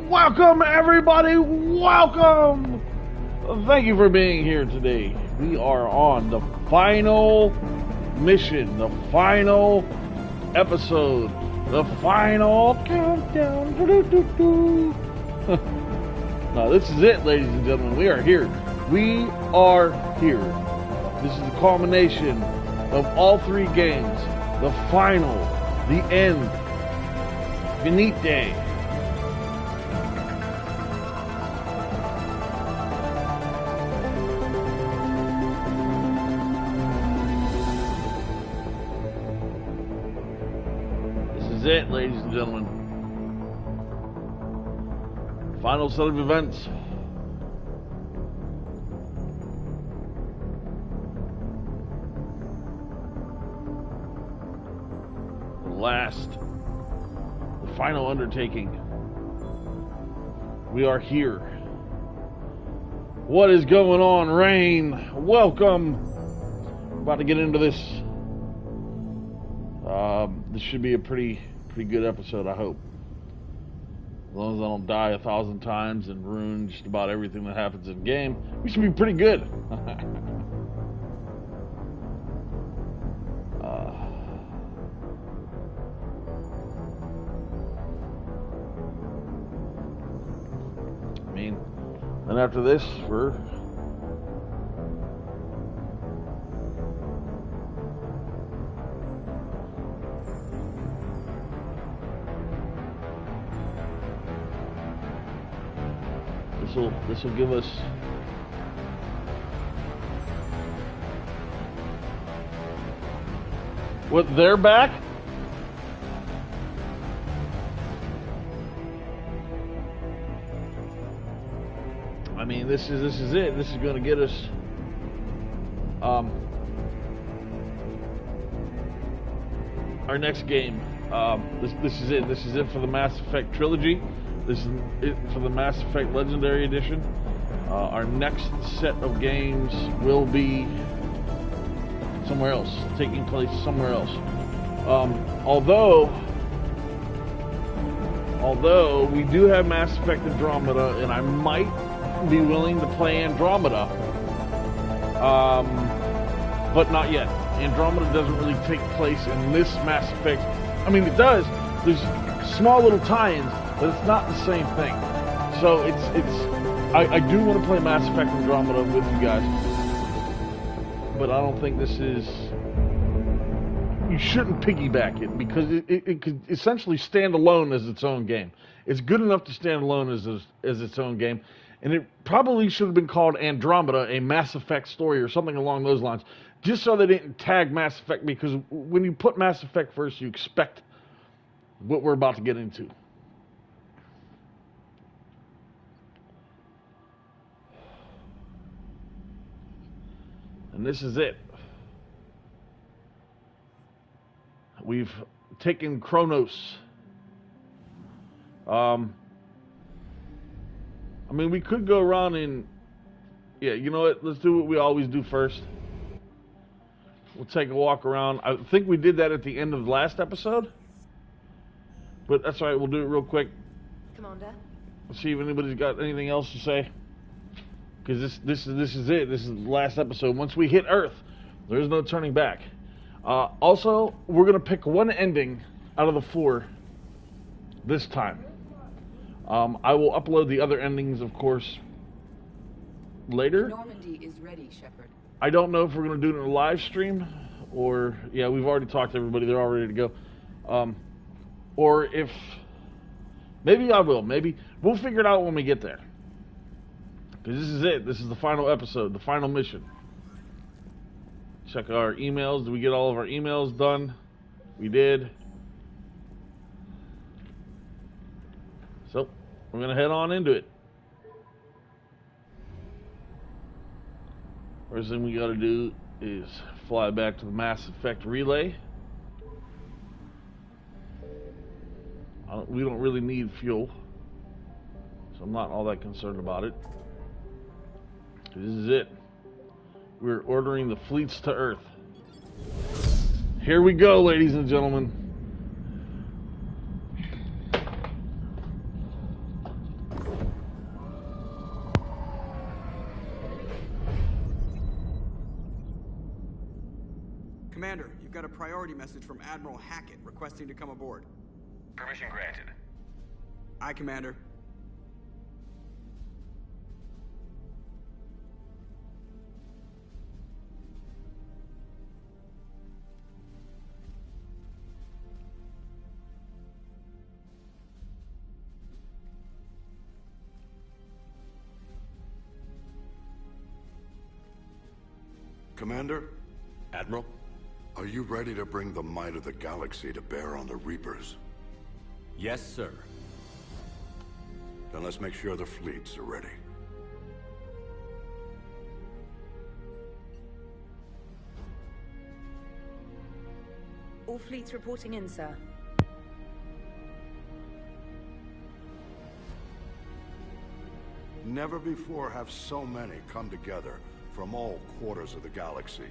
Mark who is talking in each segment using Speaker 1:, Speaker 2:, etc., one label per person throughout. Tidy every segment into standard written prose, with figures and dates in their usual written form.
Speaker 1: Welcome, everybody. Welcome. Thank you for being here today. We are on the final mission, the final episode, the final countdown. Now, this is it, ladies and gentlemen. We are here. We are here. This is the culmination of all three games. The final, the end, finite. It, ladies and gentlemen. Final set of events. The final undertaking. We are here. What is going on, Rain? Welcome. We're about to get into this. This should be a pretty good episode, I hope. As long as I don't die 1,000 times and ruin just about everything that happens in game, we should be pretty good. I mean, and after this, we're This will give us what they're back. I mean, this is it. This is going to get us our next game. This is it. This is it for the Mass Effect trilogy. This is it for the Mass Effect Legendary Edition. Our next set of games will be somewhere else, taking place somewhere else. Although we do have Mass Effect Andromeda, and I might be willing to play Andromeda, but not yet. Andromeda doesn't really take place in this Mass Effect. I mean, it does. There's small little tie-ins, but it's not the same thing. So I do want to play Mass Effect Andromeda with you guys, but I don't think this is. You shouldn't piggyback it because it could essentially stand alone as its own game. It's good enough to stand alone as its own game, and it probably should have been called Andromeda, a Mass Effect story or something along those lines, just so they didn't tag Mass Effect. Because when you put Mass Effect first, you expect what we're about to get into. And this is it. We've taken Kronos. I mean, we could go around and... Yeah, you know what? Let's do what we always do first. We'll take a walk around. I think we did that at the end of the last episode. But that's all right. We'll do it real quick.
Speaker 2: Commander.
Speaker 1: Let's see if anybody's got anything else to say. Because this is it. This is the last episode. Once we hit Earth, there's no turning back. Also, we're going to pick one ending out of the 4 this time. I will upload the other endings, of course, later.
Speaker 2: Normandy is ready, Shepard.
Speaker 1: I don't know if we're going to do it in a live stream or... Yeah, we've already talked to everybody. They're all ready to go. Or if... Maybe I will. Maybe. We'll figure it out when we get there. Because this is it. This is the final episode, the final mission. Check our emails. Did we get all of our emails done? We did. So, we're going to head on into it. First thing we got to do is fly back to the Mass Effect relay. We don't really need fuel, so I'm not all that concerned about it. This is it. We're ordering the fleets to Earth. Here we go, ladies and gentlemen.
Speaker 3: Commander, you've got a priority message from Admiral Hackett requesting to come aboard.
Speaker 4: Permission granted.
Speaker 3: Aye, Commander.
Speaker 5: Commander,
Speaker 6: Admiral?
Speaker 5: are you ready to bring the might of the galaxy to bear on the Reapers?
Speaker 6: Yes, sir.
Speaker 5: Then let's make sure the fleets are ready.
Speaker 7: All fleets reporting in, sir.
Speaker 5: Never before have so many come together from all quarters of the galaxy.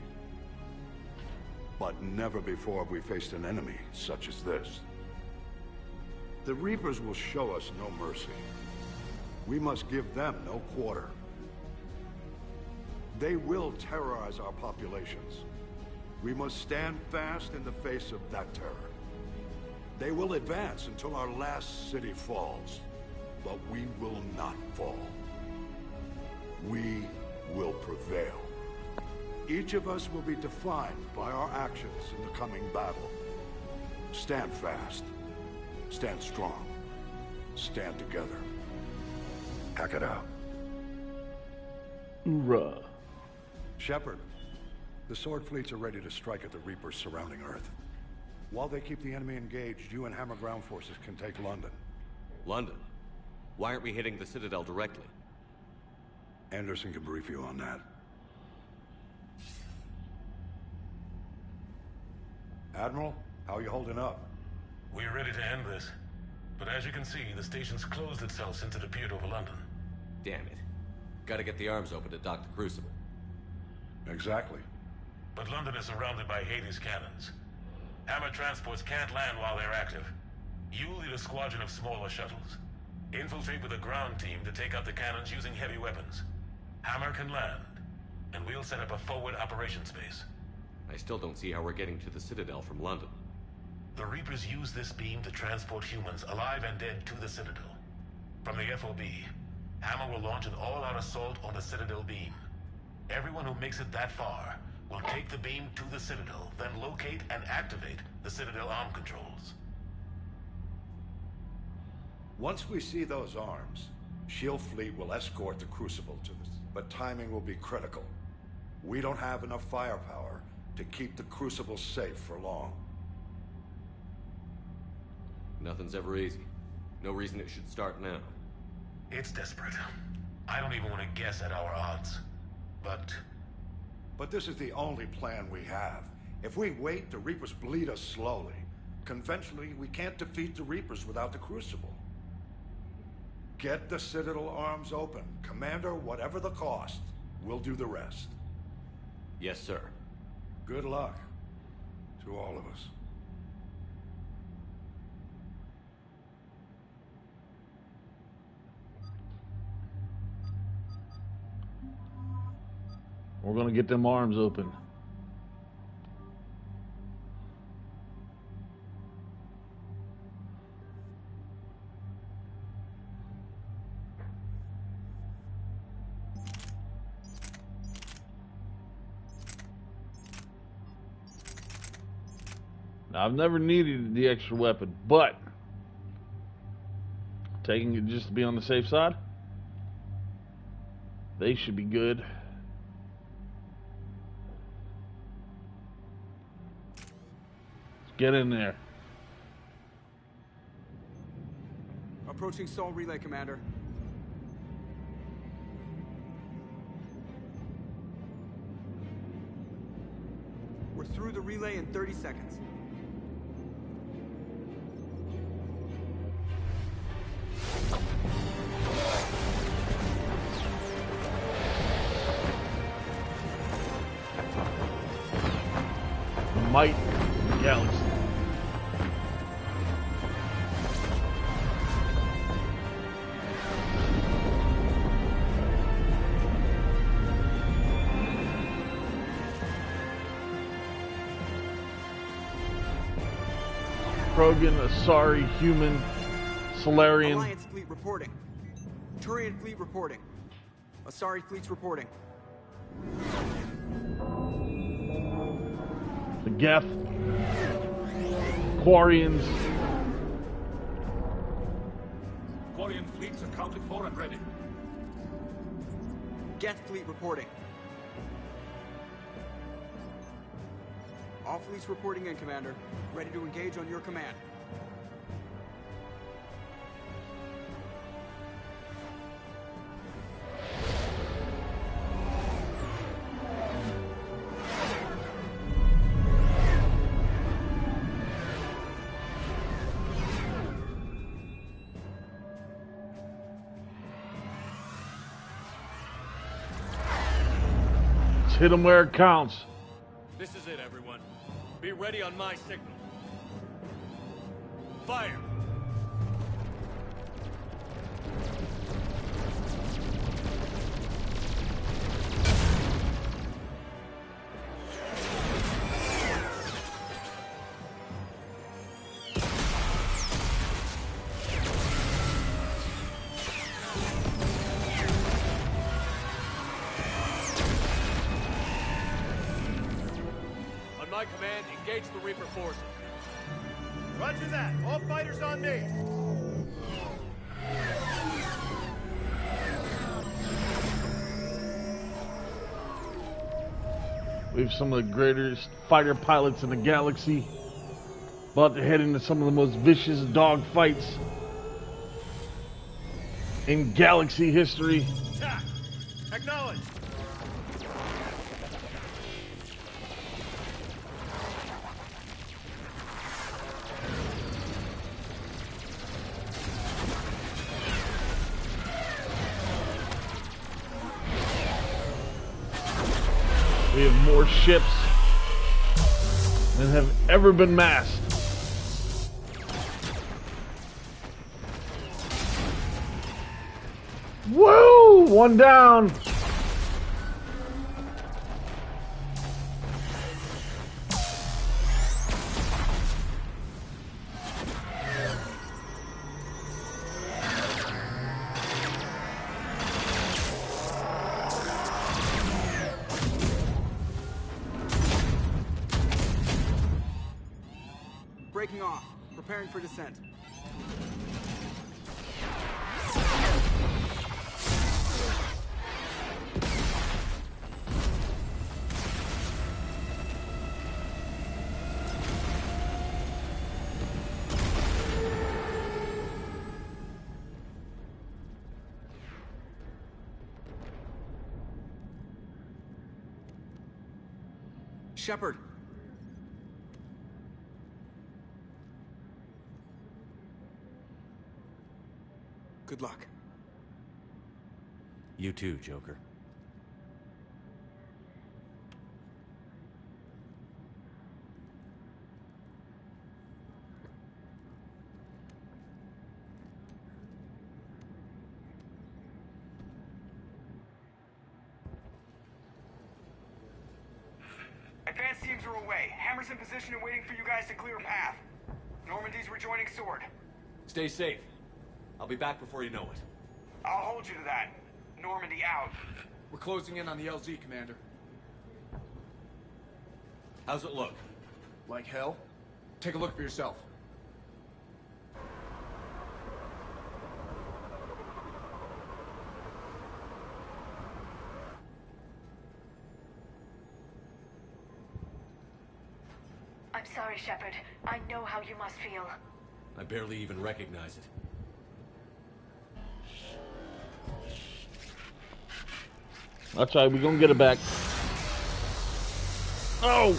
Speaker 5: But never before have we faced an enemy such as this. The Reapers will show us no mercy. We must give them no quarter. They will terrorize our populations. We must stand fast in the face of that terror. They will advance until our last city falls, but we will not fall. We will prevail. Each of us will be defined by our actions in the coming battle. Stand fast. Stand strong. Stand together. Hack it out.
Speaker 1: Hoorah.
Speaker 5: Shepard, the Sword fleets are ready to strike at the Reapers surrounding Earth. While they keep the enemy engaged, you and Hammer ground forces can take London.
Speaker 6: London? Why aren't we hitting the Citadel directly?
Speaker 5: Anderson can brief you on that. Admiral, how are you holding up?
Speaker 8: We're ready to end this. But as you can see, the station's closed itself since it appeared over London.
Speaker 6: Damn it. Gotta get the arms open to dock the Crucible.
Speaker 5: Exactly.
Speaker 8: But London is surrounded by Hades cannons. Hammer transports can't land while they're active. You lead a squadron of smaller shuttles. Infiltrate with a ground team to take out the cannons using heavy weapons. Hammer can land, and we'll set up a forward operations base.
Speaker 6: I still don't see how we're getting to the Citadel from London.
Speaker 8: The Reapers use this beam to transport humans, alive and dead, to the Citadel. From the FOB, Hammer will launch an all-out assault on the Citadel beam. Everyone who makes it that far will take the beam to the Citadel, then locate and activate the Citadel arm controls.
Speaker 5: Once we see those arms, SHIELD fleet will escort the Crucible to us. But timing will be critical. We don't have enough firepower to keep the Crucible safe for long.
Speaker 6: Nothing's ever easy. No reason it should start now.
Speaker 8: It's desperate. I don't even want to guess at our odds.
Speaker 5: But this is the only plan we have. If we wait, the Reapers bleed us slowly. Conventionally, we can't defeat the Reapers without the Crucible. Get the Citadel arms open. Commander, whatever the cost, we'll do the rest.
Speaker 6: Yes, sir.
Speaker 5: Good luck to all of us.
Speaker 1: We're gonna get them arms open. Now, I've never needed the extra weapon, but taking it just to be on the safe side, they should be good. Get in there.
Speaker 3: Approaching Sol Relay, Commander. We're through the relay in 30 seconds.
Speaker 1: Might of the galaxy. Krogan, Asari, Human, Solarian.
Speaker 3: Alliance fleet reporting. Turian fleet reporting. Asari fleet's reporting.
Speaker 1: The Geth, Quarians.
Speaker 4: Quarian fleets accounted for and ready.
Speaker 3: Geth fleet reporting. All fleets reporting in, Commander. Ready to engage on your command.
Speaker 1: Hit them where it counts.
Speaker 9: This is it, everyone. Be ready on my signal. Fire! My command, engage the Reaper forces.
Speaker 4: Roger that. All fighters on me.
Speaker 1: We have some of the greatest fighter pilots in the galaxy. About to head into some of the most vicious dogfights in galaxy history.
Speaker 4: Attack! Acknowledge!
Speaker 1: We have more ships than have ever been massed. Woo! One down.
Speaker 3: Breaking off. Preparing for descent. Shepard. Good luck.
Speaker 9: You too, Joker.
Speaker 3: Advanced teams are away. Hammer's in position and waiting for you guys to clear a path. Normandy's rejoining Sword.
Speaker 9: Stay safe. I'll be back before you know it.
Speaker 3: I'll hold you to that. Normandy out.
Speaker 10: We're closing in on the LZ, Commander.
Speaker 9: How's it look?
Speaker 10: Like hell? Take a look for yourself.
Speaker 11: I'm sorry, Shepard. I know how you must feel.
Speaker 9: I barely even recognize it.
Speaker 1: That's right, we're gonna get it back. Oh!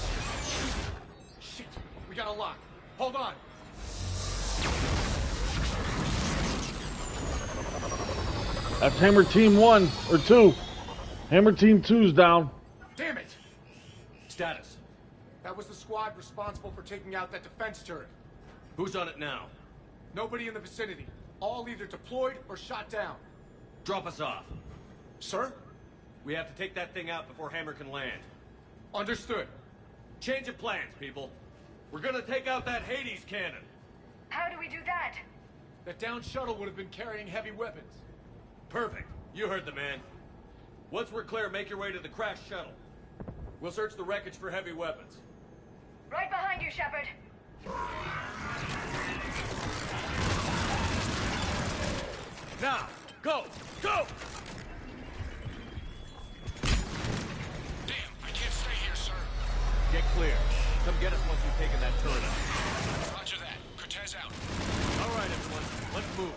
Speaker 10: Shit! We got a lock. Hold on.
Speaker 1: That's Hammer Team 1 or 2. Hammer Team 2's down.
Speaker 10: Damn it!
Speaker 9: Status.
Speaker 10: That was the squad responsible for taking out that defense turret.
Speaker 9: Who's on it now?
Speaker 10: Nobody in the vicinity. All either deployed or shot down.
Speaker 9: Drop us off.
Speaker 10: Sir?
Speaker 9: We have to take that thing out before Hammer can land.
Speaker 10: Understood.
Speaker 9: Change of plans, people. We're gonna take out that Hades cannon.
Speaker 11: How do we do that?
Speaker 10: That downed shuttle would have been carrying heavy weapons.
Speaker 9: Perfect. You heard the man. Once we're clear, make your way to the crashed shuttle. We'll search the wreckage for heavy weapons.
Speaker 11: Right behind you, Shepard.
Speaker 9: Now, go! Go!
Speaker 12: Damn, I can't stay here, sir.
Speaker 9: Get clear. Come get us once you've taken that turret out.
Speaker 12: Roger that. Cortez out.
Speaker 9: All right, everyone. Let's move.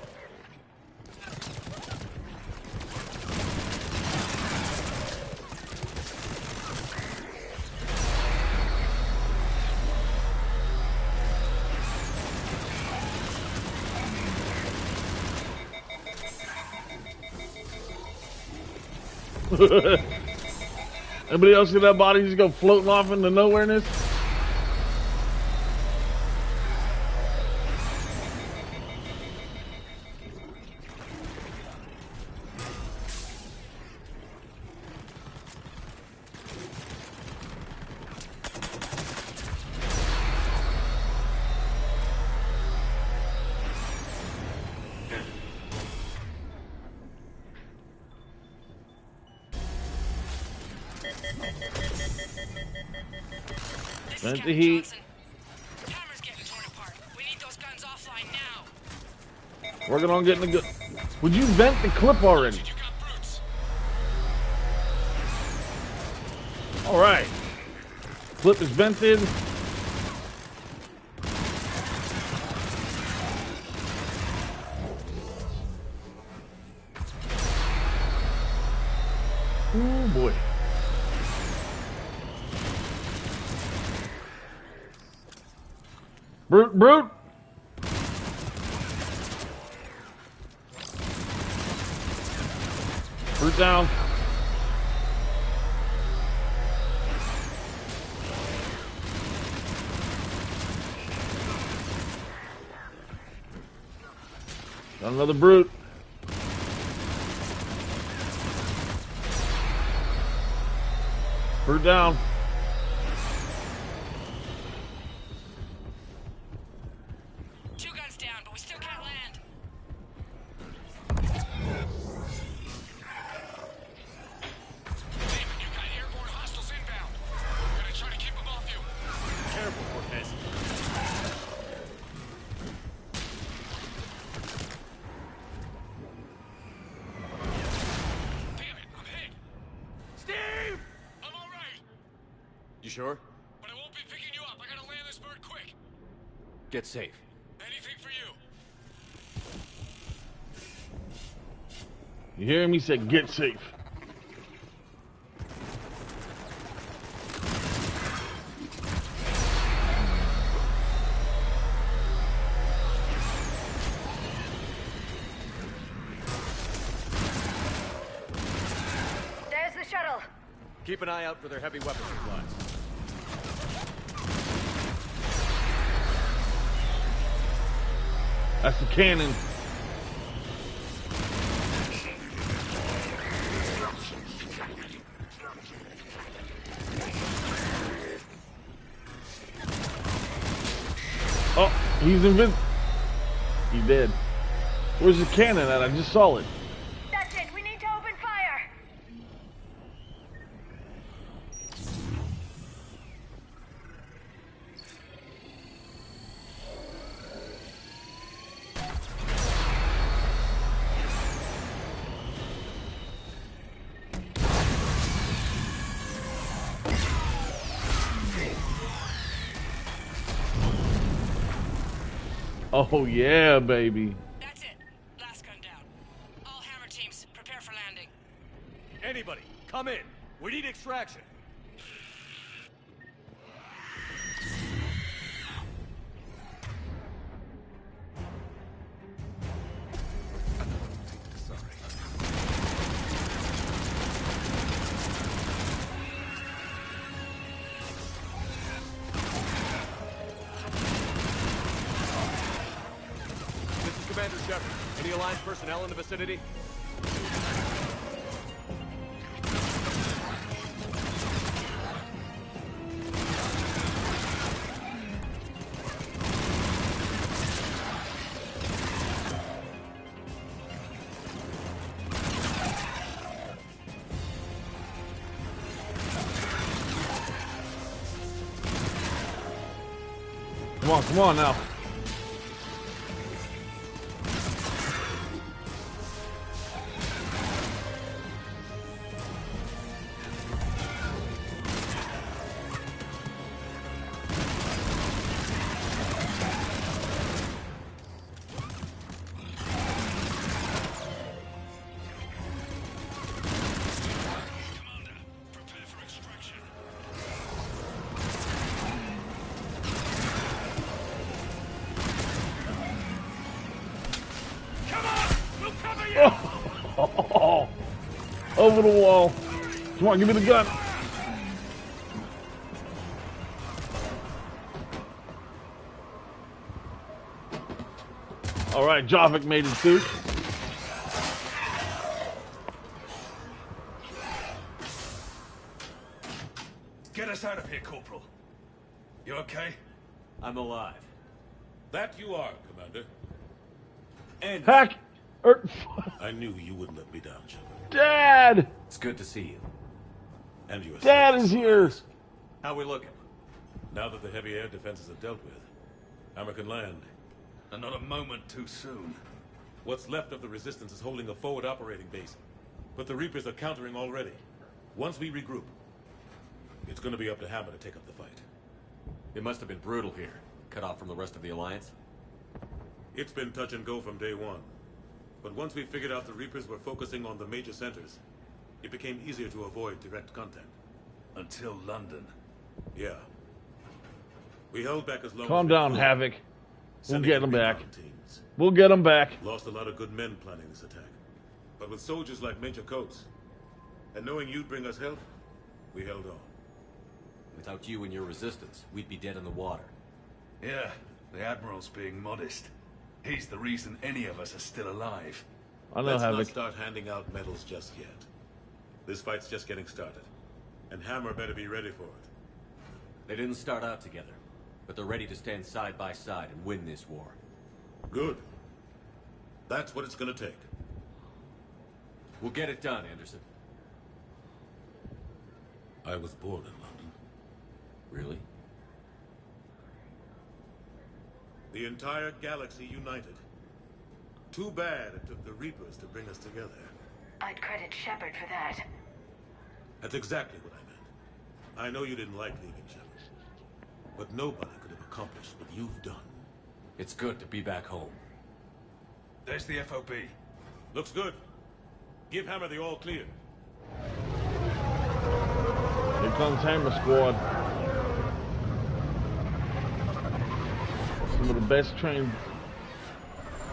Speaker 1: Anybody else see that body just go floating off into nowhereness? Vent the heat.
Speaker 12: Hammer's getting torn apart. We need those guns offline now.
Speaker 1: Working on getting the good. Would you vent the clip already?
Speaker 12: You got brutes.
Speaker 1: All right. Clip is vented. Oh boy. Brute, brute. Brute down. Got another brute. Brute down.
Speaker 12: Two guns down, but we still can't land. David, you got airborne hostiles inbound. We're gonna try to keep them off you.
Speaker 9: Careful, Cortez.
Speaker 12: Damn it, I'm hit.
Speaker 9: Steve!
Speaker 12: I'm all right,
Speaker 9: You sure?
Speaker 12: but I won't be picking you up. I gotta land this bird quick.
Speaker 9: Get safe.
Speaker 12: Anything for you.
Speaker 1: You hear me? He said get safe.
Speaker 11: There's the shuttle.
Speaker 9: Keep an eye out for their heavy weapon supplies.
Speaker 1: That's the cannon. Oh, he's invincible. He dead. Where's the cannon at? I just saw it.
Speaker 11: That's it. We need to open fire.
Speaker 1: Oh yeah, baby.
Speaker 12: That's it. Last gun down. All hammer teams, prepare for landing.
Speaker 9: Anybody, come in. We need extraction. This is Commander Shepard. Any Alliance personnel in the vicinity?
Speaker 1: Come on now. Oh, over the wall. Come on, give me the gun. All right, Javik made it too.
Speaker 13: Get us out of here, Corporal. You okay?
Speaker 9: I'm alive. That you are, Commander. And
Speaker 1: Hack!
Speaker 13: I knew you wouldn't let me down, Shepard.
Speaker 1: Dad!
Speaker 9: It's good to see you.
Speaker 13: And you.
Speaker 1: Dad is here.
Speaker 9: How we looking?
Speaker 13: Now that the heavy air defenses are dealt with, Hammer can land. And not a moment too soon. What's left of the Resistance is holding a forward operating base. But the Reapers are countering already. Once we regroup, it's gonna be up to Hammer to take up the fight.
Speaker 6: It must have been brutal here. Cut off from the rest of the Alliance.
Speaker 13: It's been touch and go from day one. But once we figured out the Reapers were focusing on the major centers, it became easier to avoid direct contact. Until London. Yeah. We held back as long
Speaker 1: Calm
Speaker 13: as
Speaker 1: down,
Speaker 13: could,
Speaker 1: Havoc. We'll get them back.
Speaker 13: teams.
Speaker 1: We'll get them back.
Speaker 13: Lost a lot of good men planning this attack. But with soldiers like Major Coates, and knowing you'd bring us help, we held on.
Speaker 6: Without you and your resistance, we'd be dead in the water.
Speaker 13: Yeah, the Admiral's being modest. He's the reason any of us are still alive.
Speaker 1: I know,
Speaker 13: Let's
Speaker 1: Havoc.
Speaker 13: not start handing out medals just yet. This fight's just getting started. And Hammer better be ready for it.
Speaker 6: They didn't start out together, but they're ready to stand side by side and win this war.
Speaker 13: Good. That's what it's gonna take.
Speaker 6: We'll get it done, Anderson.
Speaker 13: I was born in London.
Speaker 6: Really?
Speaker 13: The entire galaxy united. Too bad it took the Reapers to bring us together.
Speaker 11: I'd credit Shepard for that.
Speaker 13: That's exactly what I meant. I know you didn't like leaving Shepard. But nobody could have accomplished what you've done.
Speaker 6: It's good to be back home.
Speaker 13: There's the FOB. Looks good. Give Hammer the all clear.
Speaker 1: Here comes Hammer Squad. Some of the best trained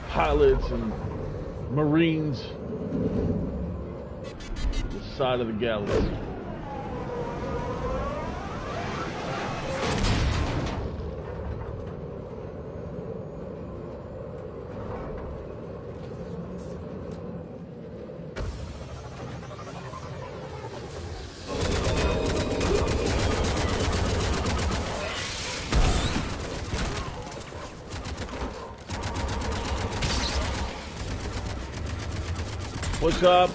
Speaker 1: pilots and Marines this side of the galaxy. What's up?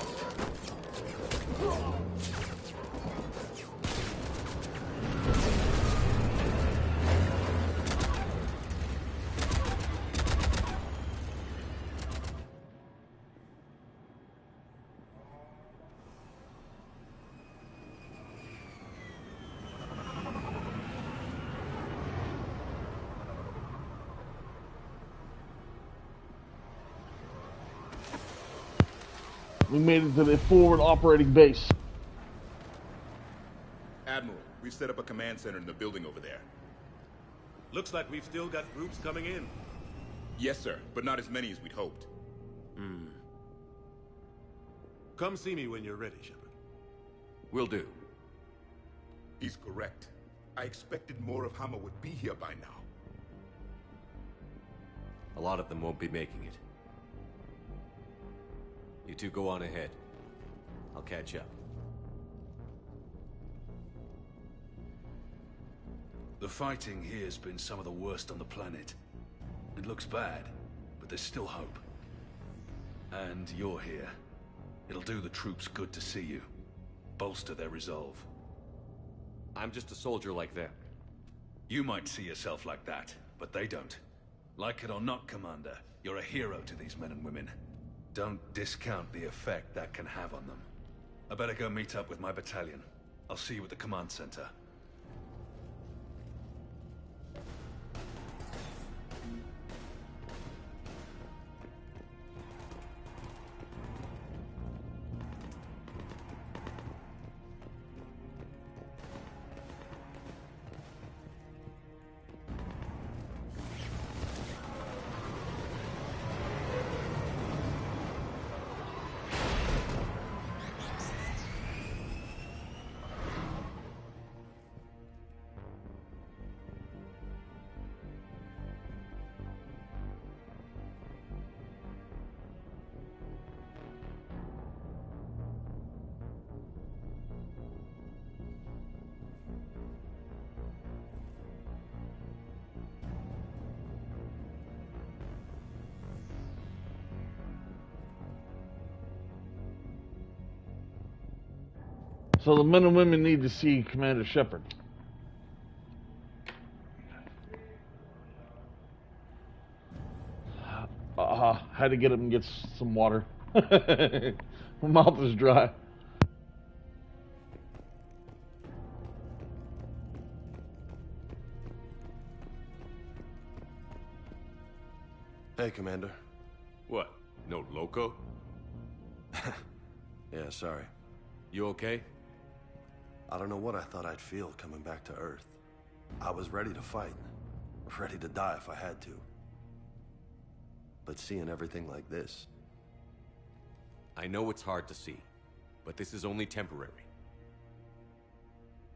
Speaker 1: We made it to the forward operating base.
Speaker 14: Admiral, we've set up a command center in the building over there.
Speaker 13: Looks like we've still got groups coming in.
Speaker 14: Yes, sir, but not as many as we'd hoped.
Speaker 13: Come see me when you're ready, Shepard.
Speaker 6: Will do.
Speaker 14: He's correct. I expected more of Hammer would be here by now.
Speaker 6: A lot of them won't be making it. You two go on ahead. I'll catch up.
Speaker 13: The fighting here's been some of the worst on the planet. It looks bad, but there's still hope. And you're here. It'll do the troops good to see you. Bolster their resolve.
Speaker 6: I'm just a soldier like them.
Speaker 13: You might see yourself like that,
Speaker 15: but they don't. Like it or not, Commander, you're a hero to these men and women. Don't discount the effect that can have on them. I better go meet up with my battalion. I'll see you at the command center.
Speaker 1: So the men and women need to see Commander Shepard. Had to get him and get some water. My mouth is dry.
Speaker 16: Hey, Commander.
Speaker 17: What? No loco?
Speaker 16: Yeah, sorry.
Speaker 6: You okay?
Speaker 16: I don't know what I thought I'd feel coming back to Earth. I was ready to fight. Ready to die if I had to. But seeing everything like this...
Speaker 6: I know it's hard to see, but this is only temporary.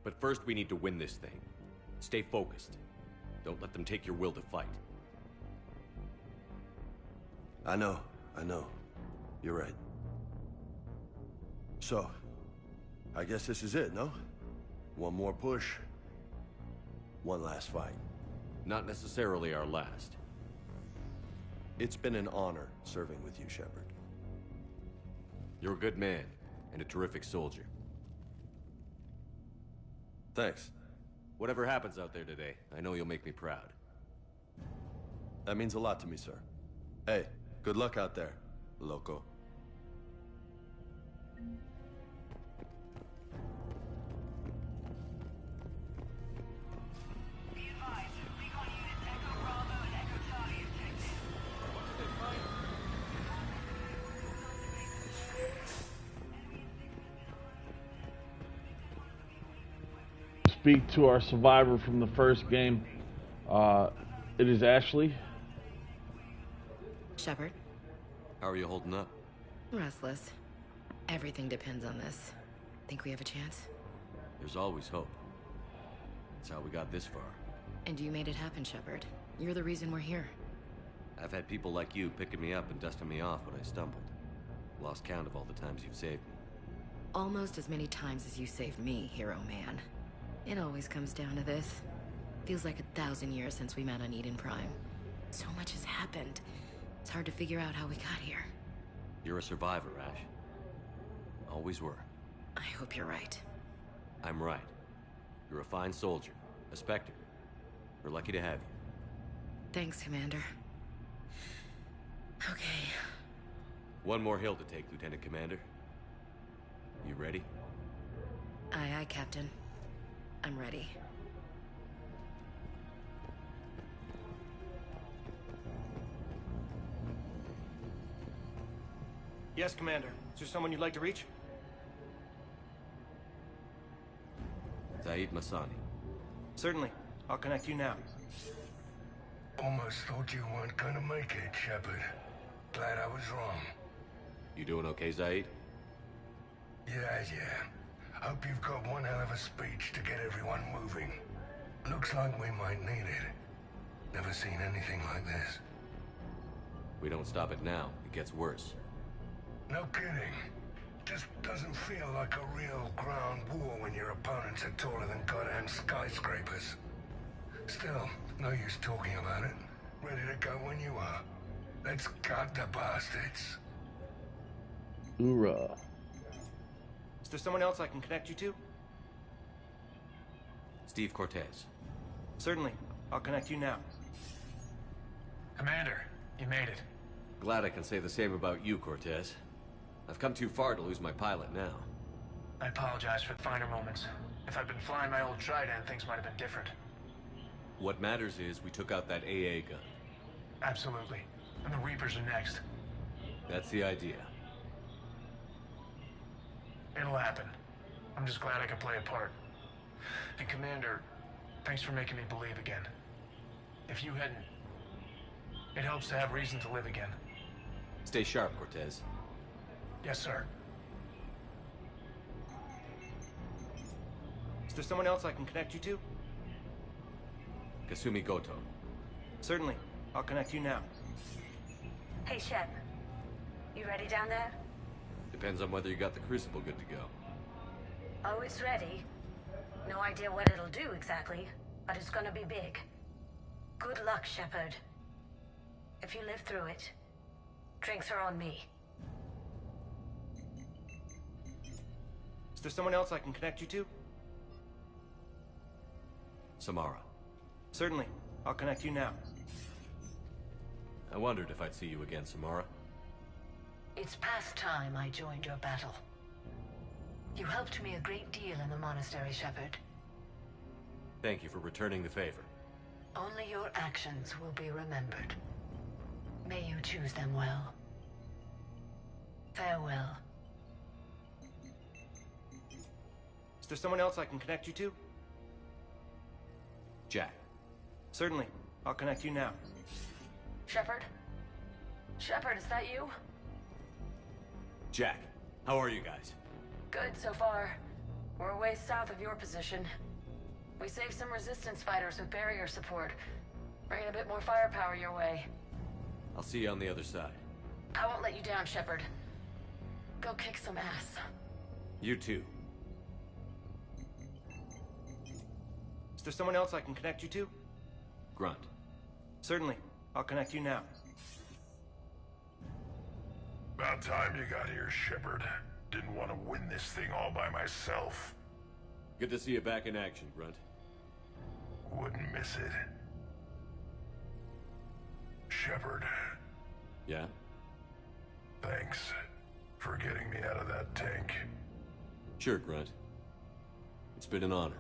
Speaker 6: But first we need to win this thing. Stay focused. Don't let them take your will to fight.
Speaker 16: I know. You're right. So, I guess this is it, no? One more push. One last fight.
Speaker 6: Not necessarily our last.
Speaker 16: It's been an honor serving with you, Shepard.
Speaker 6: You're a good man, and a terrific soldier.
Speaker 16: Thanks.
Speaker 6: Whatever happens out there today, I know you'll make me proud.
Speaker 16: That means a lot to me, sir. Hey, good luck out there, loco.
Speaker 1: Speak to our survivor from the first game. It is Ashley.
Speaker 2: Shepard?
Speaker 6: How are you holding up?
Speaker 2: Restless. Everything depends on this. Think we have a chance?
Speaker 6: There's always hope. That's how we got this far.
Speaker 2: And you made it happen, Shepard. You're the reason we're here.
Speaker 6: I've had people like you picking me up and dusting me off when I stumbled. Lost count of all the times you've saved me.
Speaker 2: Almost as many times as you saved me, hero man. It always comes down to this. Feels like 1,000 years since we met on Eden Prime. So much has happened. It's hard to figure out how we got here.
Speaker 6: You're a survivor, Ash. Always were.
Speaker 2: I hope you're right.
Speaker 6: I'm right. You're a fine soldier. A Spectre. We're lucky to have you.
Speaker 2: Thanks, Commander. Okay.
Speaker 6: One more hill to take, Lieutenant Commander. You ready?
Speaker 2: Aye, aye, Captain. I'm ready.
Speaker 10: Yes, Commander. Is there someone you'd like to reach?
Speaker 6: Zaid Masani.
Speaker 10: Certainly. I'll connect you now.
Speaker 18: Almost thought you weren't gonna make it, Shepard. Glad I was wrong.
Speaker 6: You doing okay, Zaid?
Speaker 18: Yeah. Hope you've got one hell of a speech to get everyone moving. Looks like we might need it. Never seen anything like this.
Speaker 6: We don't stop it now, it gets worse.
Speaker 18: No kidding. Just doesn't feel like a real ground war when your opponents are taller than goddamn skyscrapers. Still, no use talking about it. Ready to go when you are. Let's gut the bastards.
Speaker 1: Hoorah.
Speaker 10: Is there someone else I can connect you to?
Speaker 6: Steve Cortez.
Speaker 10: Certainly. I'll connect you now.
Speaker 19: Commander, you made it.
Speaker 6: Glad I can say the same about you, Cortez. I've come too far to lose my pilot now.
Speaker 19: I apologize for the finer moments. If I'd been flying my old Trident, things might have been different.
Speaker 6: What matters is we took out that AA gun.
Speaker 19: Absolutely. And the Reapers are next.
Speaker 6: That's the idea.
Speaker 19: It'll happen. I'm just glad I could play a part. And Commander, thanks for making me believe again. If you hadn't, it helps to have reason to live again.
Speaker 6: Stay sharp, Cortez.
Speaker 19: Yes, sir.
Speaker 20: Is there someone else I can connect you to?
Speaker 6: Kasumi Goto.
Speaker 20: Certainly. I'll connect you now.
Speaker 11: Hey, Shep. You ready down there?
Speaker 6: Depends on whether you got the Crucible good to go.
Speaker 11: Oh, it's ready. No idea what it'll do exactly, but it's gonna be big. Good luck, Shepard. If you live through it, drinks are on me.
Speaker 20: Is there someone else I can connect you to?
Speaker 6: Samara.
Speaker 20: Certainly. I'll connect you now.
Speaker 6: I wondered if I'd see you again, Samara.
Speaker 11: It's past time I joined your battle. You helped me a great deal in the monastery, Shepard.
Speaker 6: Thank you for returning the favor.
Speaker 11: Only your actions will be remembered. May you choose them well. Farewell.
Speaker 20: Is there someone else I can connect you to?
Speaker 6: Jack.
Speaker 20: Certainly. I'll connect you now.
Speaker 11: Shepard? Shepard, is that you?
Speaker 6: Jack, how are you guys?
Speaker 11: Good so far. We're a ways south of your position. We saved some resistance fighters with barrier support. Bringing a bit more firepower your way.
Speaker 6: I'll see you on the other side.
Speaker 11: I won't let you down, Shepard. Go kick some ass.
Speaker 6: You too.
Speaker 20: Is there someone else I can connect you to?
Speaker 6: Grunt.
Speaker 20: Certainly. I'll connect you now.
Speaker 18: About time you got here, Shepard. Didn't want to win this thing all by myself.
Speaker 6: Good to see you back in action, Grunt.
Speaker 18: Wouldn't miss it. Shepard.
Speaker 6: Yeah?
Speaker 18: Thanks for getting me out of that tank.
Speaker 6: Sure, Grunt. It's been an honor.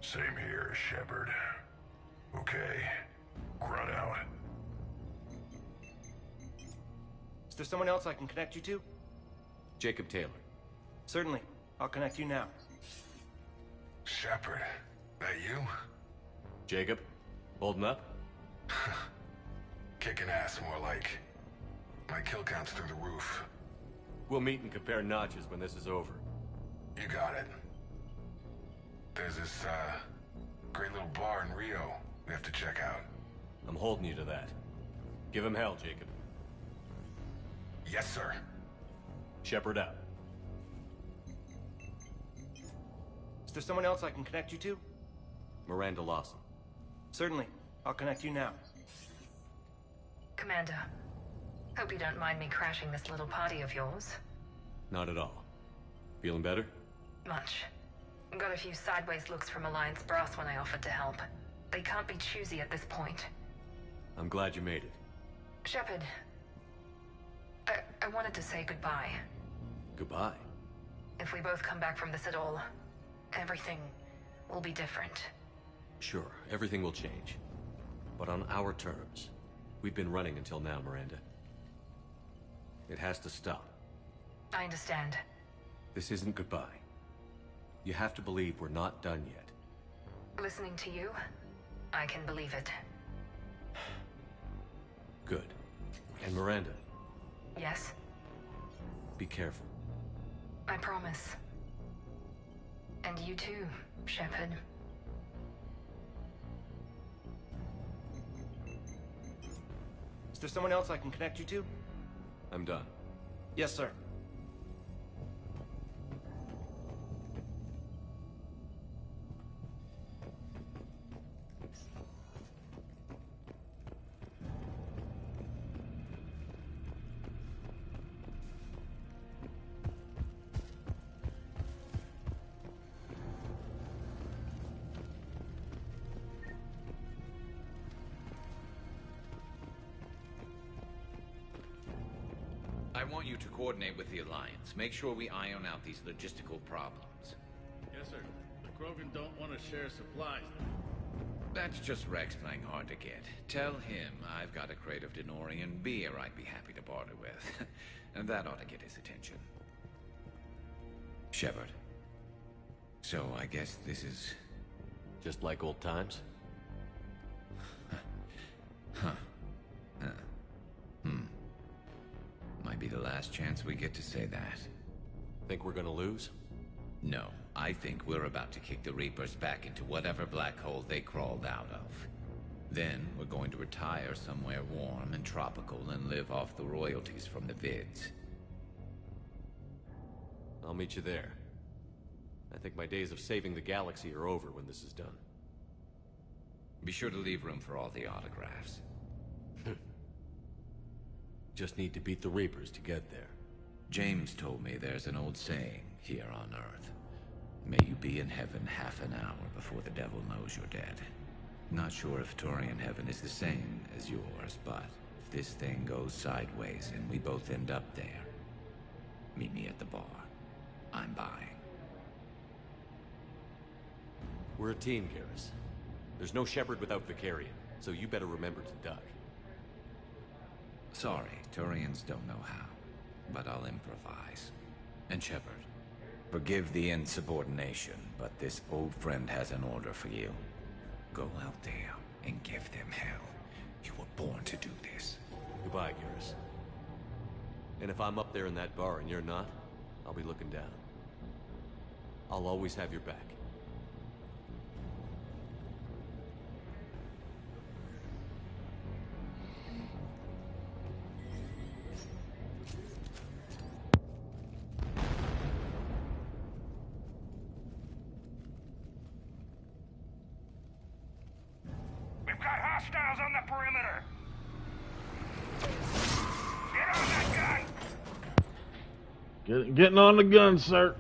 Speaker 18: Same here, Shepard. Okay. Grunt out.
Speaker 20: Is there someone else I can connect you to?
Speaker 6: Jacob Taylor.
Speaker 20: Certainly. I'll connect you now.
Speaker 18: Shepard, that you?
Speaker 6: Jacob, holding up?
Speaker 18: Kicking ass, more like. My kill count's through the roof.
Speaker 6: We'll meet and compare notches when this is over.
Speaker 18: You got it. There's this, great little bar in Rio we have to check out.
Speaker 6: I'm holding you to that. Give him hell, Jacob.
Speaker 18: Yes, sir.
Speaker 6: Shepard out.
Speaker 20: Is there someone else I can connect you to?
Speaker 6: Miranda Lawson.
Speaker 20: Certainly. I'll connect you now.
Speaker 11: Commander, hope you don't mind me crashing this little party of yours.
Speaker 6: Not at all. Feeling better?
Speaker 11: Much. Got a few sideways looks from Alliance brass when I offered to help. They can't be choosy at this point.
Speaker 6: I'm glad you made it.
Speaker 11: Shepard, I wanted to say goodbye.
Speaker 6: Goodbye.
Speaker 11: If we both come back from this at all, everything will be different.
Speaker 6: Sure, everything will change. But on our terms. We've been running until now, Miranda. It has to stop.
Speaker 11: I understand.
Speaker 6: This isn't goodbye. You have to believe we're not done yet.
Speaker 11: Listening to you, I can believe it.
Speaker 6: Good. And Miranda,
Speaker 11: Yes,
Speaker 6: be careful.
Speaker 11: I promise. And you too, Shepard.
Speaker 20: Is there someone else I can connect you to?
Speaker 6: I'm done.
Speaker 20: Yes, sir.
Speaker 21: want you to coordinate with the Alliance. Make sure we iron out these logistical problems.
Speaker 22: Yes, sir. The Krogan don't want to share supplies.
Speaker 21: That's just Rex playing hard to get. Tell him I've got a crate of Denorian beer I'd be happy to barter with. And that ought to get his attention. Shepard. So I guess this is...
Speaker 6: just like old times?
Speaker 21: Might be the last chance we get to say that.
Speaker 6: Think we're gonna lose?
Speaker 21: No, I think we're about to kick the Reapers back into whatever black hole they crawled out of. Then we're going to retire somewhere warm and tropical and live off the royalties from the vids.
Speaker 6: I'll meet you there. I think my days of saving the galaxy are over when this is done.
Speaker 21: Be sure to leave room for all the autographs.
Speaker 6: Just need to beat the Reapers to get there.
Speaker 21: James told me there's an old saying here on Earth. May you be in heaven half an hour before the devil knows you're dead. Not sure if Turian heaven is the same as yours, but if this thing goes sideways and we both end up there, meet me at the bar. I'm buying.
Speaker 6: We're a team, Garrus. There's no Shepard without Vicarian, so you better remember to duck.
Speaker 21: Sorry, Turians don't know how, but I'll improvise. And Shepard, forgive the insubordination, but this old friend has an order for you. Go out there and give them hell. You were born to do this.
Speaker 6: Goodbye, Garrus. And if I'm up there in that bar and you're not, I'll be looking down. I'll always have your back.
Speaker 3: We've got hostiles on the perimeter! Get on that gun!
Speaker 1: Getting on the gun, sir.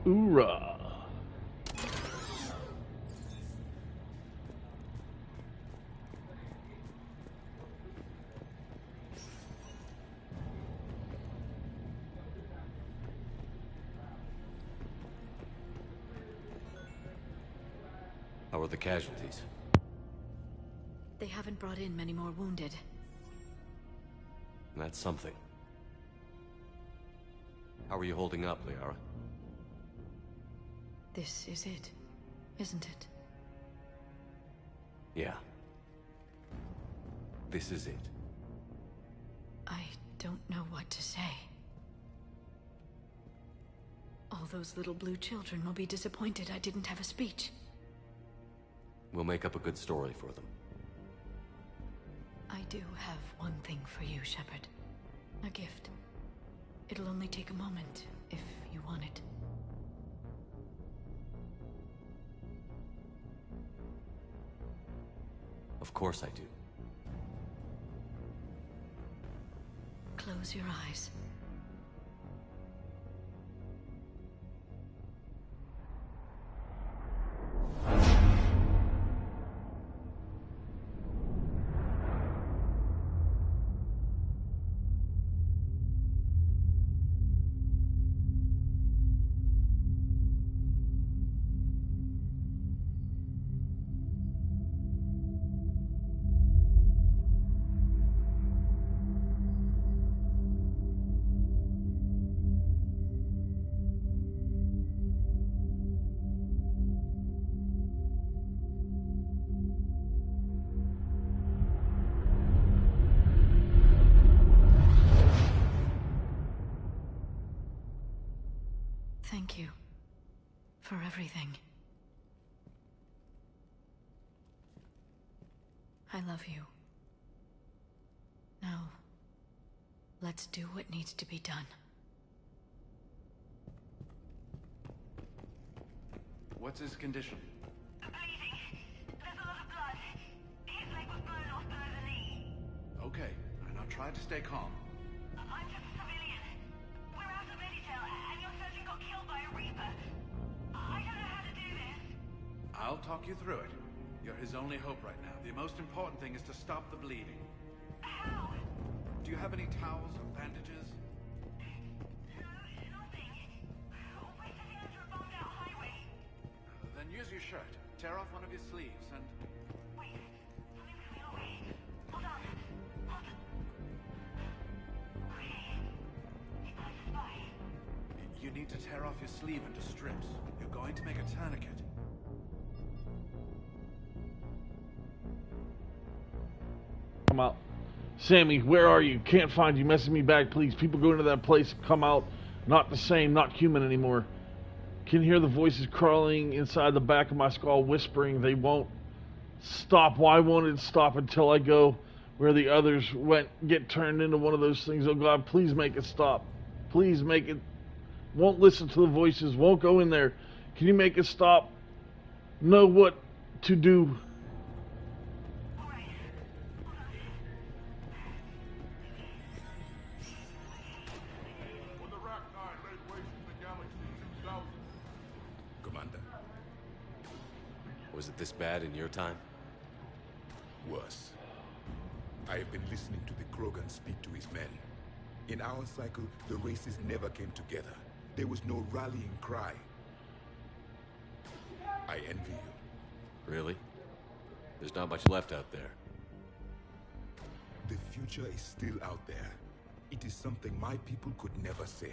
Speaker 1: Hoorah.
Speaker 6: How are the casualties?
Speaker 2: They haven't brought in many more wounded.
Speaker 6: That's something. How are you holding up, Liara?
Speaker 2: This is it, isn't it?
Speaker 6: Yeah. This is it.
Speaker 2: I don't know what to say. All those little blue children will be disappointed I didn't have a speech.
Speaker 6: We'll make up a good story for them.
Speaker 2: I do have one thing for you, Shepard. A gift. It'll only take a moment, if you want it.
Speaker 6: Of course I do.
Speaker 2: Close your eyes. For everything. I love you. Now, let's do what needs to be done.
Speaker 7: What's his condition?
Speaker 11: Bleeding. There's a lot of blood. His leg was blown off below the knee.
Speaker 7: Okay, now try to stay calm.
Speaker 11: I'm just a civilian. We're out of Meditail, and your surgeon got killed by a Reaper. I don't know how to do this.
Speaker 7: I'll talk you through it. You're his only hope right now. The most important thing is to stop the bleeding.
Speaker 11: How?
Speaker 7: Do you have any towels or bandages?
Speaker 11: No, nothing. We're sitting under a bombed-out highway.
Speaker 7: Then use your shirt. Tear off one of your sleeves and...
Speaker 11: Wait, something's coming our way. Hold on. Okay. It passes by.
Speaker 7: You need to tear off your sleeve into strips. You're going to make a tourniquet.
Speaker 1: Come out. Sammy, where are you? Can't find you. Message me back, please. People go into that place and come out not the same, not human anymore. Can hear the voices crawling inside the back of my skull, whispering they won't stop. Why won't it stop until I go where the others went, get turned into one of those things? Oh God, please make it stop. Please make it. Won't listen to the voices, won't go in there. Can you make it stop? Know what to do.
Speaker 14: Commander.
Speaker 6: Was it this bad in your time?
Speaker 14: Worse. I have been listening to the Krogan speak to his men. In our cycle, the races never came together. There was no rallying cry. I envy you.
Speaker 6: Really? There's not much left out there.
Speaker 14: The future is still out there. It is something my people could never say.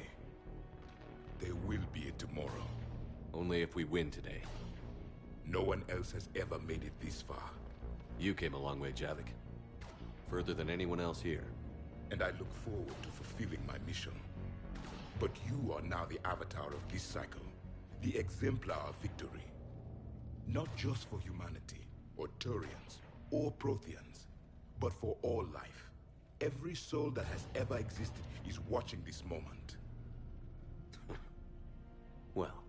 Speaker 14: There will be a tomorrow.
Speaker 6: Only if we win today.
Speaker 14: No one else has ever made it this far.
Speaker 6: You came a long way, Javik. Further than anyone else here.
Speaker 14: And I look forward to fulfilling my mission. But you are now the avatar of this cycle. The exemplar of victory. Not just for humanity, or Turians, or Protheans, but for all life. Every soul that has ever existed is watching this moment.
Speaker 6: Well,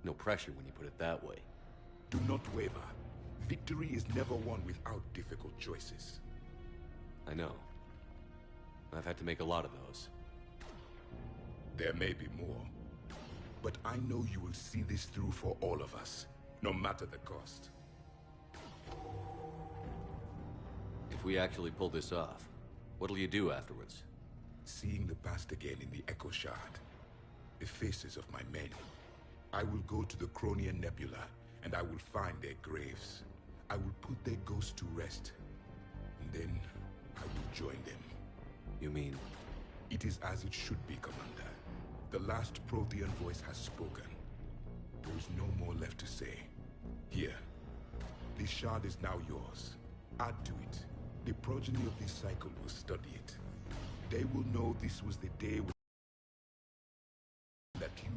Speaker 6: no pressure when you put it that way.
Speaker 14: Do not waver. Victory is never won without difficult choices.
Speaker 6: I know. I've had to make a lot of those.
Speaker 14: There may be more. But I know you will see this through for all of us, no matter the cost.
Speaker 6: If we actually pull this off, what'll you do afterwards?
Speaker 14: Seeing the past again in the Echo Shard, the faces of my men, I will go to the Cronian Nebula, and I will find their graves. I will put their ghosts to rest, and then I will join them.
Speaker 6: You mean?
Speaker 14: It is as it should be, Commander. The last Prothean voice has spoken. There is no more left to say. Here, this shard is now yours. Add to it. The progeny of this cycle will study it. They will know this was the day that you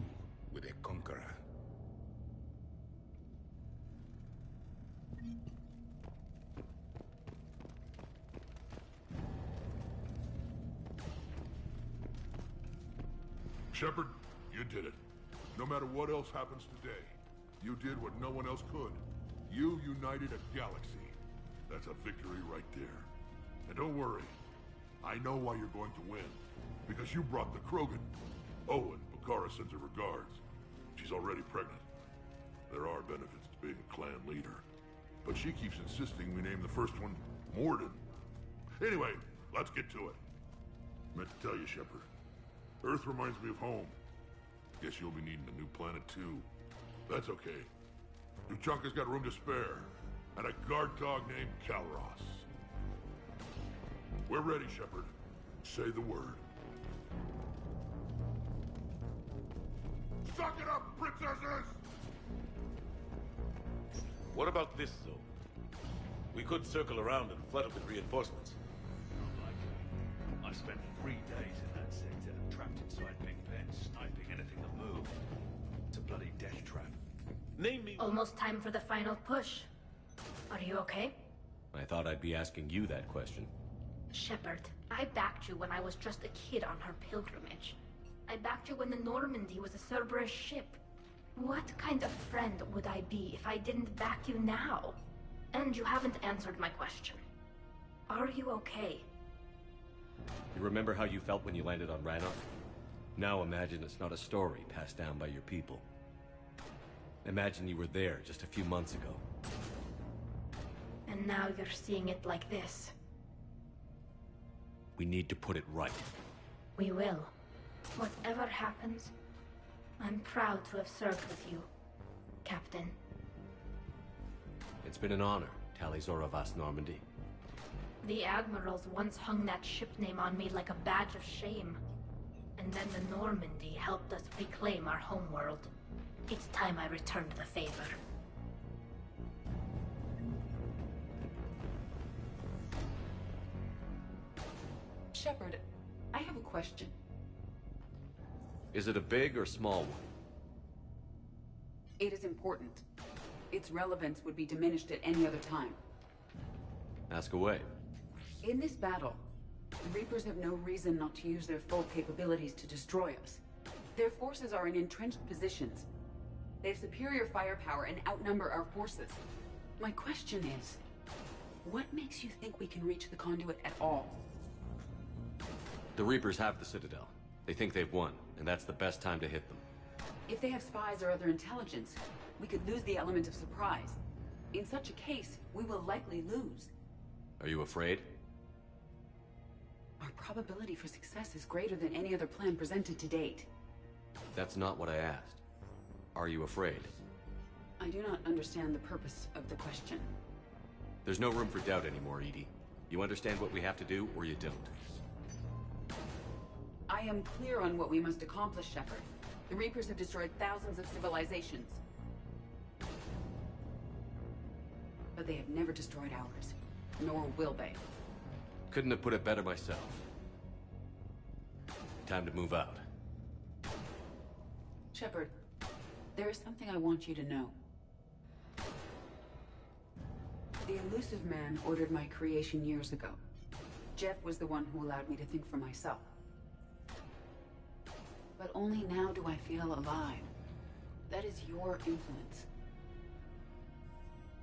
Speaker 14: were their conqueror.
Speaker 8: Shepard, you did it. No matter what else happens today, you did what no one else could. You united a galaxy. That's a victory right there. And don't worry, I know why you're going to win. Because you brought the Krogan. Oh, and Bakara sends her regards. She's already pregnant. There are benefits to being a clan leader. But she keeps insisting we name the first one Morden. Anyway, let's get to it. Meant to tell you, Shepard. Earth reminds me of home. Guess you'll be needing a new planet too. That's okay. Tuchanka's got room to spare. And a guard dog named Kalros. We're ready, Shepard. Say the word. Suck it up, princesses!
Speaker 13: What about this zone? We could circle around and flood it with reinforcements.
Speaker 15: I spent 3 days in that sector, trapped inside big pens, sniping anything that moved. It's a bloody death trap.
Speaker 13: Name me...
Speaker 11: Almost time for the final push. Are you okay?
Speaker 6: I thought I'd be asking you that question.
Speaker 11: Shepard, I backed you when I was just a kid on her pilgrimage. I backed you when the Normandy was a Cerberus ship. What kind of friend would I be if I didn't back you now? And you haven't answered my question. Are you okay?
Speaker 6: You remember how you felt when you landed on Rannoch? Now imagine it's not a story passed down by your people. Imagine you were there just a few months ago.
Speaker 11: And now you're seeing it like this.
Speaker 6: We need to put it right.
Speaker 11: We will. Whatever happens, I'm proud to have served with you, Captain.
Speaker 6: It's been an honor, Talizor of As Normandy.
Speaker 11: The Admirals once hung that ship name on me like a badge of shame. And then the Normandy helped us reclaim our homeworld. It's time I returned the favor.
Speaker 4: Shepard, I have a question.
Speaker 6: Is it a big or small one?
Speaker 4: It is important. Its relevance would be diminished at any other time.
Speaker 6: Ask away.
Speaker 4: In this battle, the Reapers have no reason not to use their full capabilities to destroy us. Their forces are in entrenched positions. They have superior firepower and outnumber our forces. My question is, what makes you think we can reach the conduit at all?
Speaker 6: The Reapers have the Citadel. They think they've won, and that's the best time to hit them.
Speaker 4: If they have spies or other intelligence, we could lose the element of surprise. In such a case, we will likely lose.
Speaker 6: Are you afraid?
Speaker 4: Our probability for success is greater than any other plan presented to date.
Speaker 6: That's not what I asked. Are you afraid?
Speaker 4: I do not understand the purpose of the question.
Speaker 6: There's no room for doubt anymore, Edie. You understand what we have to do, or you don't.
Speaker 4: I am clear on what we must accomplish, Shepard. The Reapers have destroyed thousands of civilizations. But they have never destroyed ours. Nor will they.
Speaker 6: Couldn't have put it better myself. Time to move out.
Speaker 4: Shepard, there is something I want you to know. The Elusive Man ordered my creation years ago. Jeff was the one who allowed me to think for myself. But only now do I feel alive. That is your influence.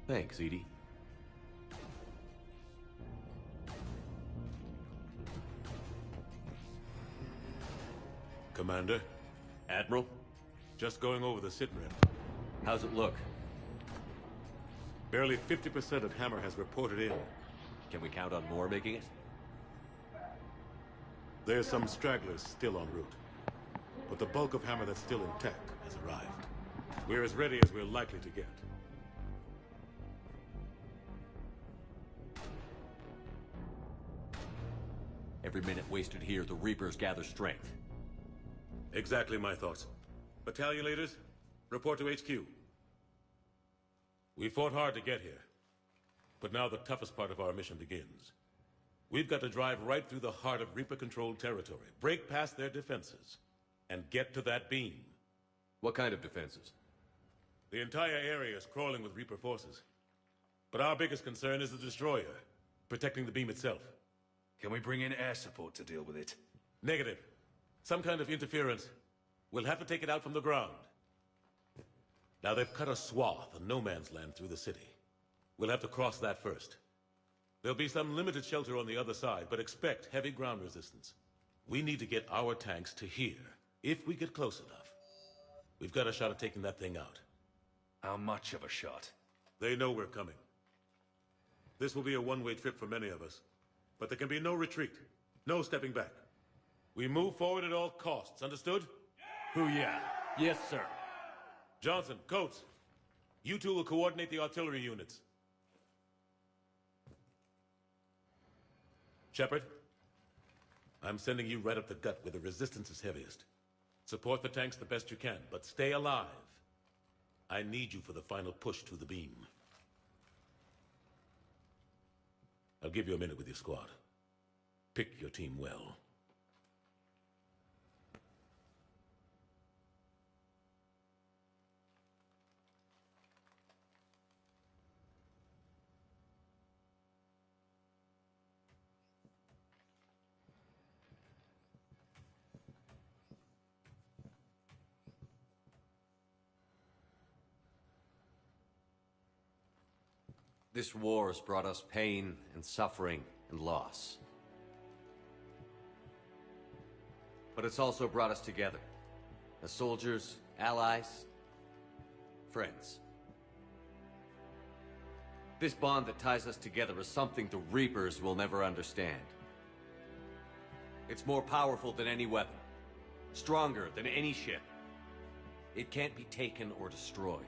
Speaker 6: Thanks, Edie.
Speaker 13: Commander?
Speaker 6: Admiral?
Speaker 13: Just going over the sitrep.
Speaker 6: How's it look?
Speaker 13: Barely 50% of Hammer has reported in.
Speaker 6: Can we count on more making it?
Speaker 13: There's some stragglers still en route. But the bulk of Hammer that's still intact has arrived. We're as ready as we're likely to get.
Speaker 6: Every minute wasted here, the Reapers gather strength.
Speaker 13: Exactly my thoughts. Battalion leaders, report to HQ. We fought hard to get here. But now the toughest part of our mission begins. We've got to drive right through the heart of Reaper-controlled territory, break past their defenses, and get to that beam.
Speaker 6: What kind of defenses?
Speaker 13: The entire area is crawling with Reaper forces. But our biggest concern is the destroyer, protecting the beam itself.
Speaker 15: Can we bring in air support to deal with it?
Speaker 13: Negative. Some kind of interference. We'll have to take it out from the ground. Now they've cut a swath of no man's land through the city. We'll have to cross that first. There'll be some limited shelter on the other side, but expect heavy ground resistance. We need to get our tanks to here, if we get close enough. We've got a shot at taking that thing out.
Speaker 15: How much of a shot?
Speaker 13: They know we're coming. This will be a one-way trip for many of us. But there can be no retreat. No stepping back. We move forward at all costs, understood?
Speaker 9: Hoo-yeah. Yes, sir.
Speaker 13: Johnson, Coates, you two will coordinate the artillery units. Shepard, I'm sending you right up the gut where the resistance is heaviest. Support the tanks the best you can, but stay alive. I need you for the final push to the beam. I'll give you a minute with your squad. Pick your team well.
Speaker 6: This war has brought us pain and suffering and loss. But it's also brought us together. As soldiers, allies, friends. This bond that ties us together is something the Reapers will never understand. It's more powerful than any weapon. Stronger than any ship. It can't be taken or destroyed.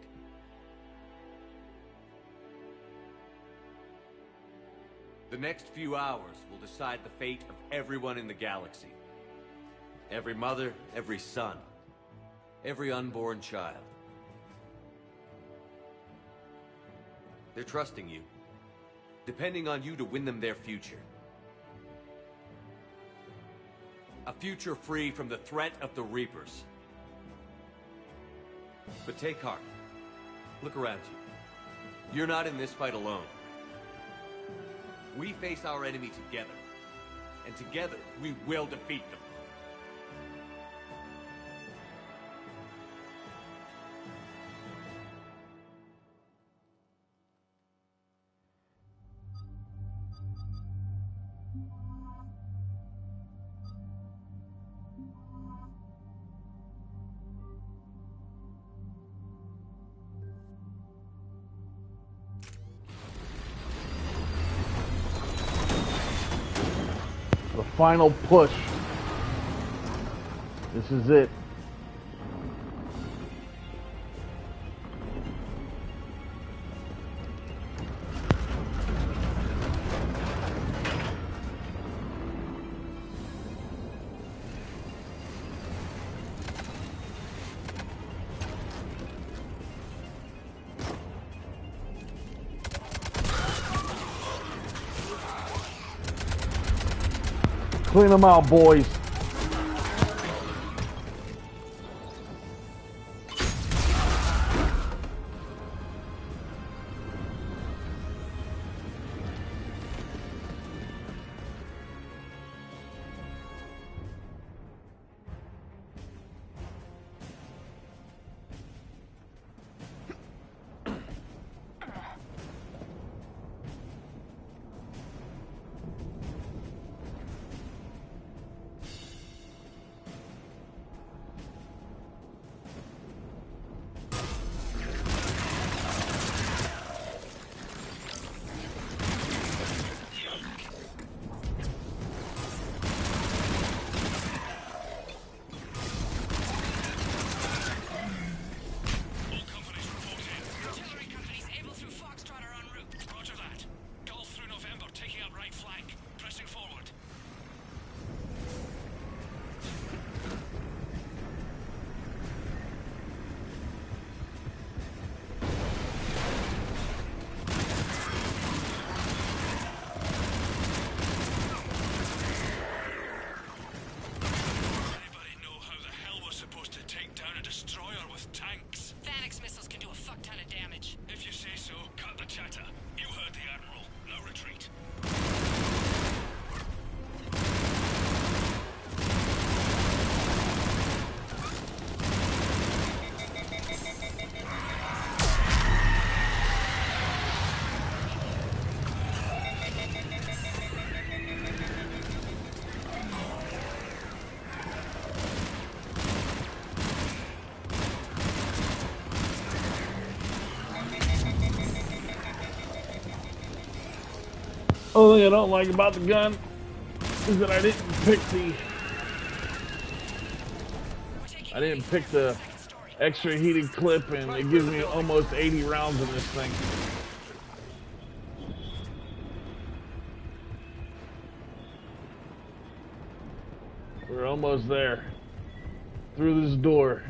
Speaker 6: The next few hours will decide the fate of everyone in the galaxy. Every mother, every son, every unborn child. They're trusting you, depending on you to win them their future. A future free from the threat of the Reapers. But take heart. Look around you. You're not in this fight alone. We face our enemy together. And together, we will defeat them.
Speaker 1: The final push. This is it. Clean them out, boys. Only thing I don't like about the gun is that I didn't pick the extra heated clip, and it gives me almost 80 rounds in this thing. We're almost there. Through this door.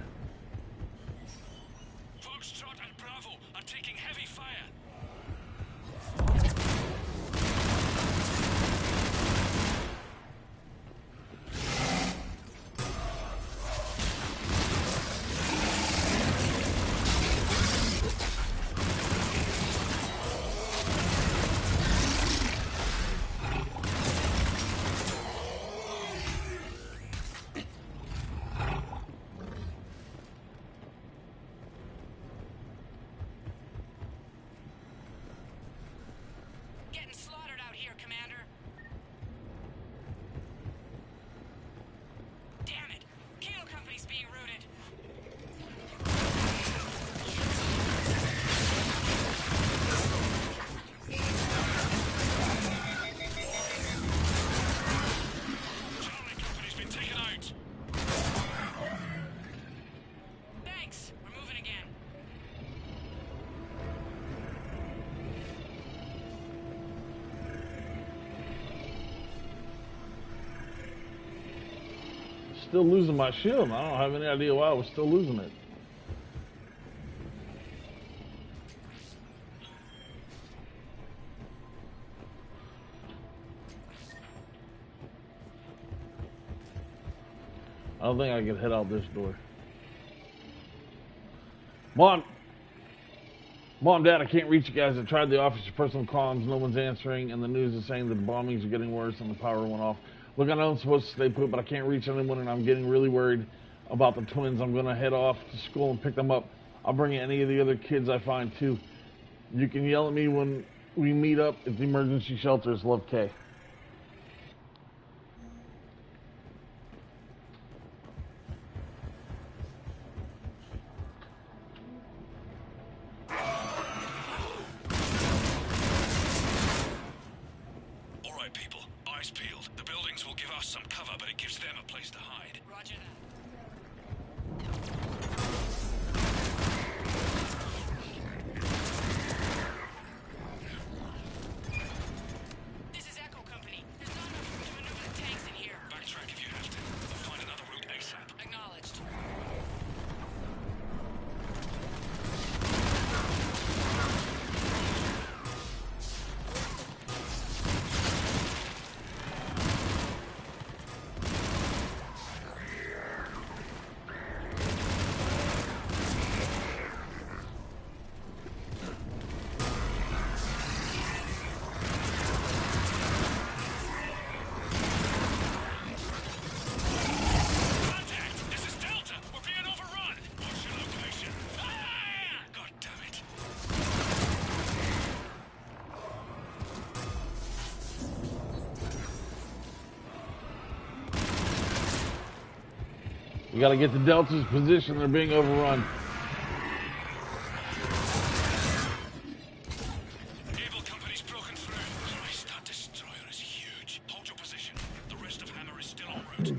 Speaker 1: still losing my shield. I don't have any idea why I was still losing it. I don't think I can head out this door. Mom, Dad, I can't reach you guys. I tried the office of personal comms. No one's answering, and the news is saying the bombings are getting worse and the power went off. Look, I know I'm supposed to stay put, but I can't reach anyone, and I'm getting really worried about the twins. I'm going to head off to school and pick them up. I'll bring any of the other kids I find, too. You can yell at me when we meet up at the emergency shelters. Love, Kay. We gotta get to Delta's position. They're being overrun.
Speaker 5: Able company's broken through. Christ, that destroyer is huge. Hold your position. The rest of Hammer is still en route.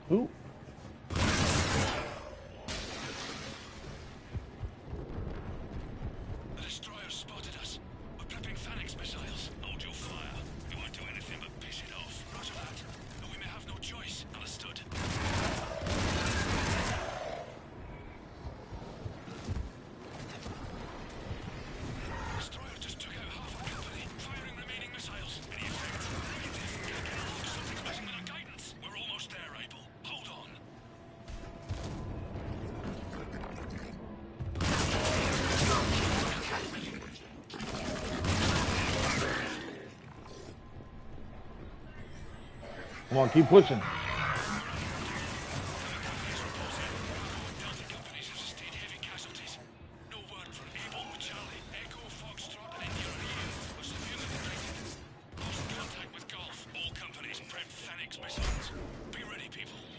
Speaker 1: Who?
Speaker 5: The destroyer spotted us. We're prepping Phoenix missiles. Hold your fire. We won't do anything but piss it off. Roger that. But we may have no choice. Understood. Destroyer just took out half a company, firing remaining missiles. Any effect? Negative. Can't get along. Something's messing with our guidance. We're almost there, Abel. Hold on.
Speaker 1: Come on, keep pushing.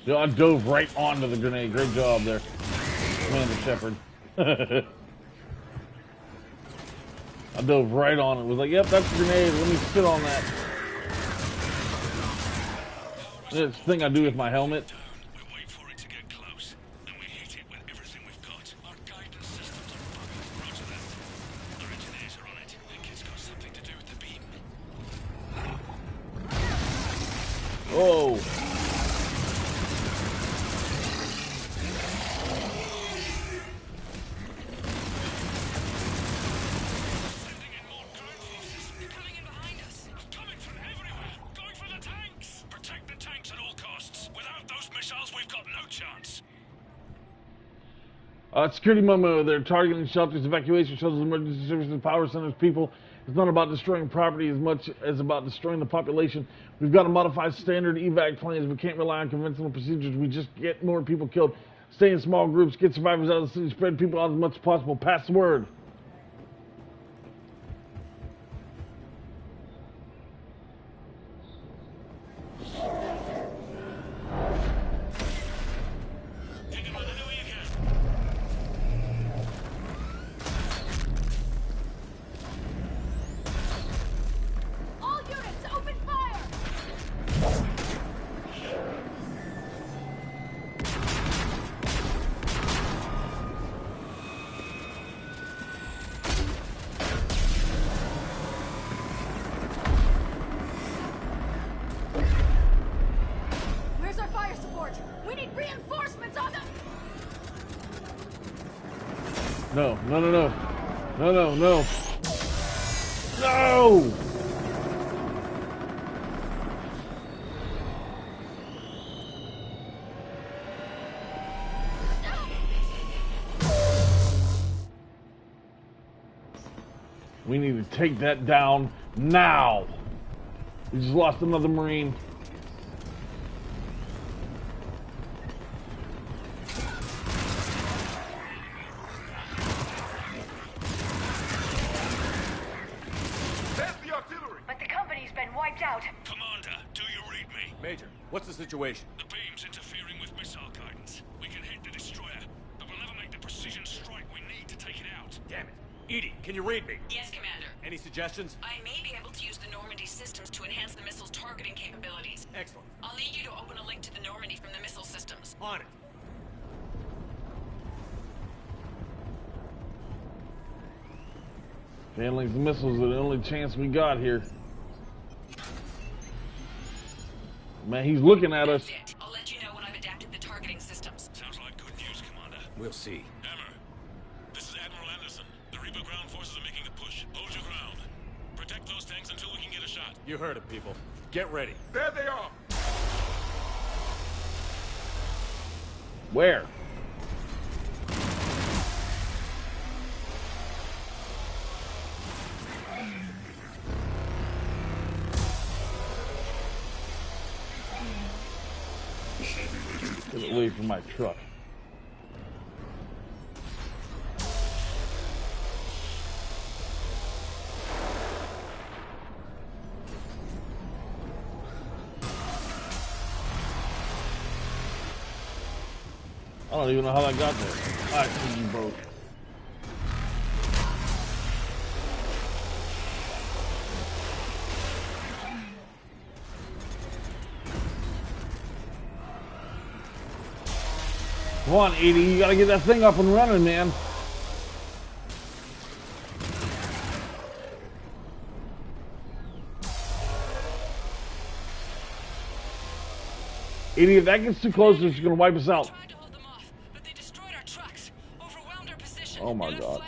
Speaker 1: Yo, I dove right onto the grenade. Great job there, Commander Shepard. I dove right on it. Was like, yep, that's a grenade. Let me sit on that. This thing I do with my helmet. Whoa. Security memo, they're targeting shelters, evacuation shelters, emergency services, power centers, people. It's not about destroying property as much as about destroying the population. We've got to modify standard evac plans. We can't rely on conventional procedures. We just get more people killed. Stay in small groups, get survivors out of the city, spread people out as much as possible. Pass the word. No, no, no, no. No, no, no. No! We need to take that down now. We just lost another Marine.
Speaker 5: There's the artillery!
Speaker 11: But the company's been wiped out.
Speaker 5: Commander, do you read me?
Speaker 9: Major, what's the situation?
Speaker 5: The beam's interfering with missile guidance. We can hit the destroyer, but we'll never make the precision strike we need to take it out.
Speaker 9: Damn it. Edie, can you read me?
Speaker 12: Yes, Commander.
Speaker 9: Any suggestions?
Speaker 12: I may be able to use the Normandy systems to enhance the missile's targeting capabilities.
Speaker 9: Excellent.
Speaker 12: I'll need you to open a link to the Normandy from the missile systems.
Speaker 9: On it.
Speaker 1: Handling the missiles are the only chance we got here. Man, he's looking at us.
Speaker 12: That's it. I'll let you know when I've adapted the targeting systems.
Speaker 5: Sounds like good news, Commander.
Speaker 9: We'll see.
Speaker 5: Hammer, this is Admiral Anderson. The Reaper ground forces are making a push. Hold your ground. Protect those tanks until we can get a shot.
Speaker 9: You heard it, people. Get ready.
Speaker 5: There they are!
Speaker 1: Where? Get away from my truck. I don't even know how that got there. I see you both. Come on, 80, you gotta get that thing up and running, man. If that gets too close, it's gonna wipe us out. Oh my God.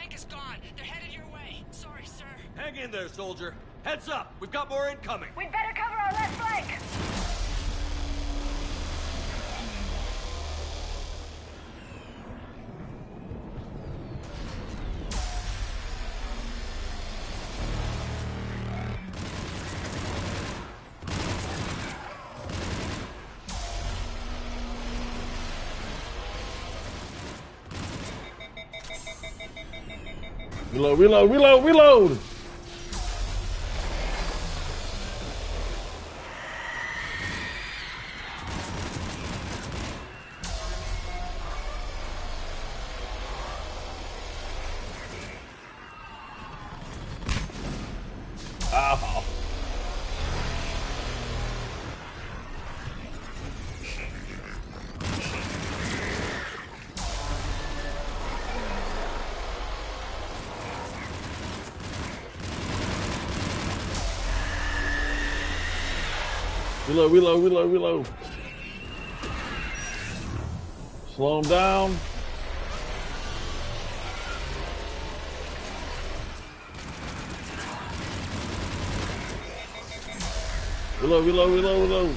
Speaker 12: Sorry, sir.
Speaker 9: Hang in there, soldier. Heads up. We've got more incoming.
Speaker 11: We'd better cover our left flank.
Speaker 1: Reload, reload, reload, reload! Ow. Reload, reload, reload, reload. Slow him down. Reload, reload, reload, reload.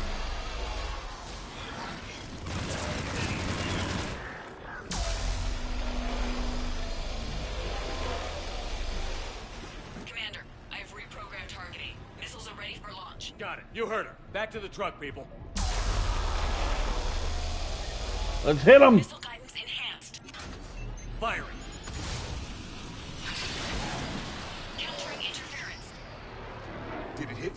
Speaker 12: Commander, I've reprogrammed targeting. Missiles are ready for launch.
Speaker 9: Got it. You heard her. Back to the truck, people.
Speaker 1: Let's hit him.
Speaker 12: Missile guidance enhanced.
Speaker 9: Firing.
Speaker 12: Countering interference.
Speaker 14: Did it hit?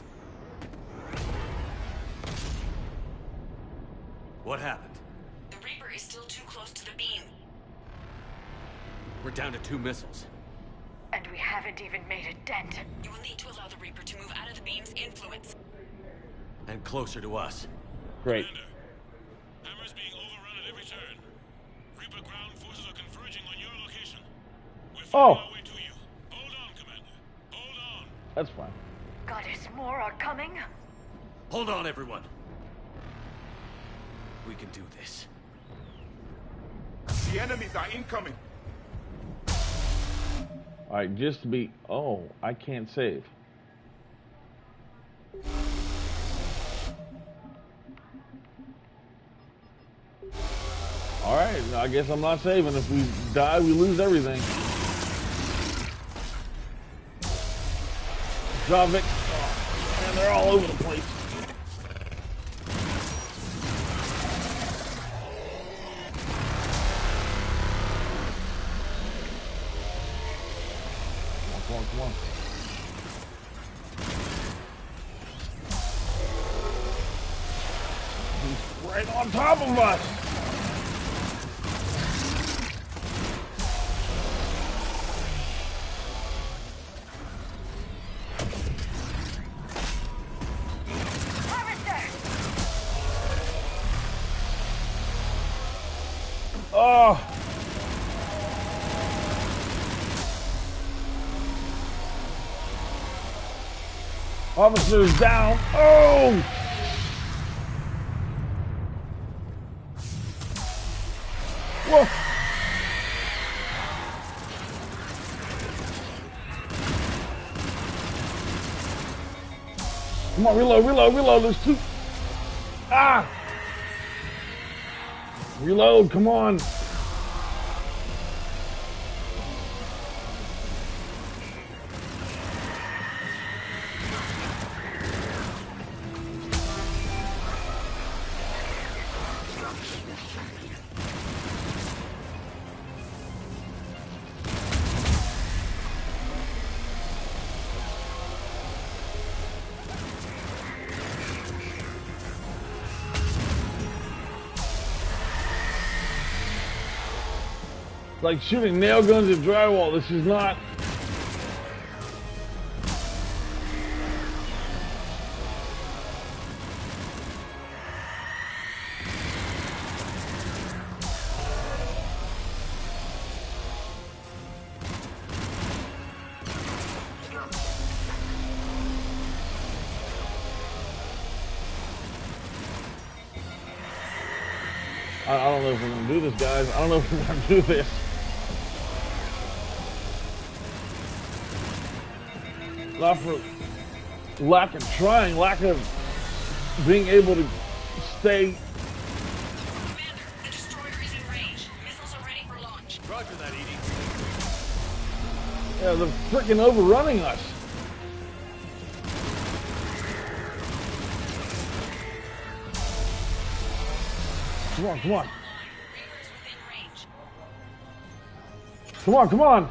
Speaker 9: What happened?
Speaker 12: The Reaper is still too close to the beam.
Speaker 6: We're down to 2 missiles.
Speaker 11: And we haven't even made a dent.
Speaker 12: You will need to allow the Reaper to move out of the beam's influence.
Speaker 6: And closer to us.
Speaker 1: Great.
Speaker 5: Hammer's being overrun at every turn. Reaper ground forces are converging on your location. We're finding our way to you. Hold on, Commander. Hold on.
Speaker 1: That's fine.
Speaker 11: Goddess, more are coming.
Speaker 9: Hold on, everyone.
Speaker 6: We can do this.
Speaker 8: The enemies are incoming.
Speaker 1: Alright, just to be... Oh, I can't save. Alright, I guess I'm not saving. If we die, we lose everything. Javik. Oh, man, they're all over the place. Come on. He's right on top of us. Oh. Officer's down. Oh! Whoa! Come on, reload. There's two. Ah! Reload, come on. Like shooting nail guns at drywall. This is not. I don't know if we're gonna do this, guys. I don't know if we're gonna do this. Not for lack of trying, lack of being able to stay.
Speaker 12: Commander, the destroyer is in range. Missiles are ready for launch.
Speaker 9: Roger that, Edie.
Speaker 1: Yeah, they're freaking overrunning us. Come on. Come on.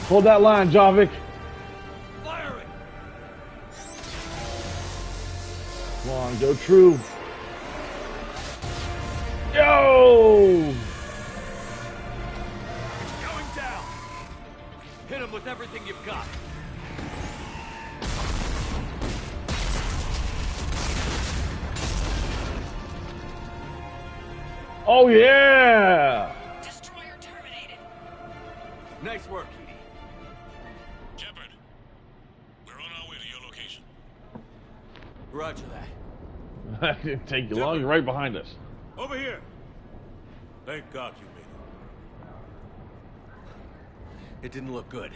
Speaker 1: Hold that line, Javik.
Speaker 9: Firing.
Speaker 1: Come on, go true. Yo!
Speaker 9: Going down. Hit him with everything you've got.
Speaker 1: Oh yeah!
Speaker 12: Destroyer terminated.
Speaker 9: Nice work, Edie.
Speaker 5: Shepard, we're on our way to your location.
Speaker 9: Roger that.
Speaker 1: That didn't take you long. You're right behind us.
Speaker 13: Over here. Thank God you made it.
Speaker 9: It didn't look good.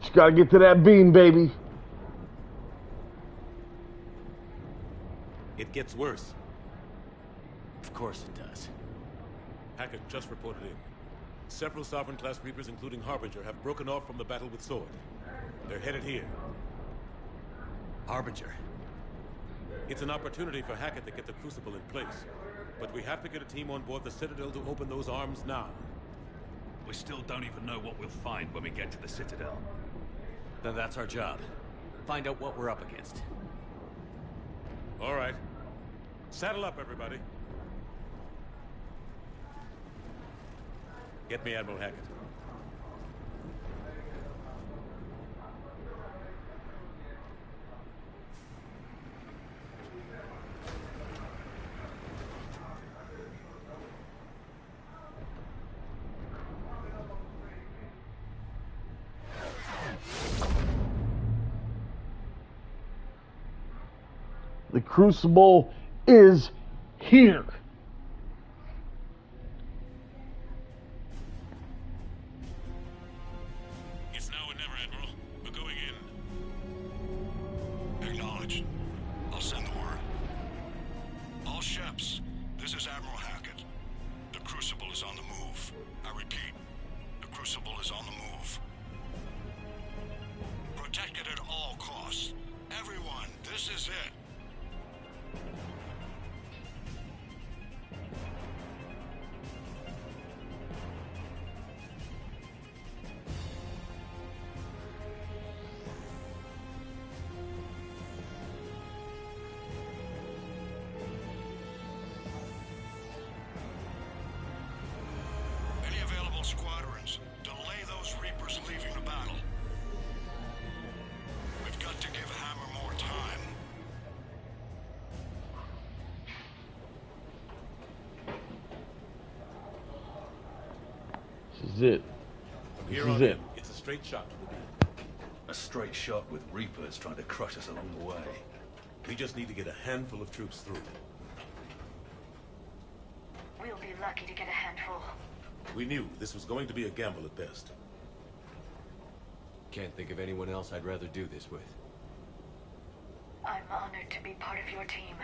Speaker 1: Just gotta get to that beam, baby.
Speaker 9: It gets worse. Of course it does.
Speaker 13: Hackett just reported in. Several Sovereign-class Reapers, including Harbinger, have broken off from the battle with Sword. They're headed here.
Speaker 9: Harbinger.
Speaker 13: It's an opportunity for Hackett to get the Crucible in place. But we have to get a team on board the Citadel to open those arms now.
Speaker 15: We still don't even know what we'll find when we get to the Citadel.
Speaker 9: Then that's our job. Find out what we're up against.
Speaker 13: All right. Saddle up, everybody. Get me Admiral Hackett.
Speaker 1: The Crucible is here.
Speaker 5: It's now or never, Admiral. We're going in. Acknowledged. I'll send the word. All Sheps, this is Admiral Hackett. The Crucible is on the move. I repeat, the Crucible is on the move. Protect it at all costs. Everyone, this is it. Any available squadrons, delay those Reapers leaving the battle. We've got to give Hammer more time.
Speaker 1: This is it.
Speaker 13: From
Speaker 1: This
Speaker 13: here
Speaker 1: is
Speaker 13: on
Speaker 1: it.
Speaker 13: in, it's a straight shot to the beam.
Speaker 15: A straight shot with Reapers trying to crush us along the way.
Speaker 13: We just need to get a handful of troops through.
Speaker 11: We'll be lucky to get a handful.
Speaker 13: We knew this was going to be a gamble at best.
Speaker 6: Can't think of anyone else I'd rather do this with.
Speaker 11: I'm honored to be part of your team.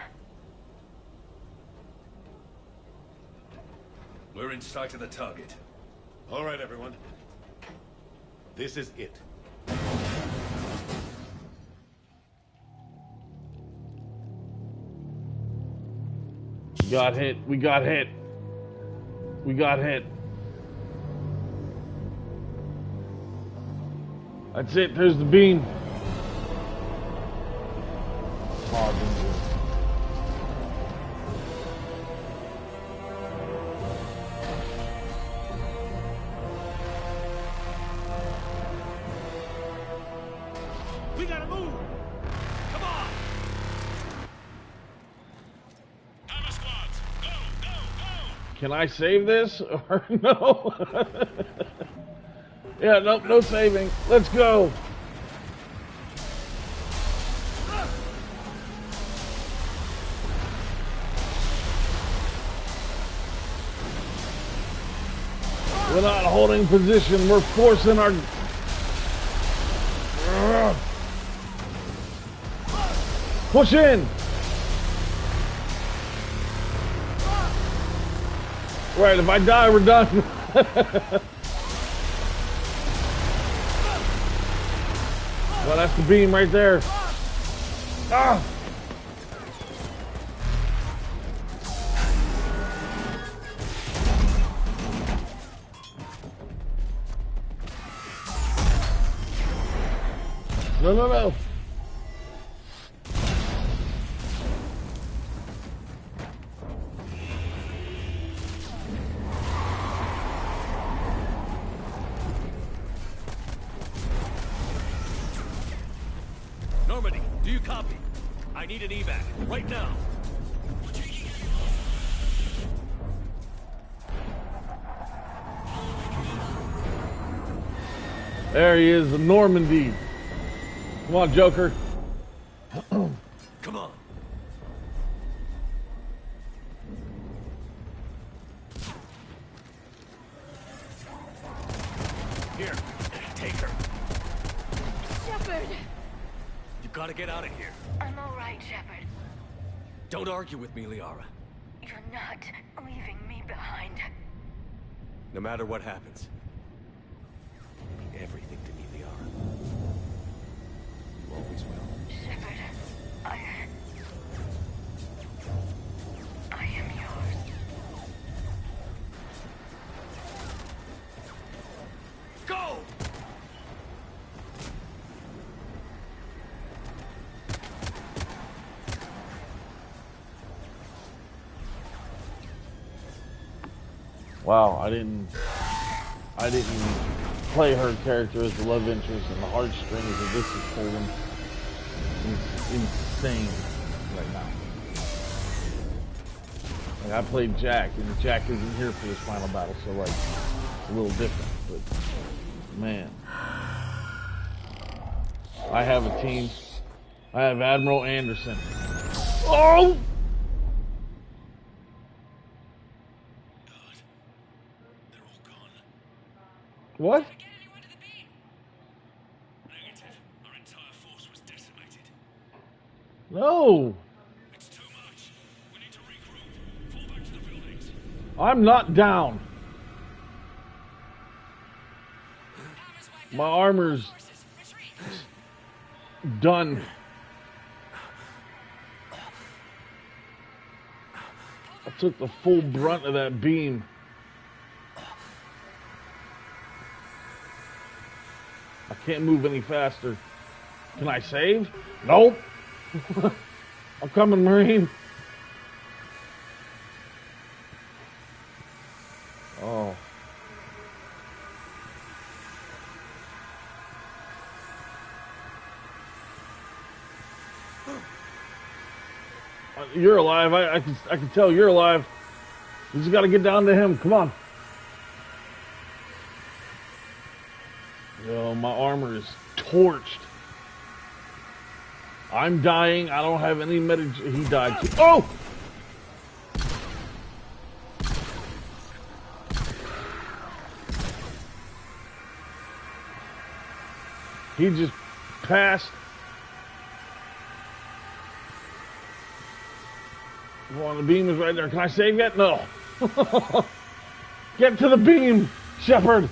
Speaker 15: We're in sight of the target.
Speaker 13: All right, everyone. This is it.
Speaker 1: We got hit. We got hit. We got hit. That's it. There's the beam.
Speaker 9: We gotta move! Come on!
Speaker 5: Hammer squads, go, go, go!
Speaker 1: Can I save this or no? Yeah, nope, no saving. Let's go. We're not holding position. We're forcing our... Push in. Right, if I die, we're done. Well, that's the beam right there. Ah! No, no, no.
Speaker 9: Normandy, do you copy? I need an evac, right now.
Speaker 1: There he is, the Normandy. Come on, Joker.
Speaker 9: Come on. Here, take her.
Speaker 11: Shepard!
Speaker 9: You gotta get out of here.
Speaker 11: I'm all right, Shepard.
Speaker 9: Don't argue with me, Liara.
Speaker 11: You're not leaving me behind.
Speaker 6: No matter what happens, you mean everything to me, Liara. You always will.
Speaker 11: Shepard, I am yours.
Speaker 9: Go!
Speaker 1: Wow, I didn't play her character as the love interest, and the heartstrings that this is pulling is insane right now. Like, I played Jack, and Jack isn't here for this final battle, so like it's a little different. But man, I have a team. I have Admiral Anderson. Oh! What? No! I'm not down. My armor's done. I took the full brunt of that beam. I can't move any faster. Can I save? Nope. I'm coming, Marine. Oh. You're alive. I can tell you're alive. We just got to get down to him. Come on. Yo, my armor is torched. I'm dying. I don't have any He died too. Oh! He just passed. Well, the beam is right there. Can I save yet? No. Get to the beam, Shepard.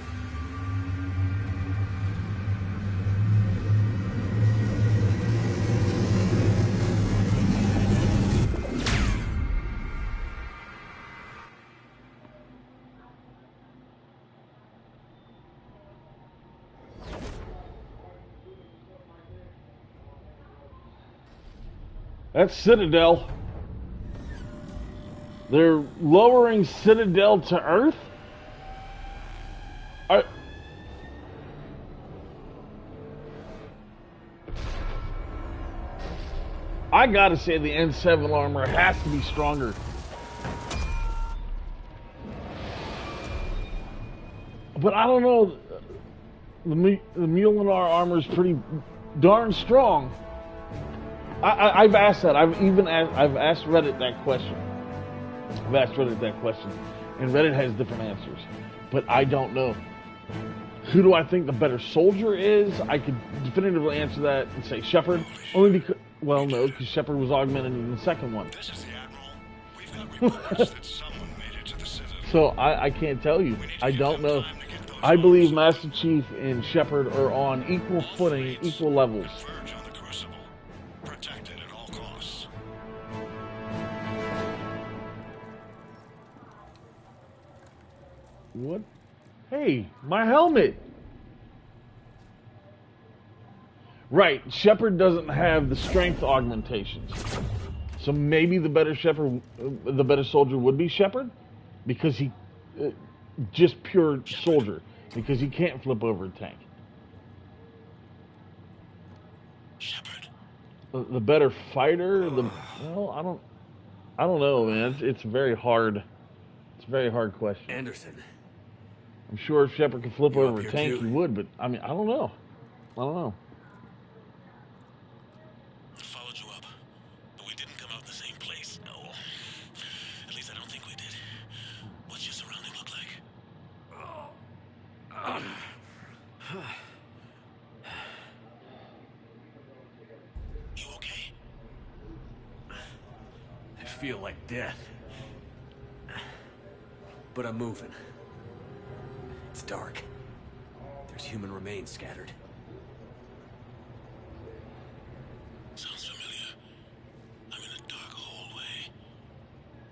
Speaker 1: That's Citadel. They're lowering Citadel to Earth? I gotta say the N7 armor has to be stronger. But I don't know. The Mulinar armor is pretty darn strong. I've asked that. I've asked Reddit that question. And Reddit has different answers. But I don't know. Who do I think the better soldier is? I could definitively answer that and say Shepard. Only because, well, no, because Shepard was augmented in the second one. So I can't tell you. I don't know. I believe Master Chief and Shepard are on equal footing, equal levels. What? Hey, my helmet! Right, Shepard doesn't have the strength augmentations. So maybe the better soldier would be Shepard? Because he... just pure soldier. Because he can't flip over a tank.
Speaker 5: Shepard.
Speaker 1: The better fighter? Well, I don't know, man. It's very hard. It's a very hard question.
Speaker 9: Anderson.
Speaker 1: I'm sure if Shepard could flip over a tank, he would, but I mean, I don't know. I
Speaker 5: followed you up, but we didn't come out the same place. No. At least I don't think we did. What's your surrounding look like? You okay?
Speaker 9: I feel like death. But I'm moving. It's dark. There's human remains scattered.
Speaker 5: Sounds familiar. I'm in a dark hallway.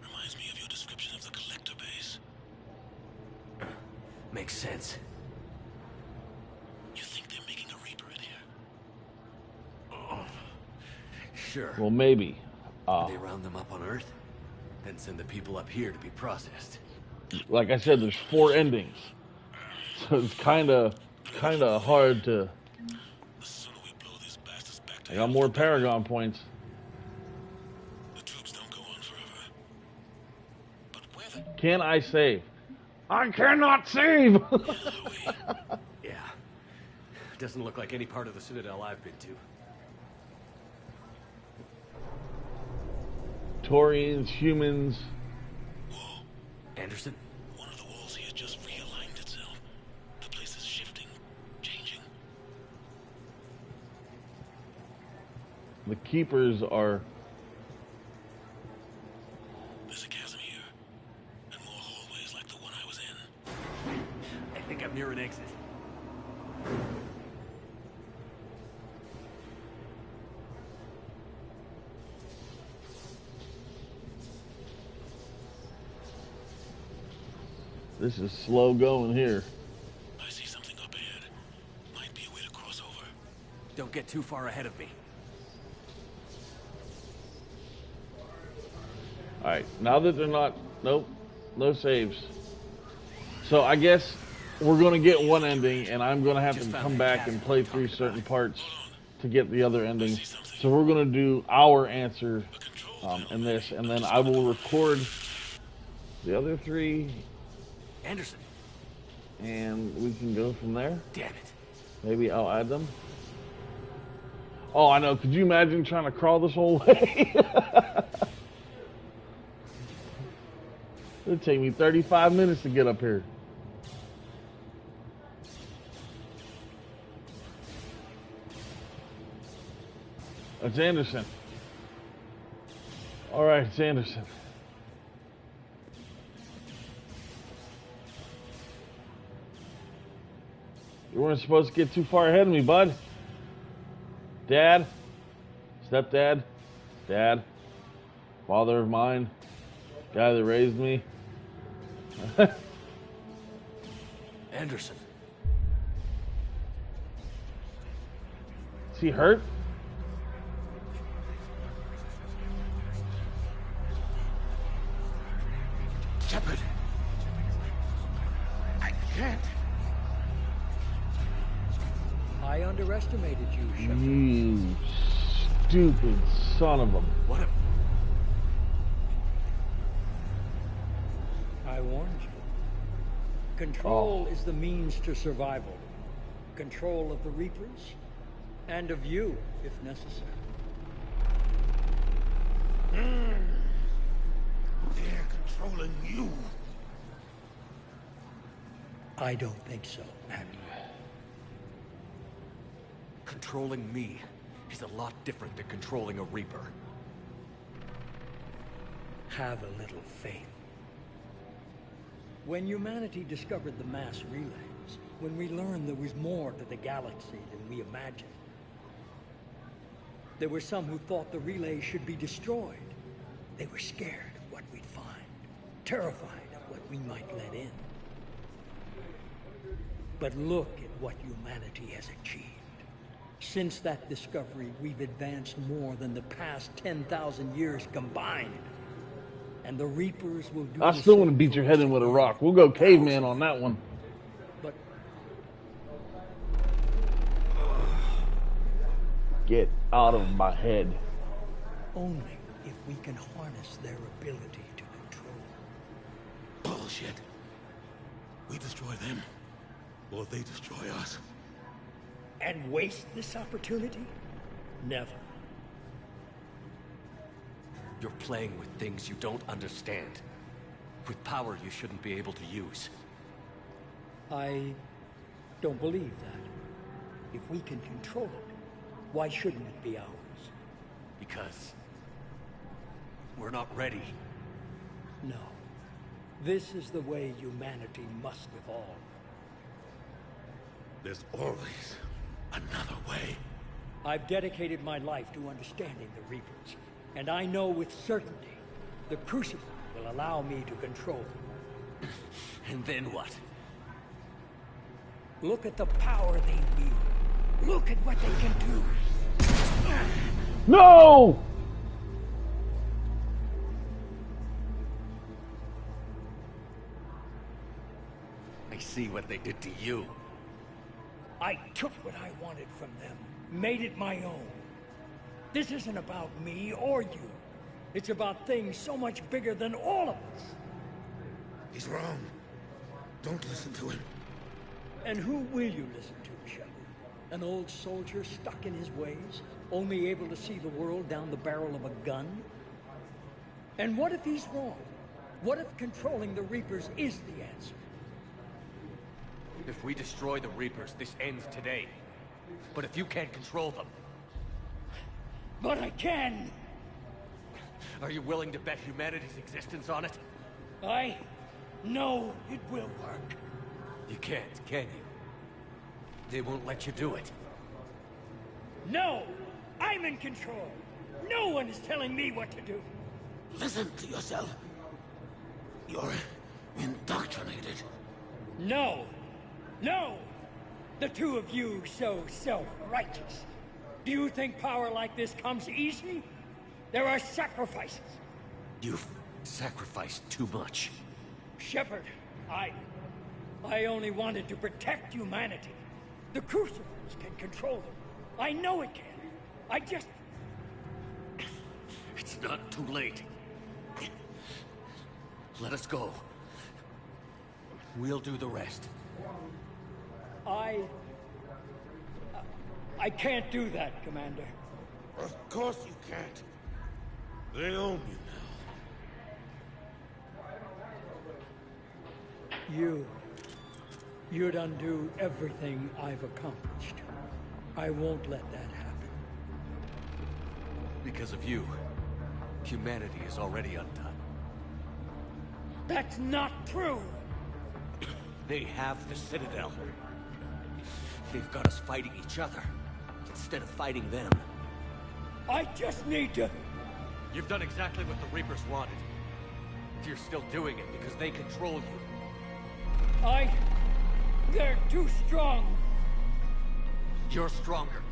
Speaker 5: Reminds me of your description of the collector base.
Speaker 9: Makes sense.
Speaker 5: You think they're making a Reaper in here?
Speaker 9: Sure.
Speaker 1: Well, maybe.
Speaker 9: They round them up on Earth, then send the people up here to be processed.
Speaker 1: Like I said, there's 4 endings. So it's kind of hard to... I got more Paragon points.
Speaker 5: The troops don't go on forever. But where the...
Speaker 1: Can I save? I cannot save!
Speaker 9: Yeah. Doesn't look like any part of the Citadel I've been to.
Speaker 1: Torians, humans.
Speaker 9: Whoa. Anderson?
Speaker 5: One of the walls here just realigned itself. The place is shifting, changing.
Speaker 1: The keepers are...
Speaker 5: There's a chasm here, and more hallways like the one I was in.
Speaker 9: I think I'm near an exit.
Speaker 1: This is slow going here.
Speaker 5: I see something up ahead. Might be a way to cross over.
Speaker 9: Don't get too far ahead of me.
Speaker 1: Alright, now that they're not... Nope, no saves. So I guess we're going to get one ending, and I'm going to have to come back and play through certain parts to get the other ending. So we're going to do our answer in this, and then I will record the other three...
Speaker 9: Anderson.
Speaker 1: And we can go from there.
Speaker 9: Damn it.
Speaker 1: Maybe I'll add them. Oh, I know. Could you imagine trying to crawl this whole way? It'd take me 35 minutes to get up here. It's Anderson. All right, it's Anderson. You weren't supposed to get too far ahead of me, bud. Dad, stepdad, dad, father of mine, guy that raised me.
Speaker 9: Anderson.
Speaker 1: Is he hurt?
Speaker 10: Shepard. I can't.
Speaker 16: I underestimated you, Shepard.
Speaker 1: You stupid son of a...
Speaker 9: What a...
Speaker 16: I warned you. Control is the means to survival. Control of the Reapers, and of you, if necessary.
Speaker 18: They're controlling you.
Speaker 16: I don't think so, Admiral.
Speaker 9: Controlling me is a lot different than controlling a Reaper.
Speaker 16: Have a little faith. When humanity discovered the mass relays, when we learned there was more to the galaxy than we imagined, there were some who thought the relays should be destroyed. They were scared of what we'd find, terrified of what we might let in. But look at what humanity has achieved. Since that discovery, we've advanced more than the past 10,000 years combined. And the Reapers will do.
Speaker 1: I still want to beat your head in with a rock. We'll go caveman on that one.
Speaker 16: But
Speaker 1: get out of my head.
Speaker 16: Only if we can harness their ability to control.
Speaker 18: Bullshit. We destroy them, or they destroy us.
Speaker 16: And waste this opportunity? Never.
Speaker 9: You're playing with things you don't understand. With power you shouldn't be able to use.
Speaker 16: I don't believe that. If we can control it, why shouldn't it be ours?
Speaker 9: Because we're not ready.
Speaker 16: No. This is the way humanity must evolve.
Speaker 18: There's always another way.
Speaker 16: I've dedicated my life to understanding the Reapers, and I know with certainty the Crucible will allow me to control them.
Speaker 9: And then what?
Speaker 16: Look at the power they wield. Look at what they can do.
Speaker 1: No!
Speaker 9: I see what they did to you.
Speaker 16: I took what I wanted from them, made it my own. This isn't about me or you. It's about things so much bigger than all of us.
Speaker 18: He's wrong. Don't listen to him.
Speaker 16: And who will you listen to, Shepard? An old soldier stuck in his ways, only able to see the world down the barrel of a gun? And what if he's wrong? What if controlling the Reapers is the answer?
Speaker 9: If we destroy the Reapers, this ends today. But if you can't control them...
Speaker 16: But I can!
Speaker 9: Are you willing to bet humanity's existence on it?
Speaker 16: I know it will work.
Speaker 9: You can't, can you? They won't let you do it.
Speaker 16: No! I'm in control! No one is telling me what to do!
Speaker 17: Listen to yourself. You're indoctrinated.
Speaker 16: No! No! The two of you so self-righteous. Do you think power like this comes easy? There are sacrifices.
Speaker 9: You've sacrificed too much.
Speaker 16: Shepard, I only wanted to protect humanity. The Crucibles can control them. I know it can. I just...
Speaker 9: It's not too late. Let us go. We'll do the rest.
Speaker 16: I can't do that, Commander.
Speaker 17: Of course you can't. They own you now.
Speaker 16: You'd undo everything I've accomplished. I won't let that happen.
Speaker 9: Because of you, humanity is already undone.
Speaker 16: That's not true!
Speaker 9: They have the Citadel. They've got us fighting each other, instead of fighting them.
Speaker 16: I just need to...
Speaker 9: You've done exactly what the Reapers wanted. You're still doing it because they control you.
Speaker 16: They're too strong.
Speaker 9: You're stronger.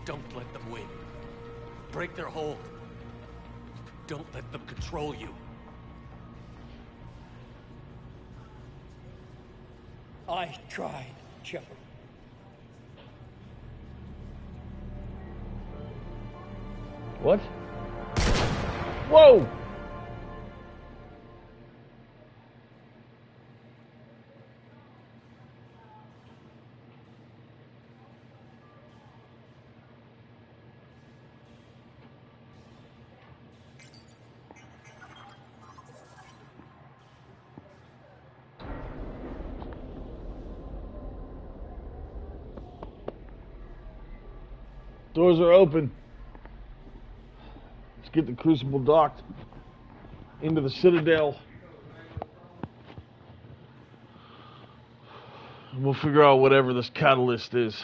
Speaker 9: Don't let them win. Break their hold. Don't let them control you.
Speaker 16: I tried, Shepard.
Speaker 1: What? Whoa! Doors are open. Let's get the Crucible docked into the Citadel. And we'll figure out whatever this catalyst is.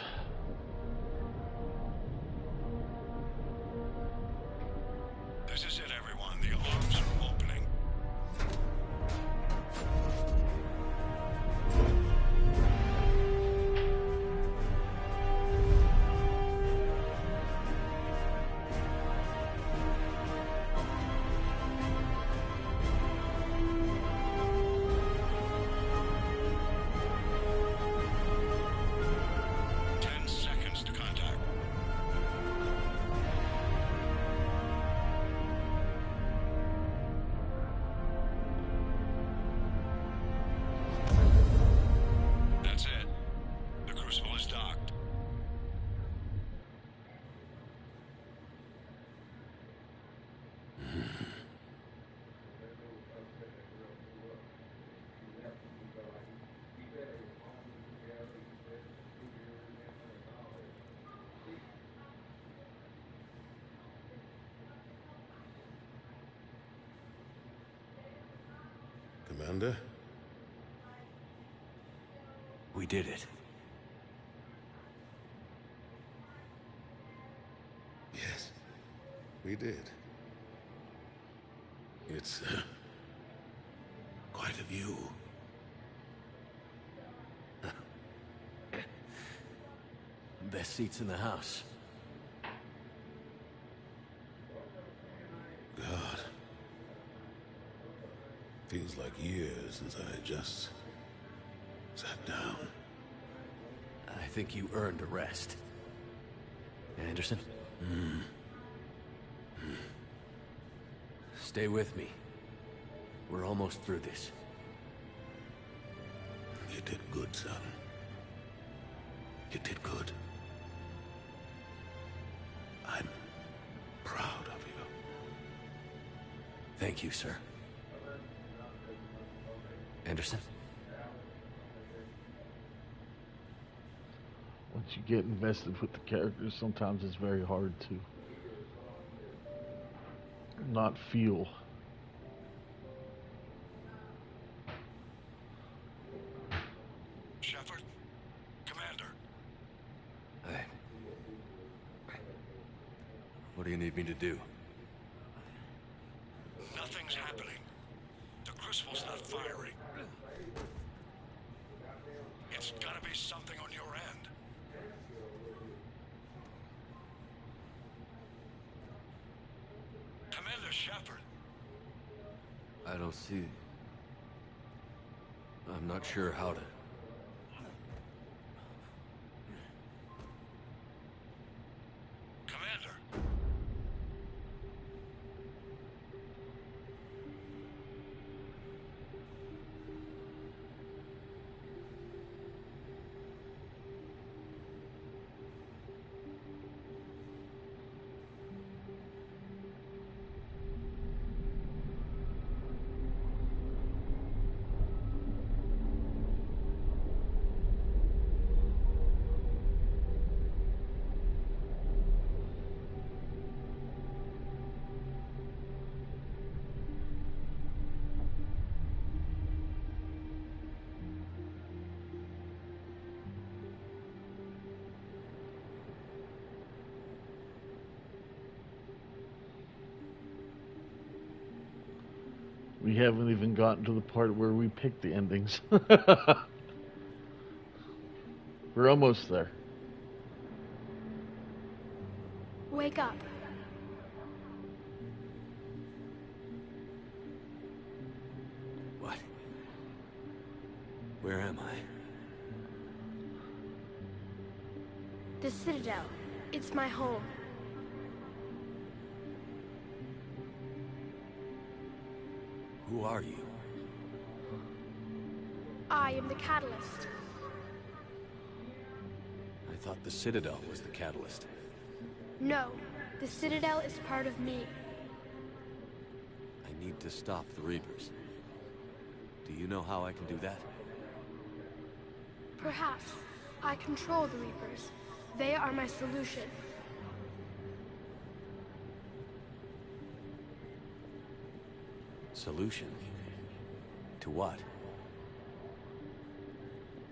Speaker 5: This is it, everyone. The alarms are opening.
Speaker 8: Commander?
Speaker 9: We did it.
Speaker 8: Yes, we did. It's quite a view.
Speaker 9: Best seats in the house.
Speaker 8: God. Feels like years since I just sat down.
Speaker 9: I think you earned a rest. Anderson? Stay with me. We're almost through this.
Speaker 8: You did good, son. You did good. I'm proud of
Speaker 9: Thank you, sir. Anderson?
Speaker 1: Once you get invested with the characters, sometimes it's very hard to not feel.
Speaker 5: Shepard? Commander?
Speaker 9: Hey. What do you need me to do?
Speaker 5: Nothing's happening. The Crucible's not firing. It's gotta be something on your end. Commander Shepard.
Speaker 9: I don't see... I'm not sure how to...
Speaker 5: Commander.
Speaker 1: We haven't even gotten to the part where we pick the endings. We're almost there.
Speaker 19: Wake up.
Speaker 9: What? Where am I?
Speaker 19: The Citadel. It's my home.
Speaker 9: Who are you?
Speaker 19: I am the Catalyst.
Speaker 9: I thought the Citadel was the catalyst.
Speaker 19: No, the Citadel is part of me.
Speaker 9: I need to stop the Reapers. Do you know how I can do that?
Speaker 19: Perhaps. I control the Reapers. They are my solution.
Speaker 9: Solution? To what?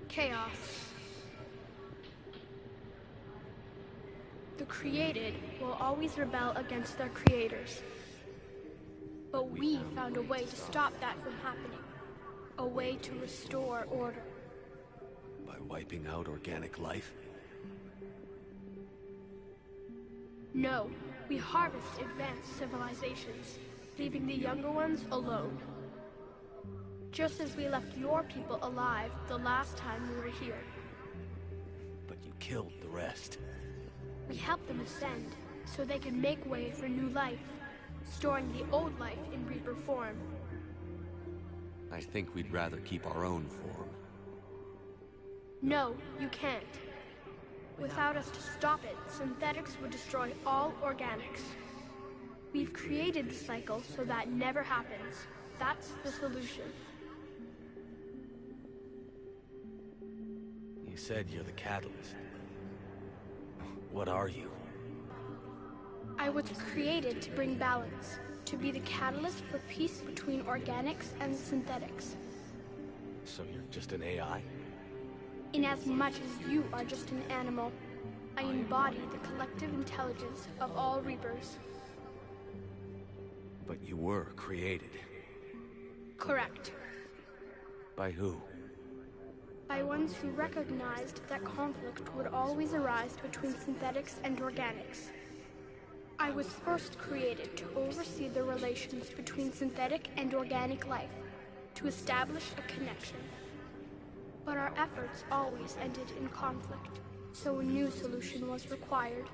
Speaker 19: Chaos. The created will always rebel against their creators. But we found a way to stop that from happening. A way to restore order.
Speaker 9: By wiping out organic life?
Speaker 19: No, we harvest advanced civilizations, leaving the younger ones alone. Just as we left your people alive the last time we were here.
Speaker 9: But you killed the rest.
Speaker 19: We helped them ascend, so they could make way for new life, storing the old life in Reaper form.
Speaker 9: I think we'd rather keep our own form.
Speaker 19: No, you can't. Without us to stop it, synthetics would destroy all organics. We've created the cycle so that never happens. That's the solution.
Speaker 9: You said you're the catalyst. What are you?
Speaker 19: I was created to bring balance, to be the catalyst for peace between organics and synthetics.
Speaker 9: So you're just an AI?
Speaker 19: Inasmuch as you are just an animal, I embody the collective intelligence of all Reapers.
Speaker 9: But you were created.
Speaker 19: Correct.
Speaker 9: By who?
Speaker 19: By ones who recognized that conflict would always arise between synthetics and organics. I was first created to oversee the relations between synthetic and organic life, to establish a connection. But our efforts always ended in conflict, so a new solution was required.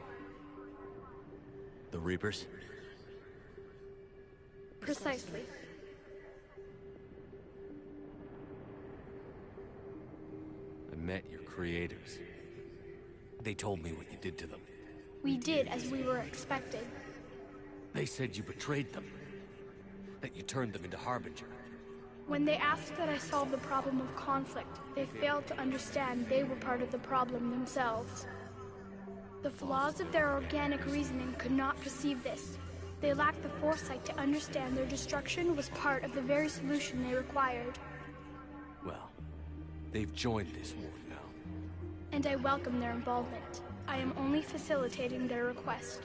Speaker 9: The Reapers?
Speaker 19: Precisely.
Speaker 9: I met your creators. They told me what you did to them.
Speaker 19: We did as we were expected.
Speaker 9: They said you betrayed them. that you turned them into Harbinger.
Speaker 19: When they asked that I solve the problem of conflict, they failed to understand they were part of the problem themselves. The flaws of their organic reasoning could not perceive this. They lacked the foresight to understand their destruction was part of the very solution they required.
Speaker 9: Well, they've joined this war now.
Speaker 19: And I welcome their involvement. I am only facilitating their request.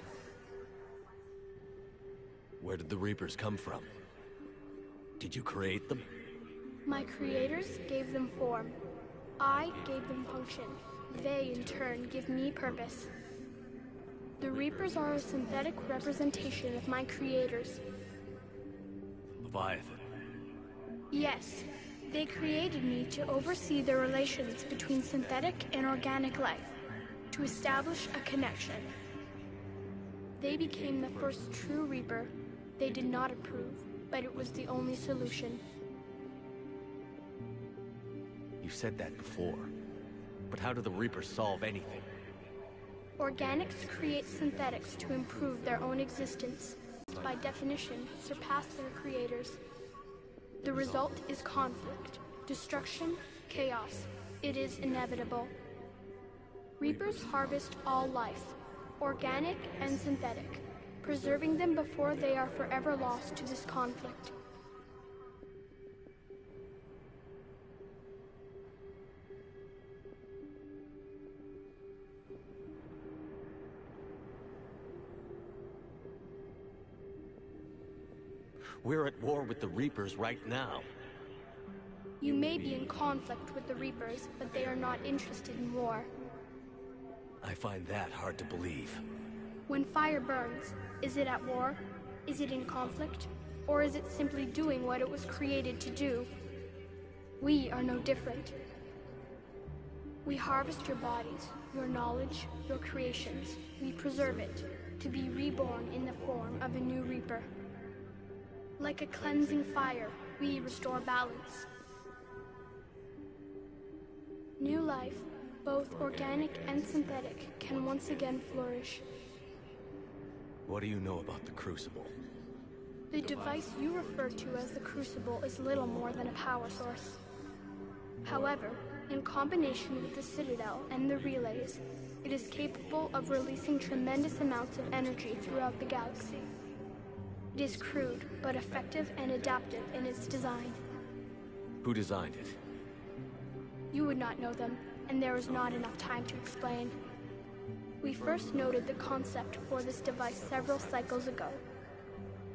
Speaker 9: Where did the Reapers come from? Did you create them?
Speaker 19: My creators gave them form. I gave them function. They, in turn, give me purpose. The Reapers are a synthetic representation of my creators.
Speaker 9: Leviathan.
Speaker 19: Yes, they created me to oversee the relations between synthetic and organic life, to establish a connection. They became the first true Reaper. They did not approve, but it was the only solution.
Speaker 9: You said that before, but how do the Reapers solve anything?
Speaker 19: Organics create synthetics to improve their own existence. By definition, surpass their creators. The result is conflict, destruction, chaos. It is inevitable. Reapers harvest all life, organic and synthetic, preserving them before they are forever lost to this conflict.
Speaker 9: We're at war with the Reapers right now.
Speaker 19: You may be in conflict with the Reapers, but they are not interested in war.
Speaker 9: I find that hard to believe.
Speaker 19: When fire burns, is it at war? Is it in conflict? Or is it simply doing what it was created to do? We are no different. We harvest your bodies, your knowledge, your creations. We preserve it, to be reborn in the form of a new Reaper. Like a cleansing fire, we restore balance. New life, both organic and synthetic, can once again flourish.
Speaker 9: What do you know about the Crucible?
Speaker 19: The device you refer to as the Crucible is little more than a power source. However, in combination with the Citadel and the relays, it is capable of releasing tremendous amounts of energy throughout the galaxy. It is crude, but effective and adaptive in its design.
Speaker 9: Who designed it?
Speaker 19: You would not know them, and there is not enough time to explain. We first noted the concept for this device several cycles ago.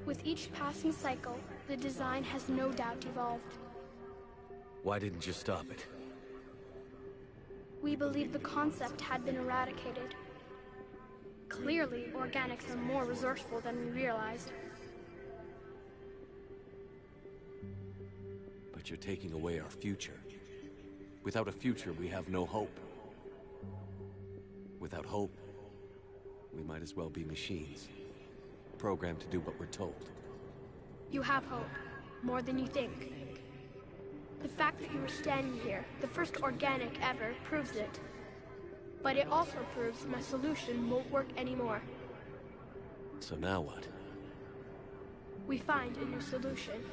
Speaker 19: With each passing cycle, the design has no doubt evolved.
Speaker 9: Why didn't you stop it?
Speaker 19: We believed the concept had been eradicated. Clearly, organics are more resourceful than we realized.
Speaker 9: But you're taking away our future. Without a future, we have no hope. Without hope, we might as well be machines, programmed to do what we're told.
Speaker 19: You have hope, more than you think. The fact that you are standing here, the first organic ever, proves it. But it also proves my solution won't work anymore.
Speaker 9: So now what?
Speaker 19: We find a new solution.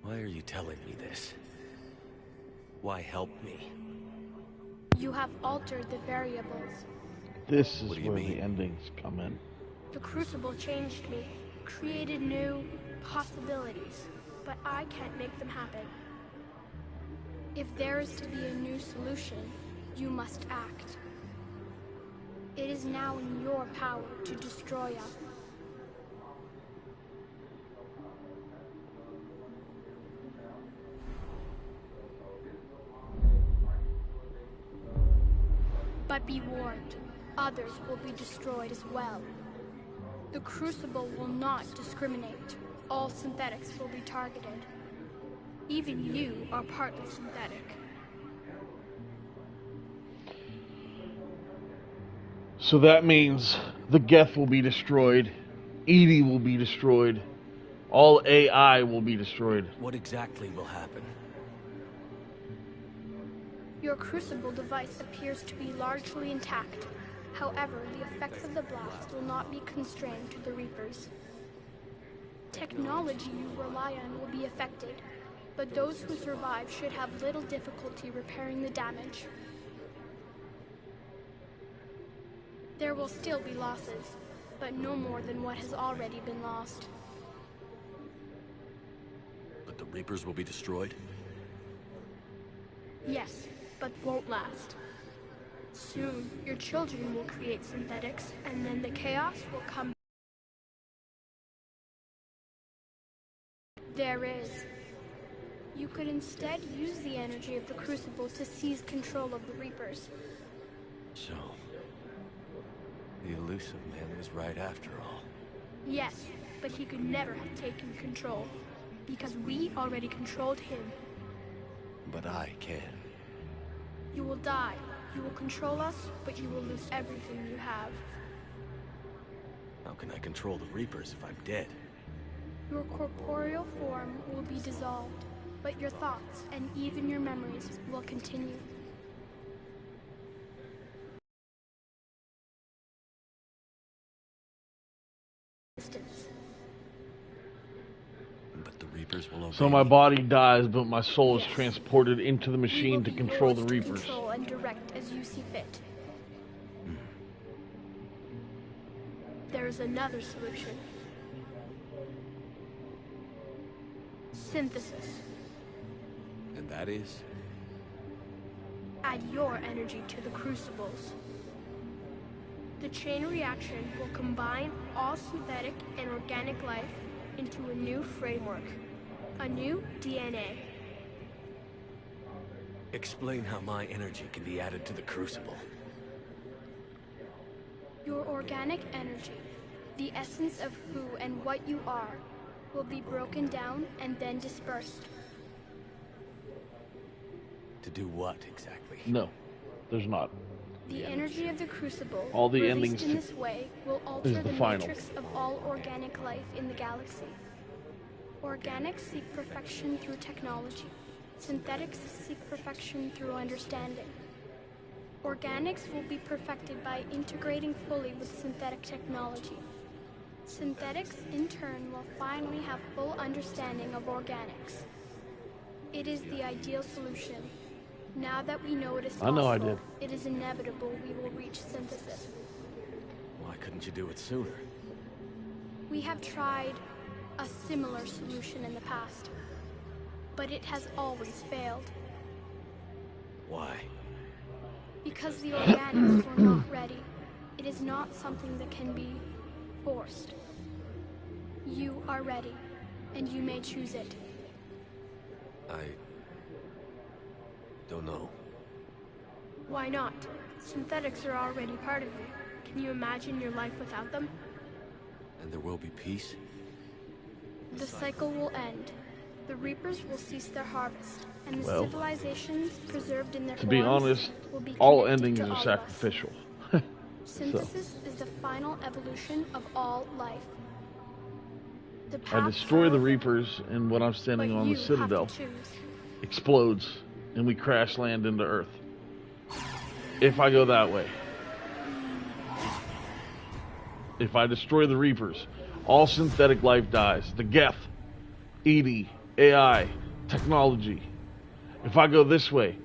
Speaker 9: Why are you telling me this? Why help me?
Speaker 19: You have altered the variables.
Speaker 1: This is where the endings come in.
Speaker 19: The Crucible changed me, created new possibilities, but I can't make them happen. If there is to be a new solution, you must act. It is now in your power to destroy us. But be warned, others will be destroyed as well. The Crucible will not discriminate. All synthetics will be targeted. Even you are partly synthetic.
Speaker 1: So that means the Geth will be destroyed, Edie will be destroyed, all AI will be destroyed.
Speaker 9: What exactly will happen?
Speaker 19: Your Crucible device appears to be largely intact. However, the effects of the blast will not be constrained to the Reapers. technology you rely on will be affected, but those who survive should have little difficulty repairing the damage. There will still be losses, but no more than what has already been lost.
Speaker 9: But the Reapers will be destroyed?
Speaker 19: Yes, but won't last. Soon, your children will create synthetics, and then the chaos will come. There is. You could instead use the energy of the Crucible to seize control of the Reapers.
Speaker 9: So, the elusive man was right after all.
Speaker 19: Yes, but he could never have taken control, because we already controlled him.
Speaker 9: But I can.
Speaker 19: You will die. You will control us, but you will lose everything you have.
Speaker 9: How can I control the Reapers if I'm dead?
Speaker 19: Your corporeal form will be dissolved, but your thoughts and even your memories will continue.
Speaker 9: But the Reapers will obey
Speaker 1: So my
Speaker 9: me.
Speaker 1: body dies, but my soul is transported into the machine to control the Reapers.
Speaker 19: Control and direct as you see fit. There is another solution. Synthesis.
Speaker 9: And that is?
Speaker 19: Add your energy to the crucibles. The chain reaction will combine all synthetic and organic life into a new framework, a new DNA.
Speaker 9: Explain how my energy can be added to the Crucible.
Speaker 19: Your organic energy, the essence of who and what you are, will be broken down and then dispersed.
Speaker 9: To do what exactly?
Speaker 1: No, there's not.
Speaker 19: The energy of the Crucible,
Speaker 1: All the
Speaker 19: released
Speaker 1: endings
Speaker 19: in this way, will alter
Speaker 1: is the
Speaker 19: the
Speaker 1: final.
Speaker 19: matrix of all organic life in the galaxy. Organics seek perfection through technology. Synthetics seek perfection through understanding. Organics will be perfected by integrating fully with synthetic technology. Synthetics, in turn, will finally have full understanding of organics. It is the ideal solution. Now that we know it is possible,
Speaker 1: I know I did.
Speaker 19: it is inevitable we will reach synthesis.
Speaker 9: Why couldn't you do it sooner?
Speaker 19: We have tried a similar solution in the past, but it has always failed.
Speaker 9: Why?
Speaker 19: Because the organics were not ready. It is not something that can be forced. You are ready, and you may choose it.
Speaker 9: I don't know.
Speaker 19: Why not? Synthetics are already part of you. Can you imagine your life without them?
Speaker 9: And there will be peace?
Speaker 19: The cycle will end. The Reapers will cease their harvest, and the
Speaker 1: Well,
Speaker 19: civilizations preserved in their
Speaker 1: To be
Speaker 19: forms
Speaker 1: honest,
Speaker 19: will be
Speaker 1: all
Speaker 19: connected
Speaker 1: endings
Speaker 19: to
Speaker 1: are
Speaker 19: all of us.
Speaker 1: sacrificial.
Speaker 19: Synthesis is the final evolution of all life. The
Speaker 1: I
Speaker 19: paths
Speaker 1: destroy
Speaker 19: are
Speaker 1: the
Speaker 19: open,
Speaker 1: Reapers, and when I'm standing
Speaker 19: but
Speaker 1: on
Speaker 19: you
Speaker 1: the
Speaker 19: have
Speaker 1: Citadel,
Speaker 19: to choose.
Speaker 1: explodes, and we crash land into Earth. If I go that way. If I destroy the Reapers, all synthetic life dies. The Geth, ED, AI, technology. If I go this way,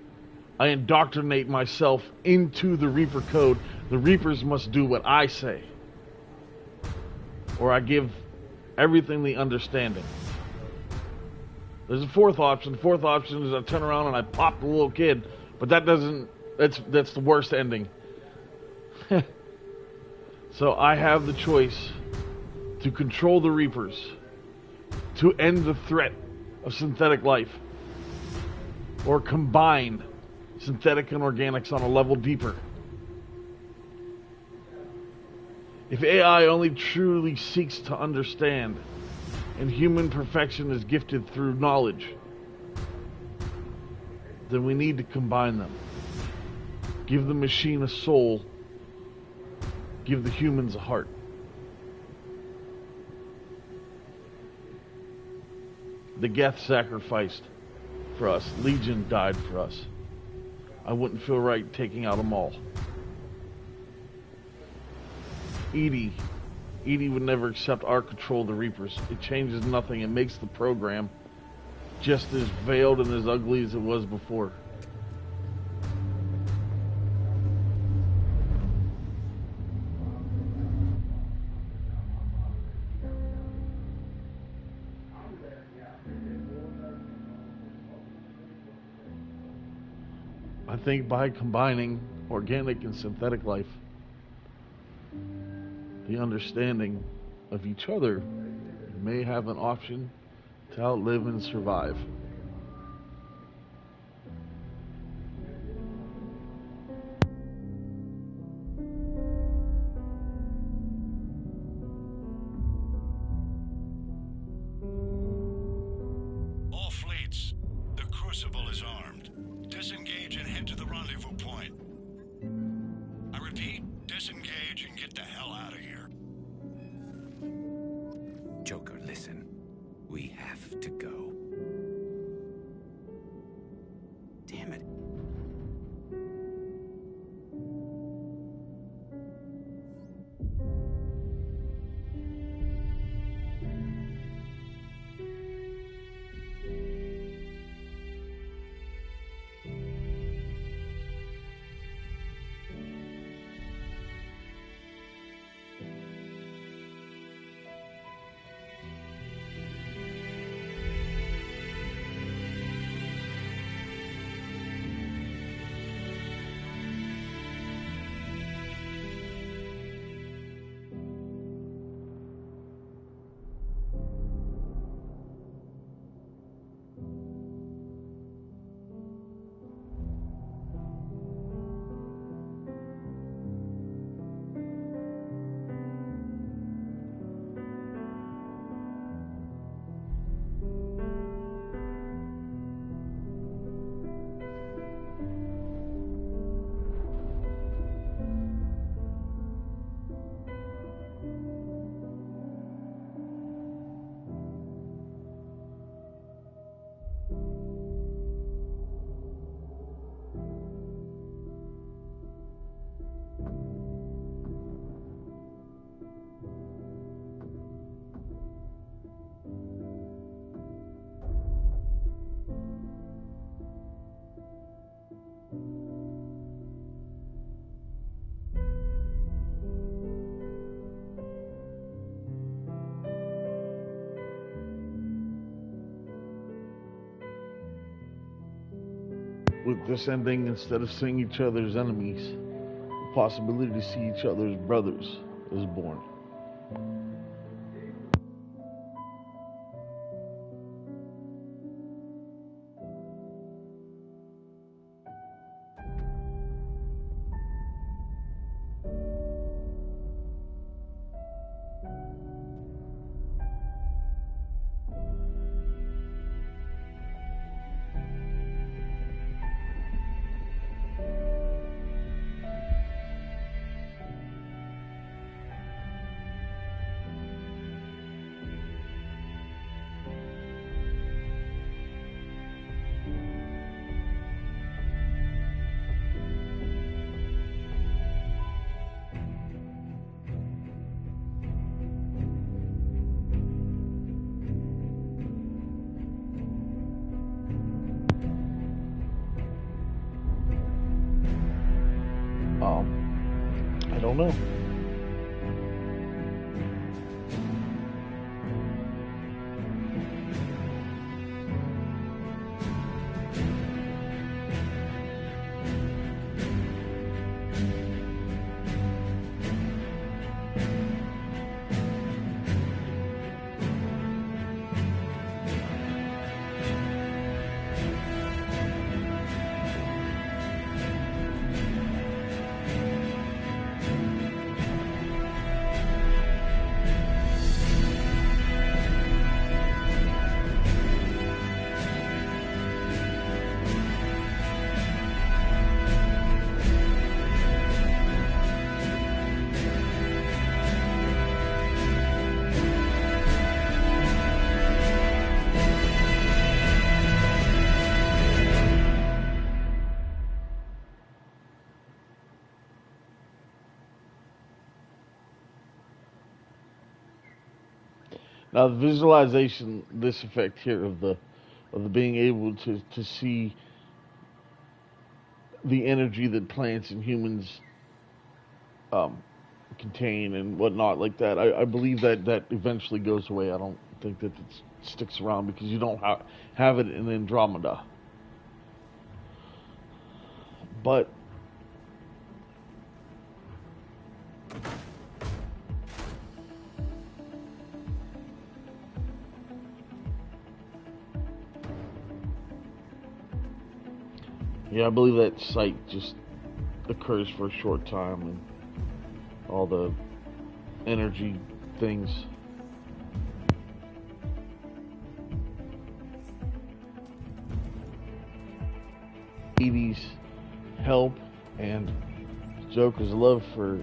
Speaker 1: I indoctrinate myself into the Reaper code. The Reapers must do what I say. Or I give everything the understanding. There's a fourth option. The fourth option is I turn around and I pop the little kid, but that doesn't, that's the worst ending. So I have the choice to control the Reapers, to end the threat of synthetic life, or combine synthetic and organics on a level deeper. If AI only truly seeks to understand, and human perfection is gifted through knowledge, then we need to combine them. Give the machine a soul, give the humans a heart. The Geth sacrificed for us. Legion died for us. I wouldn't feel right taking out them all. ED EDI would never accept our control of the Reapers. It changes nothing. It makes the program just as veiled and as ugly as it was before. I think by combining organic and synthetic life, the understanding of each other, you may have an option to outlive and survive.
Speaker 5: All fleets, the Crucible is armed. Disengage and head to the rendezvous point. I repeat, disengage and get the hell out of here.
Speaker 21: Joker, listen. We have to go. Damn it.
Speaker 1: With this ending, instead of seeing each other as enemies, the possibility to see each other as brothers is born. I don't know. Now, the visualization, this effect here of the being able to see the energy that plants and humans contain and whatnot like that. I believe that eventually goes away. I don't think that it sticks around because you don't have it in Andromeda. But yeah, I believe that sight just occurs for a short time and all the energy things. Edie's help and Joker's love for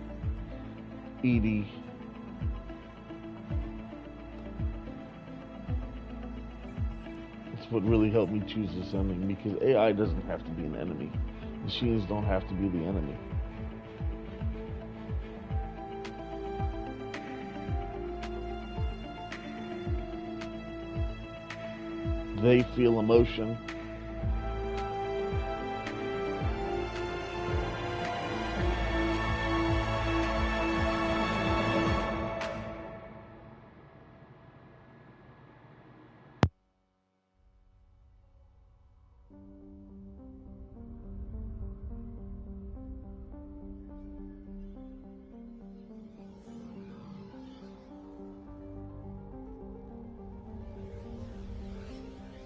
Speaker 1: Edie is what really helped me choose this ending, because AI doesn't have to be an enemy. Machines don't have to be the enemy. They feel emotion.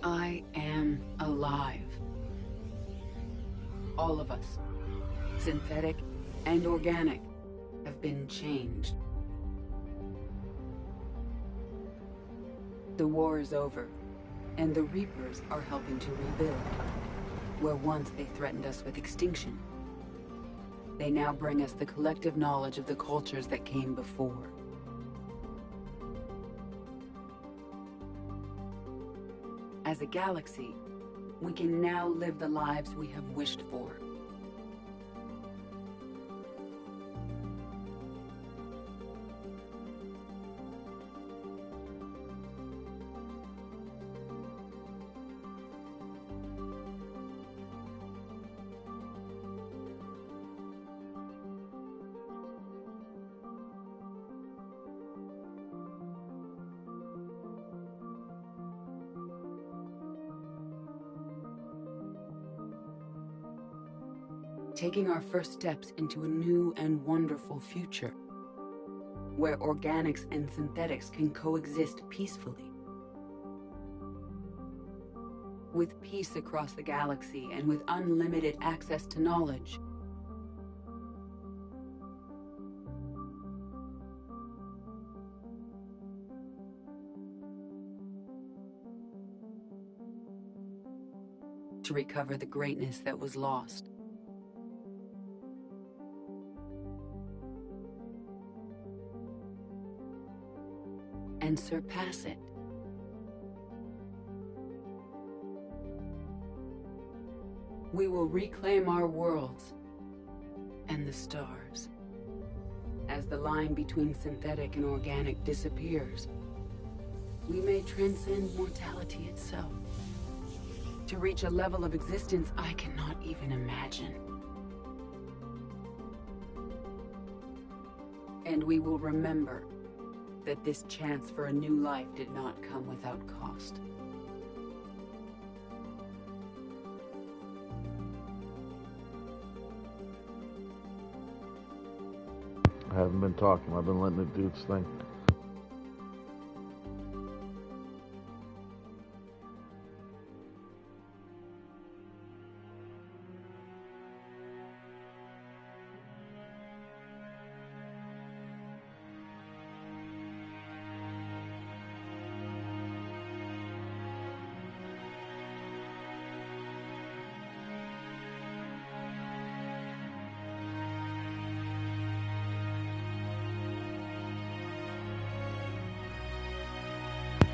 Speaker 4: I am alive. All of us, synthetic and organic, have been changed. The war is over, and the Reapers are helping to rebuild. Where once they threatened us with extinction, they now bring us the collective knowledge of the cultures that came before. As a galaxy, we can now live the lives we have wished for. Taking our first steps into a new and wonderful future, where organics and synthetics can coexist peacefully. With peace across the galaxy and with unlimited access to knowledge. To recover the greatness that was lost. And surpass it. We will reclaim our worlds and the stars. As the line between synthetic and organic disappears, we may transcend mortality itself to reach a level of existence I cannot even imagine. And we will remember that this chance for a new life did not come without cost.
Speaker 1: I haven't been talking, I've been letting it do its thing.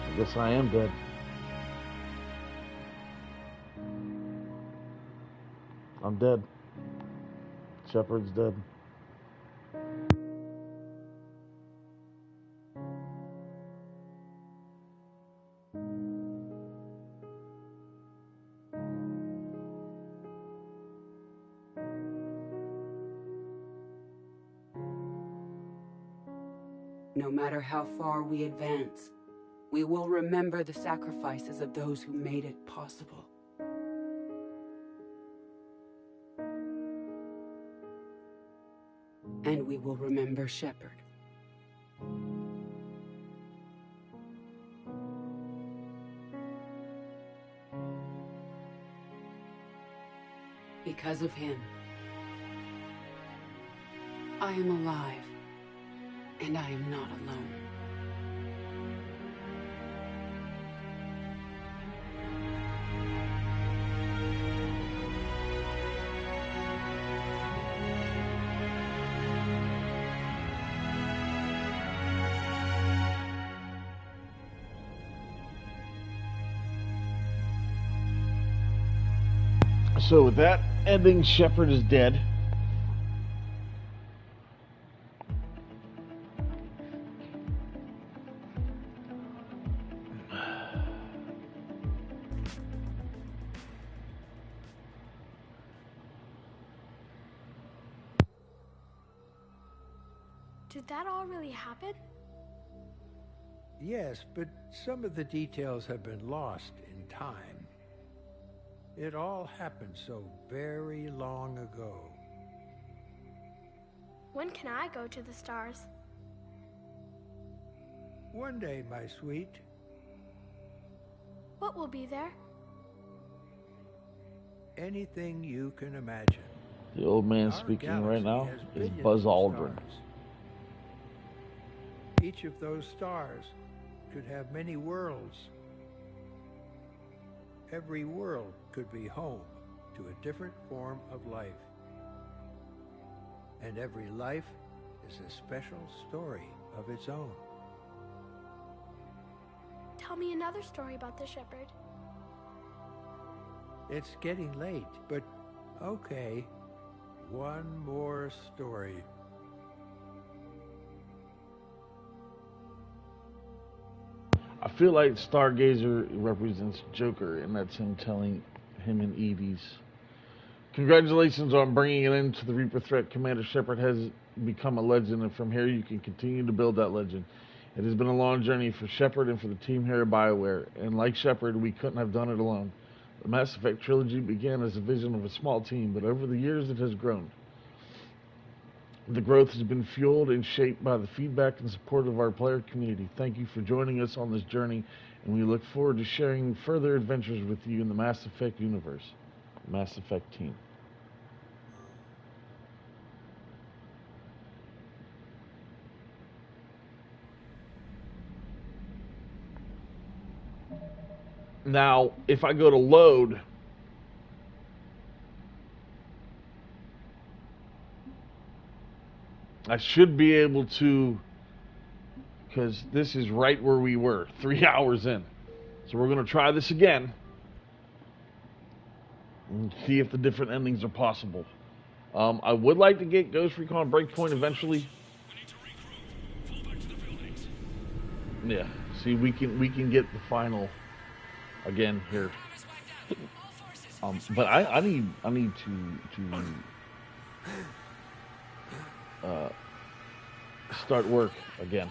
Speaker 1: I guess I am dead. I'm dead. Shepard's dead.
Speaker 4: No matter how far we advance, we will remember the sacrifices of those who made it possible. And we will remember Shepard. Because of him, I am alive, and I am not alone.
Speaker 1: So with that ending, Shepard is dead.
Speaker 19: Did that all really happen?
Speaker 20: Yes, but some of the details have been lost in time. It all happened so very long ago.
Speaker 19: When can I go to the stars?
Speaker 20: One day, my sweet.
Speaker 19: What will be there?
Speaker 20: Anything you can imagine.
Speaker 1: The old man speaking right now is Buzz Aldrin.
Speaker 20: Each of those stars could have many worlds. Every world could be home to a different form of life. And every life is a special story of its own.
Speaker 19: Tell me another story about the Shepard.
Speaker 20: It's getting late, but okay. One more story.
Speaker 1: I feel like Stargazer represents Joker, and that's him telling him and Edie's. Congratulations on bringing it into the Reaper threat. Commander Shepard has become a legend, and from here you can continue to build that legend. It has been a long journey for Shepard and for the team here at BioWare, and like Shepard, we couldn't have done it alone. The Mass Effect trilogy began as a vision of a small team, but over the years it has grown. The growth has been fueled and shaped by the feedback and support of our player community. Thank you for joining us on this journey, and we look forward to sharing further adventures with you in the Mass Effect universe. Mass Effect team. Now, if I go to load, I should be able to, because this is right where we were, 3 hours in. So we're going to try this again and see if the different endings are possible. I would like to get Ghost Recon Breakpoint eventually. Yeah, see, we can get the final again here. But I need to start work again.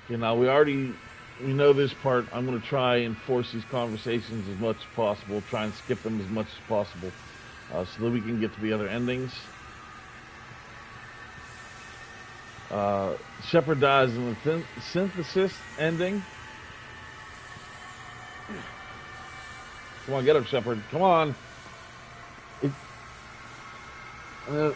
Speaker 1: You know, we know this part. I'm going to try and force these conversations as much as possible, try and skip them as much as possible, so that we can get to the other endings. Shepard dies in the synthesis ending. Come on, get up, Shepard. Come on. I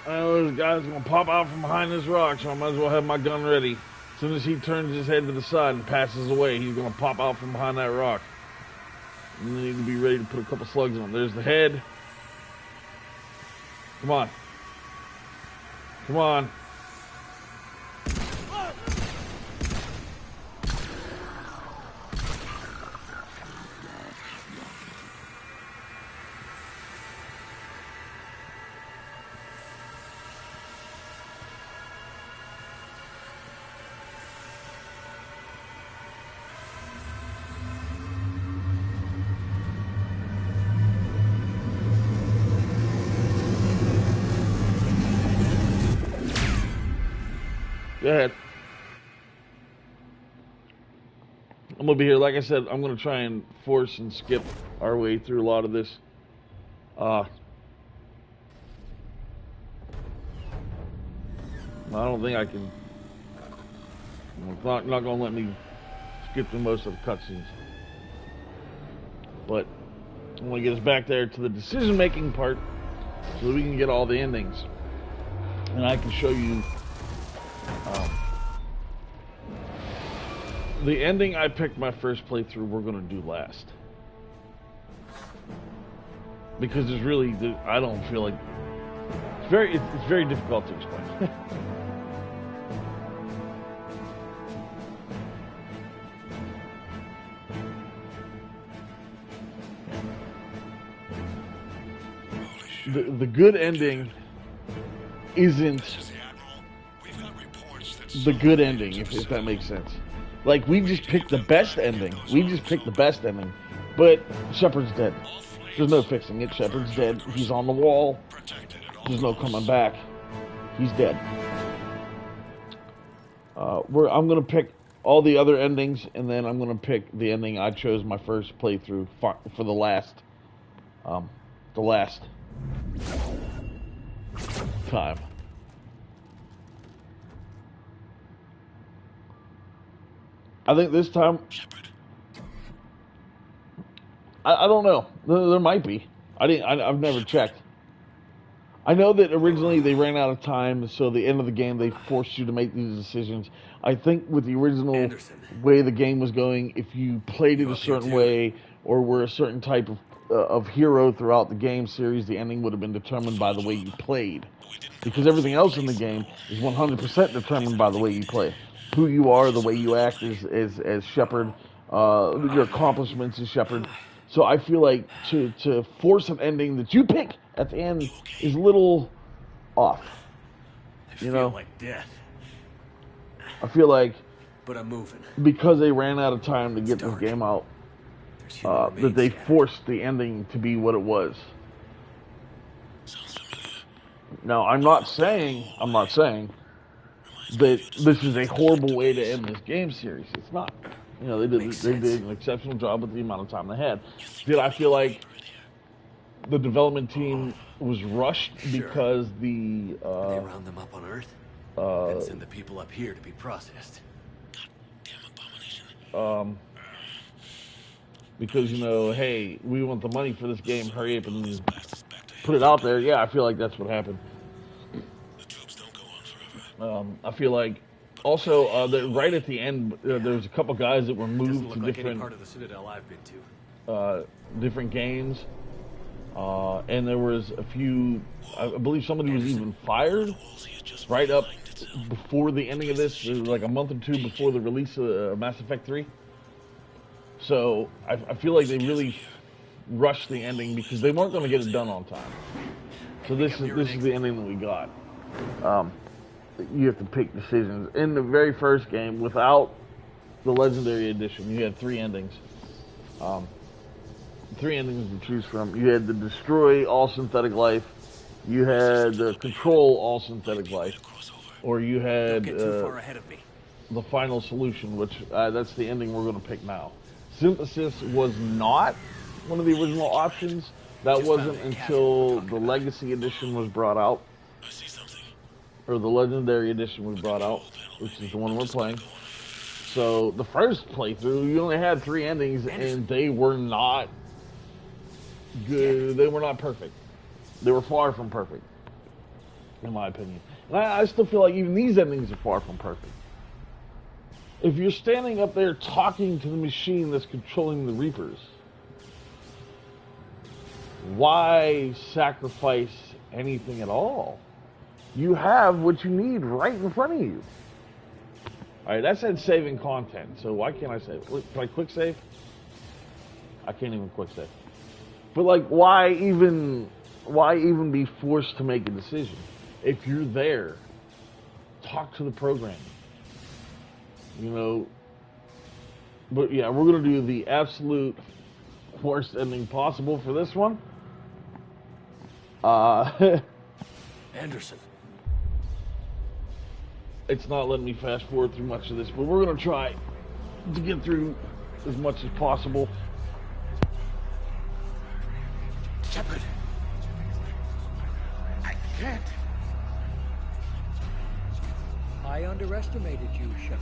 Speaker 1: know this guy's going to pop out from behind this rock, so I might as well have my gun ready. As soon as he turns his head to the side and passes away, he's going to pop out from behind that rock. And you need to be ready to put a couple slugs on. There's the head. Come on. Come on. Go ahead. I'm gonna be here. Like I said, I'm gonna try and force and skip our way through a lot of this. I don't think I can. It's not gonna let me skip through most of the cutscenes. But I want to get us back there to the decision-making part, so that we can get all the endings, and I can show you the ending I picked my first playthrough. We're gonna do last, because there's really, I don't feel like it's very difficult to explain. The good ending isn't the good ending, if that makes sense. Like, we just picked the best ending. But Shepard's dead. There's no fixing it. Shepard's dead. He's on the wall. There's no coming back. He's dead. I'm gonna pick all the other endings, and then I'm gonna pick the ending I chose my first playthrough for the last time. I think this time, I don't know. There might be. I've never checked. I know that originally they ran out of time, so the end of the game they forced you to make these decisions. I think with the original way the game was going, if you played it a certain way or were a certain type of hero throughout the game series, the ending would have been determined by the way you played. Because everything else in the game is 100% determined by the way you play. Who you are, the way you act as Shepard, your accomplishments as Shepard. So I feel like to force an ending that you pick at the end is a little off. You know?
Speaker 9: Like death.
Speaker 1: I feel like,
Speaker 9: but I'm moving.
Speaker 1: Because they ran out of time to get this game out, that they forced the ending to be what it was. Now, I'm not saying that this is a horrible way to end this game series. It's not. You know, they did an exceptional job with the amount of time they had. Did I feel like the development team was rushed because
Speaker 9: they round them up on Earth and send the people up here to be processed?
Speaker 1: Because, you know, hey, we want the money for this game, hurry up and put it out there. Yeah, I feel like that's what happened. I feel like also right at the end there was a couple guys that were moved to different
Speaker 9: part of the Citadel I've been to.
Speaker 1: Different games, and there was a few. I believe somebody was even fired right up before the ending of this. It was like a month or two before the release of Mass Effect 3. So I feel like they really rushed the ending because they weren't going to get it done on time. So this is the ending that we got. You have to pick decisions. In the very first game, without the Legendary Edition, you had 3 endings. 3 endings to choose from. You had the Destroy All Synthetic Life, you had the Control All Synthetic Life, or you had the Final Solution, which that's the ending we're going to pick now. Synthesis was not one of the original options. That wasn't until the Legacy Edition was brought out. Or the Legendary Edition was brought out, which is the one we're playing. So the first playthrough, you only had 3 endings, and they were not good. They were not perfect. They were far from perfect, in my opinion. And I still feel like even these endings are far from perfect. If you're standing up there talking to the machine that's controlling the Reapers, why sacrifice anything at all? You have what you need right in front of you. Alright, that said saving content, so why can't I save? Can I quick save? I can't even quick save. But like, why even be forced to make a decision? If you're there, talk to the program. You know, but yeah, we're gonna do the absolute worst ending possible for this one.
Speaker 9: Anderson.
Speaker 1: it's not letting me fast forward through much of this, but we're going to try to get through as much as possible.
Speaker 17: Shepard. I can't.
Speaker 16: I underestimated you, Shepard.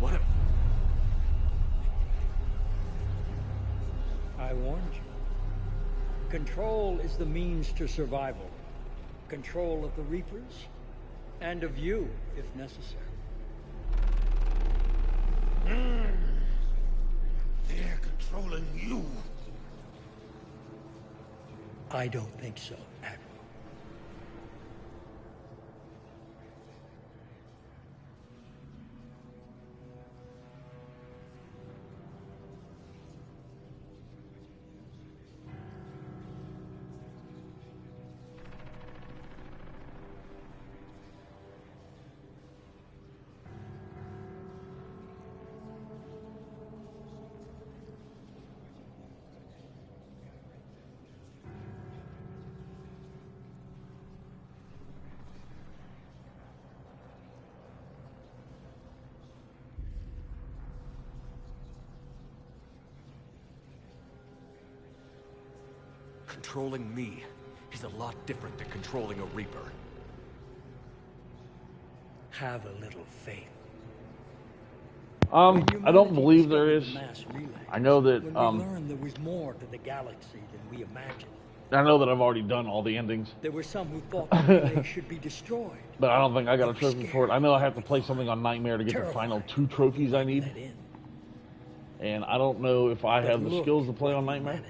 Speaker 9: What if...
Speaker 16: I warned you. Control is the means to survival. Control of the Reapers, and of you, if necessary.
Speaker 17: They're controlling you.
Speaker 16: I don't think so, Admiral.
Speaker 9: Controlling me is a lot different than controlling a Reaper.
Speaker 16: Have a little faith.
Speaker 1: I don't believe there is. I know that,
Speaker 16: When we learned there was more to the galaxy than we imagined.
Speaker 1: I know that I've already done all the endings.
Speaker 16: There were some who thought the relay should be destroyed.
Speaker 1: But I don't think I got a trophy for it. I know I have to play something on Nightmare to get the final 2 trophies I need. And I don't know if I have the skills to play on Nightmare.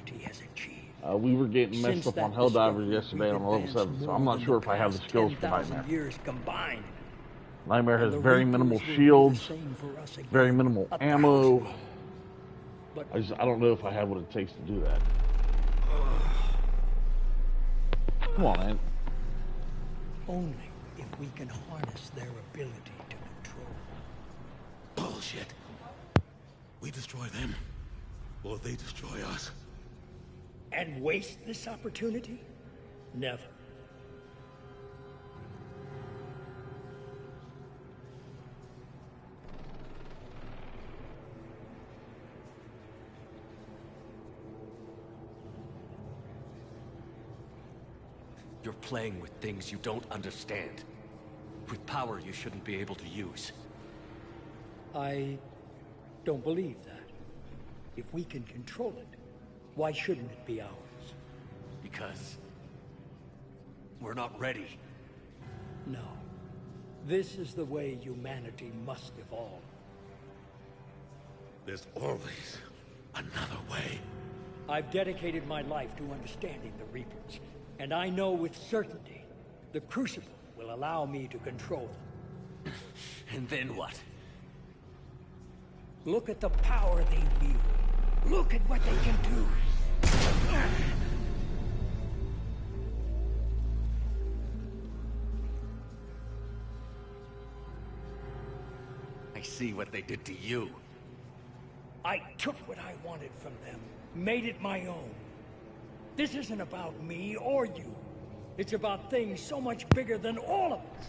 Speaker 1: We were getting messed up on Helldivers yesterday on level 7, so I'm not sure if I have the skills for Nightmare. Nightmare has very minimal shields, very minimal ammo. I don't know if I have what it takes to do that. Come on, man.
Speaker 16: Only if we can harness their ability to control.
Speaker 17: Bullshit. We destroy them, or they destroy us.
Speaker 16: And waste this opportunity? Never.
Speaker 9: You're playing with things you don't understand. With power you shouldn't be able to use.
Speaker 16: I don't believe that. If we can control it, why shouldn't it be ours?
Speaker 9: Because we're not ready.
Speaker 16: No. This is the way humanity must evolve.
Speaker 17: There's always another way.
Speaker 16: I've dedicated my life to understanding the Reapers, and I know with certainty the Crucible will allow me to control them.
Speaker 9: And then what?
Speaker 16: Look at the power they wield. Look at what they can do.
Speaker 9: I see what they did to you.
Speaker 16: I took what I wanted from them, made it my own. This isn't about me or you. It's about things so much bigger than all of us.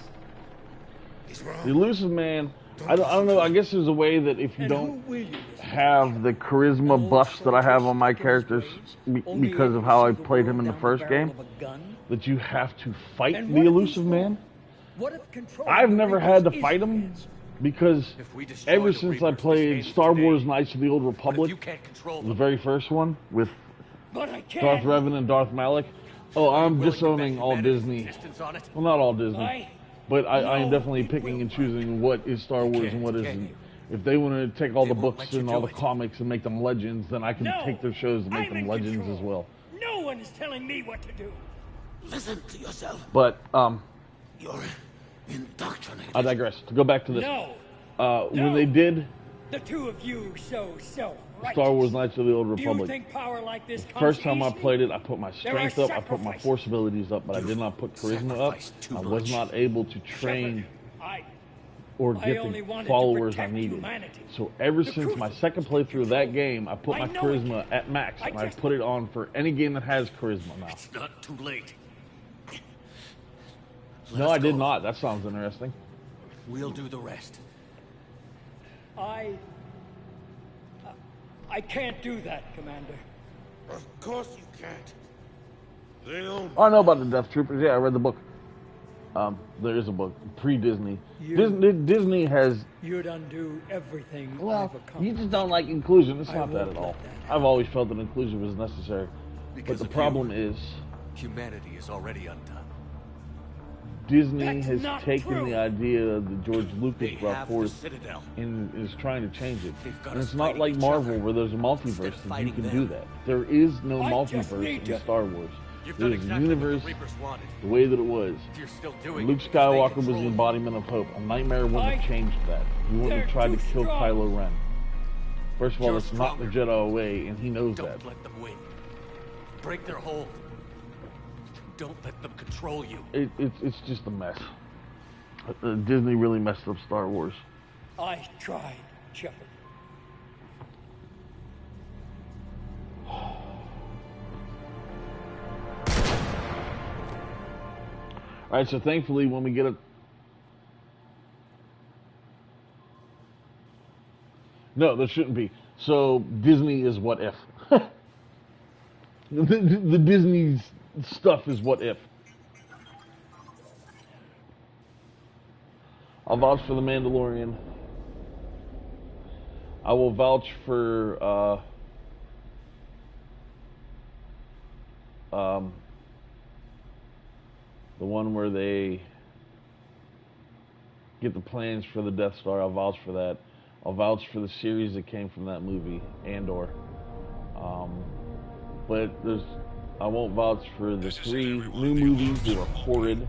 Speaker 17: He's wrong.
Speaker 1: The Elusive Man, I don't know, I guess there's a way that if you don't have the charisma buffs that I have on my characters because of how I played him in the first game, that you have to fight the Elusive Man. I've never had to fight him because ever since I played Star Wars Knights of the Old Republic, the very first one with Darth Revan and Darth Malak, oh, I'm disowning all Disney. Well, not all Disney. But I am definitely picking and choosing what is Star Wars and what isn't. If they want to take all the books and all the comics and make them legends, then I can take their shows and make them legends as well.
Speaker 16: No one is telling me what to do.
Speaker 17: Listen to yourself.
Speaker 1: But,
Speaker 17: You're indoctrinated.
Speaker 1: I digress. To go back to this.
Speaker 16: No.
Speaker 1: When they did
Speaker 16: The two of you so self-righteous.
Speaker 1: Star Wars Knights of the Old
Speaker 16: Do you
Speaker 1: Republic,
Speaker 16: think power like this
Speaker 1: the
Speaker 16: comes
Speaker 1: first time I
Speaker 16: easily?
Speaker 1: played it, I put my
Speaker 16: There are
Speaker 1: strength up, I put my
Speaker 16: sacrifices.
Speaker 1: force abilities up, but I did not put charisma up. I was not able to train or
Speaker 16: I
Speaker 1: get
Speaker 16: only
Speaker 1: the
Speaker 16: wanted to
Speaker 1: followers I
Speaker 16: protect
Speaker 1: needed.
Speaker 16: humanity.
Speaker 1: So ever since my second playthrough of that game, I put my charisma at max, and I put it on for any game that has charisma now.
Speaker 9: It's not too late.
Speaker 1: No, I did not. That sounds interesting.
Speaker 9: We'll do the rest.
Speaker 16: I can't do that, Commander.
Speaker 17: Of course you can't. They own.
Speaker 1: Oh, I know about the Death Troopers. Yeah, I read the book. There is a book pre-Disney. Disney has.
Speaker 16: You'd undo everything
Speaker 1: Well,
Speaker 16: I've accomplished.
Speaker 1: you just don't like inclusion. It's
Speaker 16: I
Speaker 1: not that
Speaker 16: won't
Speaker 1: at all.
Speaker 16: let that
Speaker 1: I've always felt that inclusion was necessary.
Speaker 9: Because
Speaker 1: But the
Speaker 9: of
Speaker 1: problem
Speaker 9: you,
Speaker 1: is,
Speaker 9: humanity is already undone.
Speaker 1: Disney
Speaker 16: That's
Speaker 1: has
Speaker 16: not
Speaker 1: taken
Speaker 16: true.
Speaker 1: the idea that George Lucas
Speaker 9: They
Speaker 1: brought
Speaker 9: have the
Speaker 1: forth
Speaker 9: Citadel.
Speaker 1: and is trying to change it.
Speaker 9: They've got
Speaker 1: And
Speaker 9: us
Speaker 1: it's not
Speaker 9: fighting
Speaker 1: like
Speaker 9: each
Speaker 1: Marvel
Speaker 9: other
Speaker 1: where there's a
Speaker 9: instead
Speaker 1: multiverse
Speaker 9: of
Speaker 1: that you
Speaker 9: fighting
Speaker 1: can
Speaker 9: them.
Speaker 1: do that. There is no
Speaker 16: I just
Speaker 1: multiverse
Speaker 16: need
Speaker 1: in
Speaker 16: to-
Speaker 1: Star Wars.
Speaker 9: You've done
Speaker 1: There's a
Speaker 9: exactly what the
Speaker 1: universe
Speaker 9: Reapers wanted.
Speaker 1: the way that it was.
Speaker 9: If you're still doing
Speaker 1: Luke
Speaker 9: it because they
Speaker 1: Skywalker was
Speaker 9: control
Speaker 1: the
Speaker 9: you.
Speaker 1: embodiment of hope. A nightmare wouldn't have
Speaker 16: I-
Speaker 1: changed that. He wouldn't have
Speaker 16: They're
Speaker 1: tried to
Speaker 16: too
Speaker 1: kill
Speaker 16: strong.
Speaker 1: Kylo Ren. First of all,
Speaker 9: You're
Speaker 1: it's not the
Speaker 9: stronger.
Speaker 1: Jedi way, and he knows that.
Speaker 9: Don't let them win. Break their hold. Don't let them control you.
Speaker 1: It's just a mess. Disney really messed up Star Wars.
Speaker 16: I tried, Shepard.
Speaker 1: All right, so thankfully, when we get a... No, there shouldn't be. So Disney is what if. the Disney stuff is what if. I'll vouch for The Mandalorian. I will vouch for the one where they get the plans for the Death Star. I'll vouch for that. I'll vouch for the series that came from that movie, Andor. But I won't vouch for the 3 new movies that were horrid.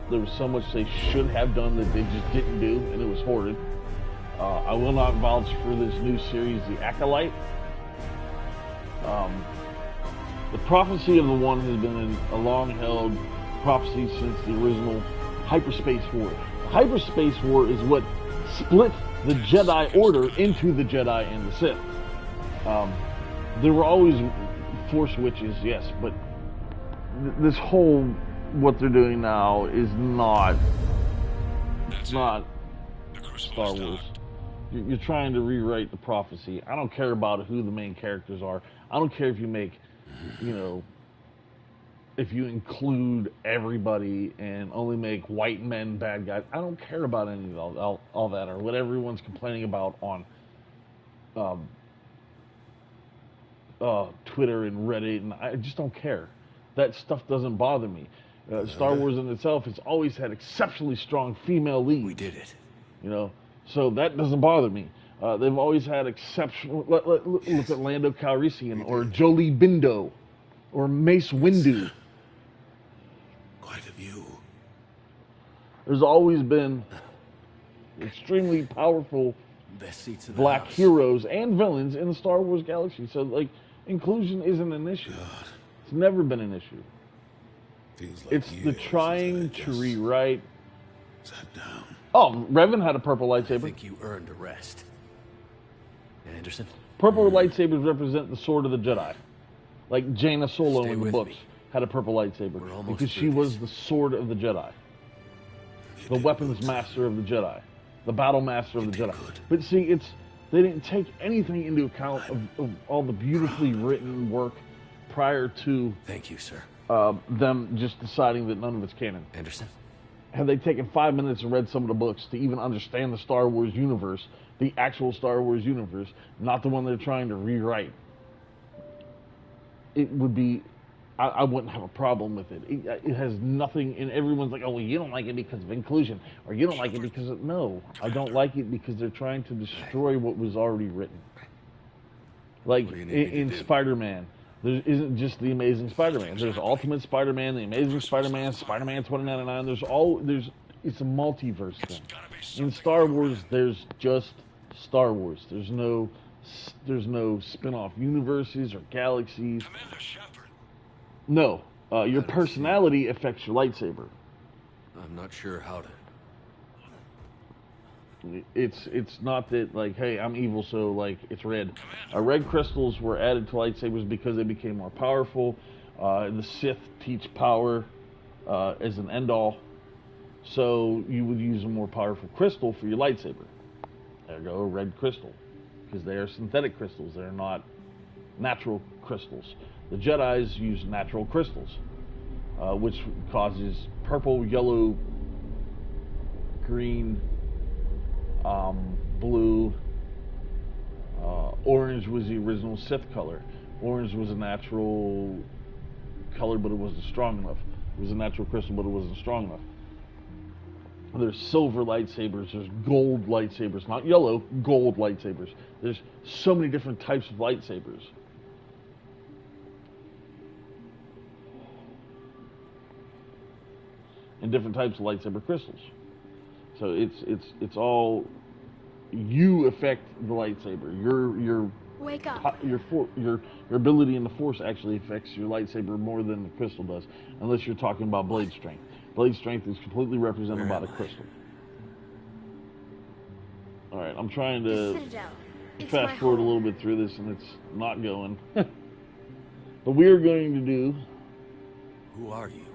Speaker 1: There was so much they should have done that they just didn't do, and it was horrid. I will not vouch for this new series, The Acolyte. The prophecy of the One has been a long-held prophecy since the original Hyperspace War. The Hyperspace War is what split the Jedi Order into the Jedi and the Sith. There were always Force witches, yes, but this whole what they're doing now is not. It's not Star Wars. You're trying to rewrite the prophecy. I don't care about who the main characters are. I don't care if you make, if you include everybody and only make white men bad guys. I don't care about any of all that or what everyone's complaining about on Twitter and Reddit, and I just don't care. That stuff doesn't bother me. Star Wars in itself has always had exceptionally strong female leads.
Speaker 9: We did it.
Speaker 1: So that doesn't bother me. They've always had exceptional. Look at Lando Calrissian or Jolie Bindo or Mace Windu.
Speaker 17: Quite a view.
Speaker 1: There's always been extremely powerful
Speaker 9: Best seats in the
Speaker 1: black
Speaker 9: house.
Speaker 1: heroes and villains in the Star Wars galaxy. So, inclusion isn't an issue. It's never been an issue.
Speaker 17: Feels like
Speaker 1: It's the
Speaker 17: years
Speaker 1: trying
Speaker 17: since I
Speaker 1: to
Speaker 17: just
Speaker 1: rewrite.
Speaker 17: sat down.
Speaker 1: Oh, Revan had a purple
Speaker 9: I
Speaker 1: lightsaber.
Speaker 9: think you earned a rest. Anderson?
Speaker 1: Purple lightsabers represent the sword of the Jedi. Like Jaina Solo
Speaker 9: Stay
Speaker 1: in the
Speaker 9: with
Speaker 1: books
Speaker 9: me.
Speaker 1: had a purple lightsaber
Speaker 9: We're almost
Speaker 1: because she
Speaker 9: through
Speaker 1: was the sword of the Jedi. The weapons master of the Jedi. The battle master of the Jedi. But see, they didn't take anything into account of all the beautifully written work prior to
Speaker 9: Thank you, sir.
Speaker 1: them just deciding that none of it's canon.
Speaker 9: Anderson?
Speaker 1: Had they taken 5 minutes and read some of the books to even understand the Star Wars universe, the actual Star Wars universe, not the one they're trying to rewrite, it would be, I wouldn't have a problem with it. It has nothing, and everyone's like, oh, well, you don't like it because of inclusion, or you don't like it because of, no, I don't like it because they're trying to destroy what was already written. Like in Spider-Man, there isn't just the Amazing Spider-Man. There's Ultimate Spider-Man, the Amazing Spider-Man, Spider-Man 2099. It's a multiverse thing. In Star Wars, there's just Star Wars. There's no spin-off universes or galaxies. No, your personality affects your lightsaber.
Speaker 9: I'm not sure how to...
Speaker 1: It's not that, like, hey, I'm evil, so, like, it's red. Red crystals were added to lightsabers because they became more powerful. The Sith teach power as an end-all, so you would use a more powerful crystal for your lightsaber. There you go, a red crystal, because they are synthetic crystals. They're not natural crystals. The Jedis use natural crystals, which causes purple, yellow, green, blue. Orange was the original Sith color. Orange was a natural color, but it wasn't strong enough. It was a natural crystal, but it wasn't strong enough. There's silver lightsabers, there's gold lightsabers, not yellow, gold lightsabers. There's so many different types of lightsabers. And different types of lightsaber crystals. So it's all, you affect the lightsaber. Your
Speaker 19: Wake up.
Speaker 1: Your ability in the Force actually affects your lightsaber more than the crystal does, unless you're talking about blade strength. Blade strength is completely represented by the crystal. All right, I'm trying to fast forward a little bit through this, and it's not going. But we are going to do.
Speaker 6: Who are you?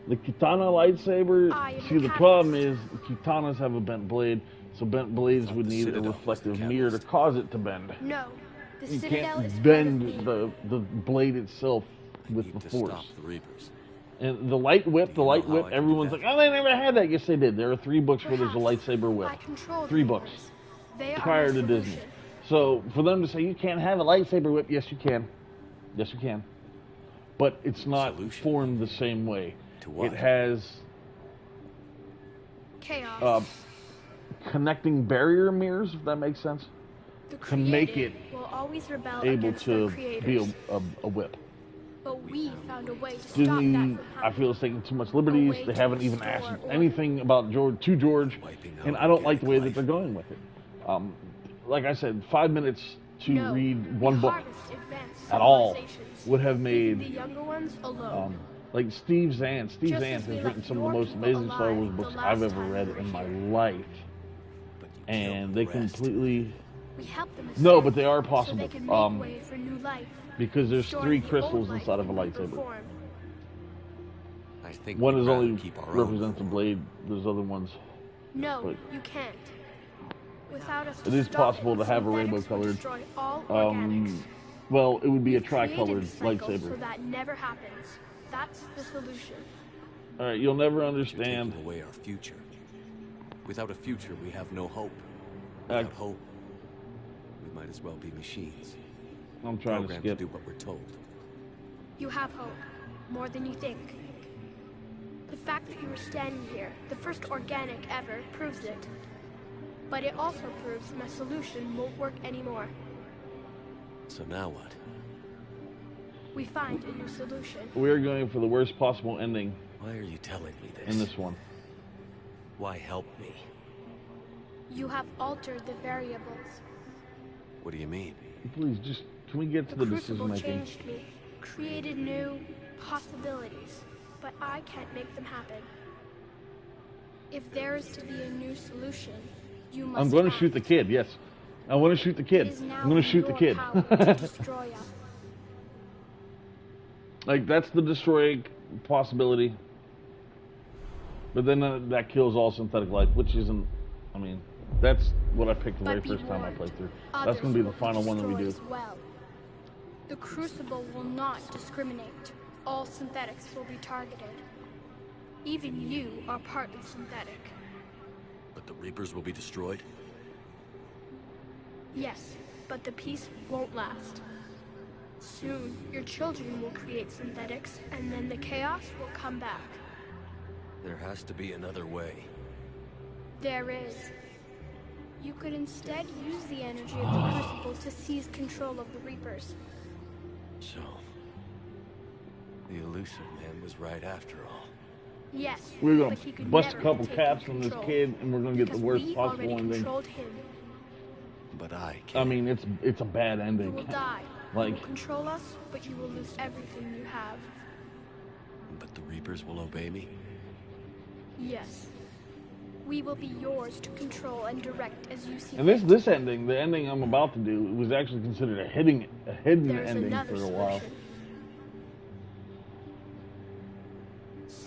Speaker 1: The Kitana lightsaber. See, the problem is the Kitanas have a bent blade. So bent blades would need a reflective mirror to cause it to bend.
Speaker 19: No, the
Speaker 1: you
Speaker 19: Citadel
Speaker 1: can't
Speaker 19: is
Speaker 1: bend the blade itself with the Force.
Speaker 6: Stop the Reapers.
Speaker 1: And the light whip, everyone's like, oh, they never had that. Yes, they did. There are 3 books where there's a lightsaber whip. 3 books prior to Disney. So for them to say you can't have a lightsaber whip, yes, you can. Yes, you can. But it's not formed the same way.
Speaker 6: To what?
Speaker 1: It has
Speaker 19: chaos.
Speaker 1: Connecting barrier mirrors, if that makes sense, to make it
Speaker 19: will always rebel
Speaker 1: able to be a whip.
Speaker 19: But we found a way to
Speaker 1: Disney,
Speaker 19: stop that from
Speaker 1: I feel, is taking too much liberties. They haven't even asked anything about George, and I don't like the way that they're going with it. Like I said, 5 minutes to read one book at all would have made
Speaker 19: the younger ones alone.
Speaker 1: like Steve Zahn. Steve Zahn has written some of the most amazing Star Wars books I've ever read in my life. And they completely no, but they are possible. Because there's 3 crystals inside of a lightsaber.
Speaker 6: I think
Speaker 1: one is only represents a blade. There's other ones.
Speaker 19: No, you can't. Without us,
Speaker 1: it is possible to have a rainbow colored. Well, it would be a tri-colored lightsaber.
Speaker 19: So that never happens. That's the solution.
Speaker 1: All right, you'll never understand.
Speaker 6: You're taking away our future. Without a future, we have no hope. Without hope, we might as well be machines.
Speaker 1: I'm trying to skip.
Speaker 6: To do what we're told.
Speaker 19: You have hope, more than you think. The fact that you were standing here, the first organic ever, proves it. But it also proves my solution won't work anymore.
Speaker 6: So now what?
Speaker 19: We find a new solution.
Speaker 1: We're going for the worst possible ending.
Speaker 6: Why are you telling me this?
Speaker 1: In this one.
Speaker 6: Why help me?
Speaker 19: You have altered the variables.
Speaker 6: What do you mean?
Speaker 1: Please, just, can we get to the decision making?
Speaker 19: Changed me, created new possibilities, but I can't make them happen. If there is to be a new solution, you must
Speaker 1: I'm going to shoot the kid, yes. I want to shoot the kid. I'm going to shoot the kid.
Speaker 19: Destroy us.
Speaker 1: Like, that's the destroy possibility. But then that kills all synthetic life, which isn't, I mean, that's what I picked the very first time I played through. That's going to be the final one that we do.
Speaker 19: Well. The Crucible will not discriminate. All synthetics will be targeted. Even you are partly synthetic.
Speaker 6: But the Reapers will be destroyed?
Speaker 19: Yes, but the peace won't last. Soon, your children will create synthetics, and then the chaos will come back.
Speaker 6: There has to be another way.
Speaker 19: There is. You could instead use the energy of the Crucible to seize control of the Reapers.
Speaker 6: So, the elusive man was right after all.
Speaker 19: Yes,
Speaker 1: we're going to bust a couple caps from this kid, and we're going to get the worst possible ending.
Speaker 6: But I can't.
Speaker 1: I mean, it's a bad ending.
Speaker 19: You will die.
Speaker 1: Like,
Speaker 19: you will control us, but you will lose everything you have.
Speaker 6: But the Reapers will obey me?
Speaker 19: Yes. We will be yours to control and direct as you see.
Speaker 1: And this ending, the ending I'm about to do, was actually considered a hidden ending for a while.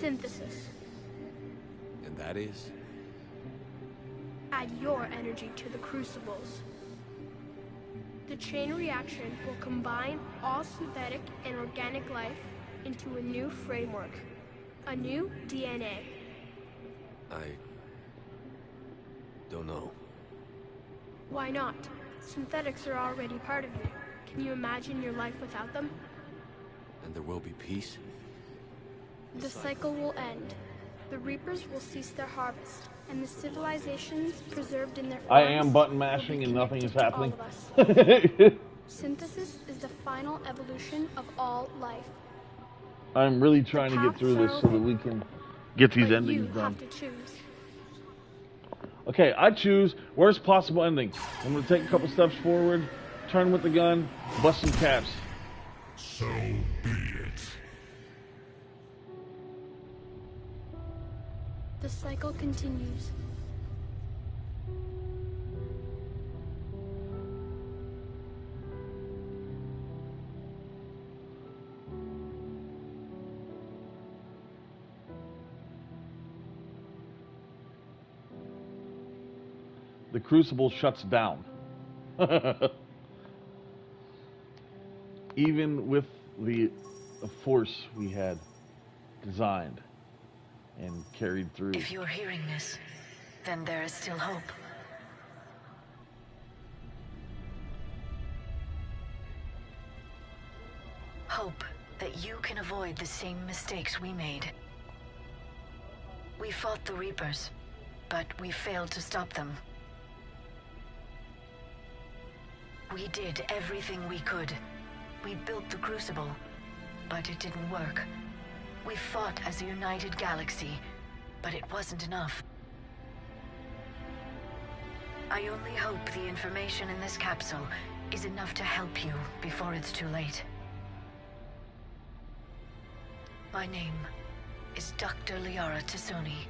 Speaker 19: Synthesis.
Speaker 6: And that is?
Speaker 19: Add your energy to the crucibles. The chain reaction will combine all synthetic and organic life into a new framework, a new DNA.
Speaker 9: I don't know.
Speaker 19: Why not? Synthetics are already part of you. Can you imagine your life without them?
Speaker 6: And there will be peace?
Speaker 19: The cycle will end. The Reapers will cease their harvest, and the civilizations preserved in their farms
Speaker 1: I am button mashing and nothing is happening.
Speaker 19: Synthesis is the final evolution of all life.
Speaker 1: I'm really trying to get through this so that we can get these endings
Speaker 19: You
Speaker 1: done.
Speaker 19: have to choose.
Speaker 1: Okay, I choose worst possible ending. I'm going to take a couple steps forward, turn with the gun, bust some caps.
Speaker 8: So be it.
Speaker 19: The cycle continues.
Speaker 1: The crucible shuts down. Even with the force we had designed and carried through.
Speaker 11: If you're hearing this, then there is still hope. Hope that you can avoid the same mistakes we made. We fought the Reapers, but we failed to stop them. We did everything we could. We built the Crucible, but it didn't work. We fought as a united galaxy, but it wasn't enough. I only hope the information in this capsule is enough to help you before it's too late. My name is Dr. Liara T'Soni.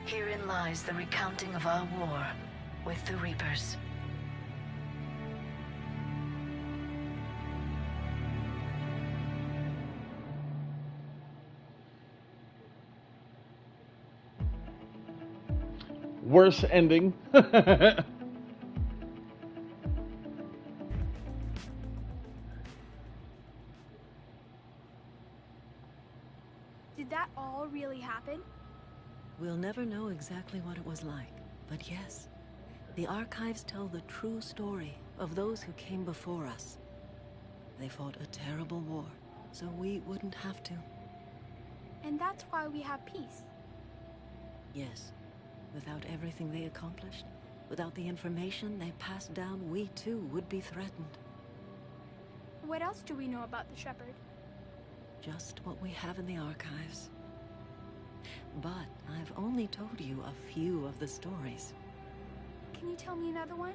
Speaker 11: Herein lies the recounting of our war with the Reapers.
Speaker 1: Worst ending.
Speaker 19: Did that all really happen?
Speaker 3: We'll never know exactly what it was like, but yes, the archives tell the true story of those who came before us. They fought a terrible war, so we wouldn't have to.
Speaker 19: And that's why we have peace.
Speaker 3: Yes. Without everything they accomplished, without the information they passed down, we too would be threatened.
Speaker 19: What else do we know about the Shepard?
Speaker 3: Just what we have in the archives. But I've only told you a few of the stories.
Speaker 19: Can you tell me another one,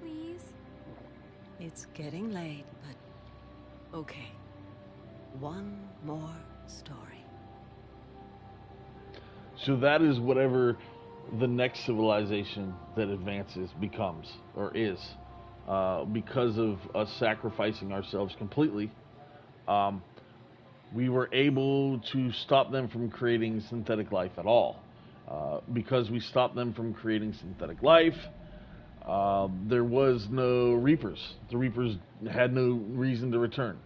Speaker 19: please?
Speaker 3: It's getting late, but okay. One more story.
Speaker 1: So that is whatever the next civilization that advances becomes, or is. Because of us sacrificing ourselves completely, we were able to stop them from creating synthetic life at all. Because we stopped them from creating synthetic life, there was no Reapers. The Reapers had no reason to return,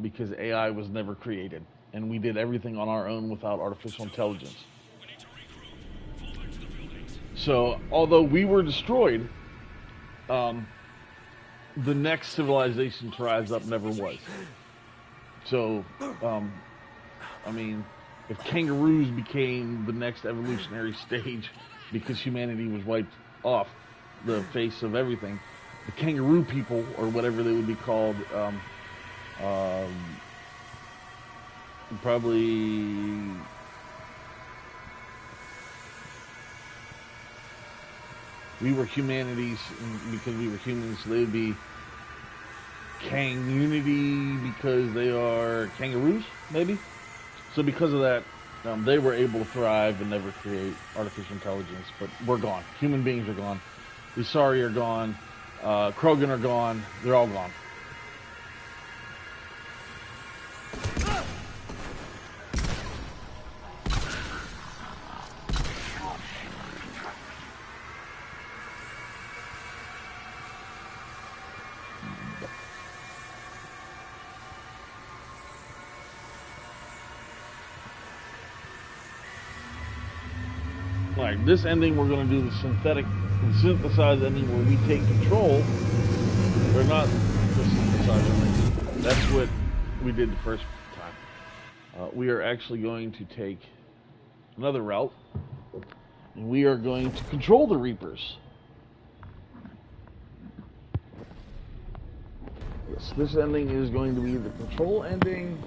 Speaker 1: because AI was never created, and we did everything on our own without artificial intelligence. So, although we were destroyed, the next civilization to rise up never was. So, I mean, if kangaroos became the next evolutionary stage because humanity was wiped off the face of everything, the kangaroo people, or whatever they would be called, probably... We were humanities because we were humans, so they would be Kang-unity because they are kangaroos, maybe? So because of that, they were able to thrive and never create artificial intelligence, but we're gone. Human beings are gone. The Isari are gone. Krogan are gone. They're all gone. Alright, this ending we're going to do the synthesized ending where we take control. Or not the synthesized ending. That's what we did the first time. We are actually going to take another route. And we are going to control the Reapers. Yes, this ending is going to be the control ending.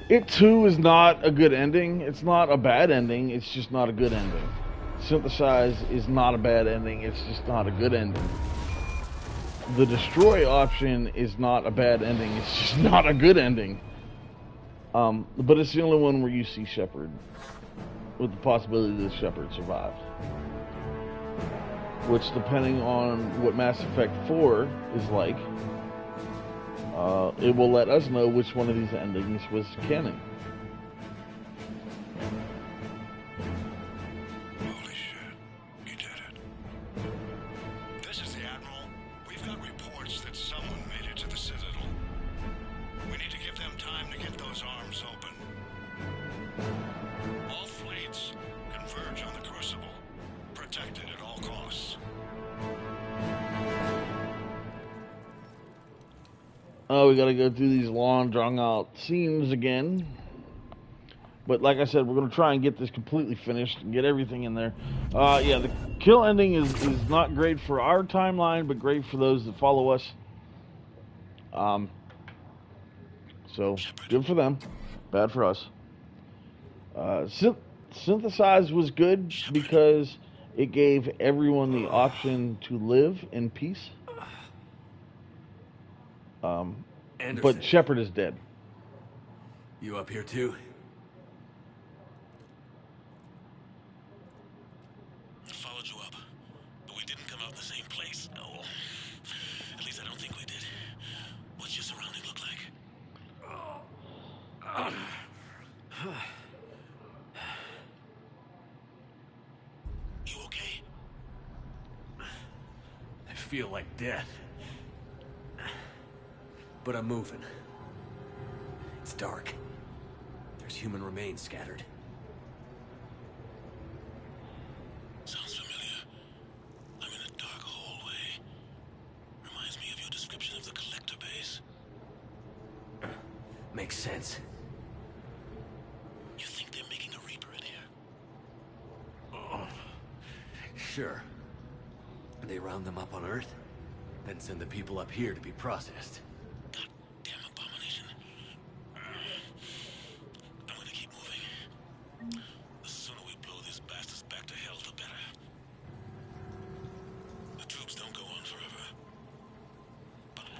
Speaker 1: It too is not a good ending. It's not a bad ending. It's just not a good ending. Synthesize is not a bad ending. It's just not a good ending. The destroy option is not a bad ending. It's just not a good ending. But it's the only one where you see Shepard, with the possibility that Shepard survived. Which, depending on what Mass Effect 4 is like, it will let us know which one of these endings was canon.
Speaker 5: Holy shit, you did it. This is the Admiral. We've got reports that someone made it to the Citadel. We need to give them time to get those arms open. All fleets converge on the Crucible. Protected at all costs.
Speaker 1: Oh, we gotta go through these long, drawn-out scenes again. But like I said, we're gonna try and get this completely finished and get everything in there. Yeah, the kill ending is not great for our timeline, but great for those that follow us. So, good for them. Bad for us. Synthesize was good because it gave everyone the option to live in peace. But Shepard is dead.
Speaker 9: You up here too?
Speaker 2: Followed you up, but we didn't come out the same place. Oh, at least I don't think we did. What's your surrounding look like? You okay?
Speaker 9: I feel like death. But I'm moving. It's dark. There's human remains scattered.
Speaker 2: Sounds familiar. I'm in a dark hallway. Reminds me of your description of the collector base.
Speaker 9: Makes sense.
Speaker 2: You think they're making a Reaper in here?
Speaker 9: Sure. They round them up on Earth, then send the people up here to be processed.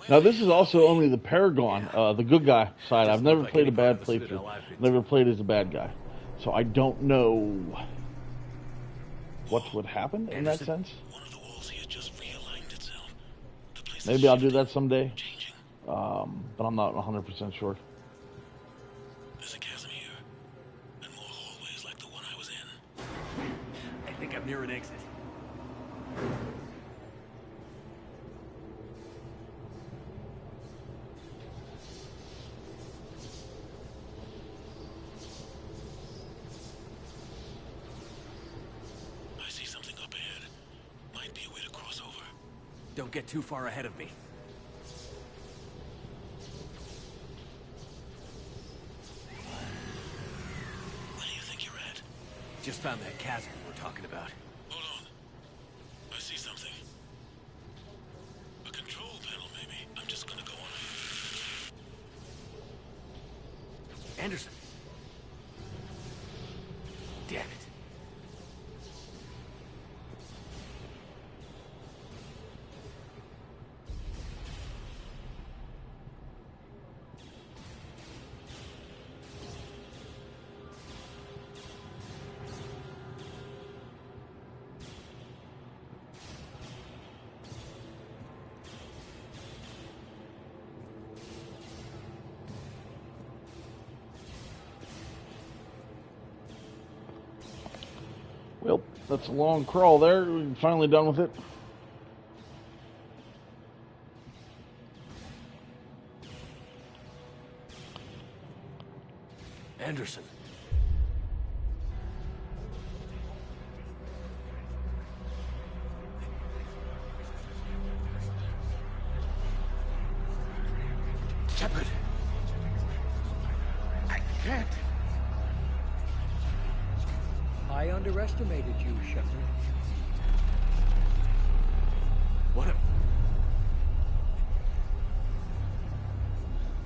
Speaker 1: Now this is also only the Paragon, the good guy side. I've never played a bad playthrough. Never played as a bad guy. So I don't know what would happen in that sense. Maybe I'll do that someday. But I'm not 100% sure.
Speaker 2: There's a chasm here, and more hallways like the one I was in.
Speaker 9: I think I'm near an exit. Don't get too far ahead of me.
Speaker 2: Where do you think you're at?
Speaker 9: Just found that chasm we were talking about.
Speaker 2: Hold on. I see something. A control panel, maybe. I'm just gonna go on.
Speaker 9: Anderson. Damn it.
Speaker 1: Well, that's a long crawl there. We're finally done with it.
Speaker 9: Anderson.
Speaker 17: Shepard. I can't.
Speaker 16: I underestimated you, Shepard.
Speaker 9: What a...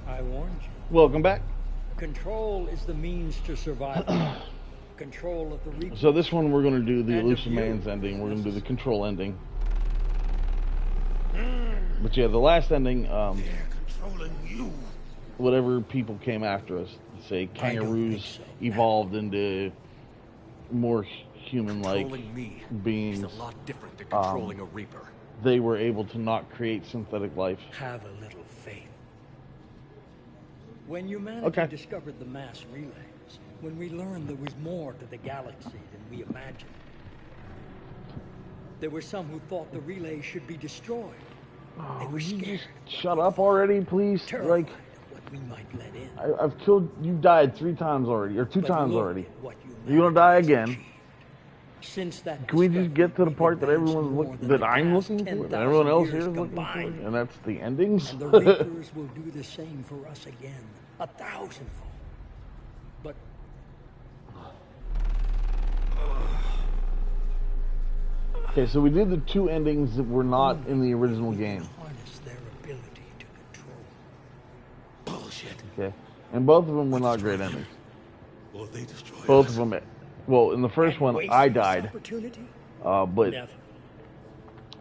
Speaker 16: I warned you.
Speaker 1: Welcome back.
Speaker 16: Control is the means to survival. Control of the Reaper.
Speaker 1: So this one we're going to do the
Speaker 16: And
Speaker 1: Elusive
Speaker 16: of you.
Speaker 1: Man's ending. We're going to do the Control ending. But yeah, the last ending,
Speaker 17: Controlling you.
Speaker 1: whatever people came after us, say kangaroos evolved into more human-like
Speaker 9: Controlling me
Speaker 1: beings.
Speaker 9: is a lot different than controlling a Reaper.
Speaker 1: They were able to not create synthetic life.
Speaker 16: Have a little faith. When humanity discovered the mass relays, when we learned there was more to the galaxy than we imagined, there were some who thought the relays should be destroyed. They were scared.
Speaker 1: Shut up already, please. Like,
Speaker 16: what we might let in.
Speaker 1: I've killed you. Died 3 times already, or 2
Speaker 16: But
Speaker 1: times
Speaker 16: look
Speaker 1: already.
Speaker 16: at what
Speaker 1: You're gonna die again.
Speaker 16: Since that
Speaker 1: Can we just get to the part that everyone's that I'm looking for, that everyone else here is looking for, and that's the endings?
Speaker 16: And the Reapers will do the same for us again, 1,000-fold. But
Speaker 1: Okay, so we did the 2 endings that were not in the original game.
Speaker 16: harness their ability to control.
Speaker 9: Bullshit.
Speaker 1: Okay, and both of them were not great endings.
Speaker 9: Will they destroy
Speaker 1: Both
Speaker 9: us?
Speaker 1: of them. Well, in the first one, I died,
Speaker 16: Opportunity?
Speaker 1: but
Speaker 16: Never.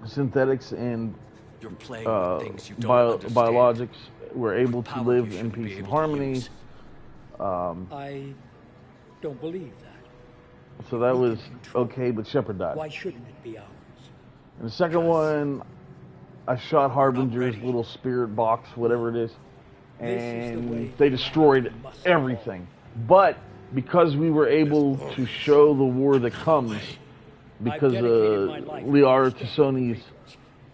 Speaker 1: synthetics and
Speaker 9: You're playing with things you don't understand.
Speaker 1: biologics were able to
Speaker 9: Power
Speaker 1: live
Speaker 9: you
Speaker 1: in
Speaker 9: should be
Speaker 1: peace and
Speaker 9: able to
Speaker 1: harmony.
Speaker 9: use.
Speaker 16: I don't believe that.
Speaker 1: So that was okay, but Shepard died.
Speaker 16: Why shouldn't it be ours?
Speaker 1: And the second one, I shot Harbinger's little spirit box, whatever it is, and they destroyed everything. But because we were able to show the war that comes, because Liara Tassoni's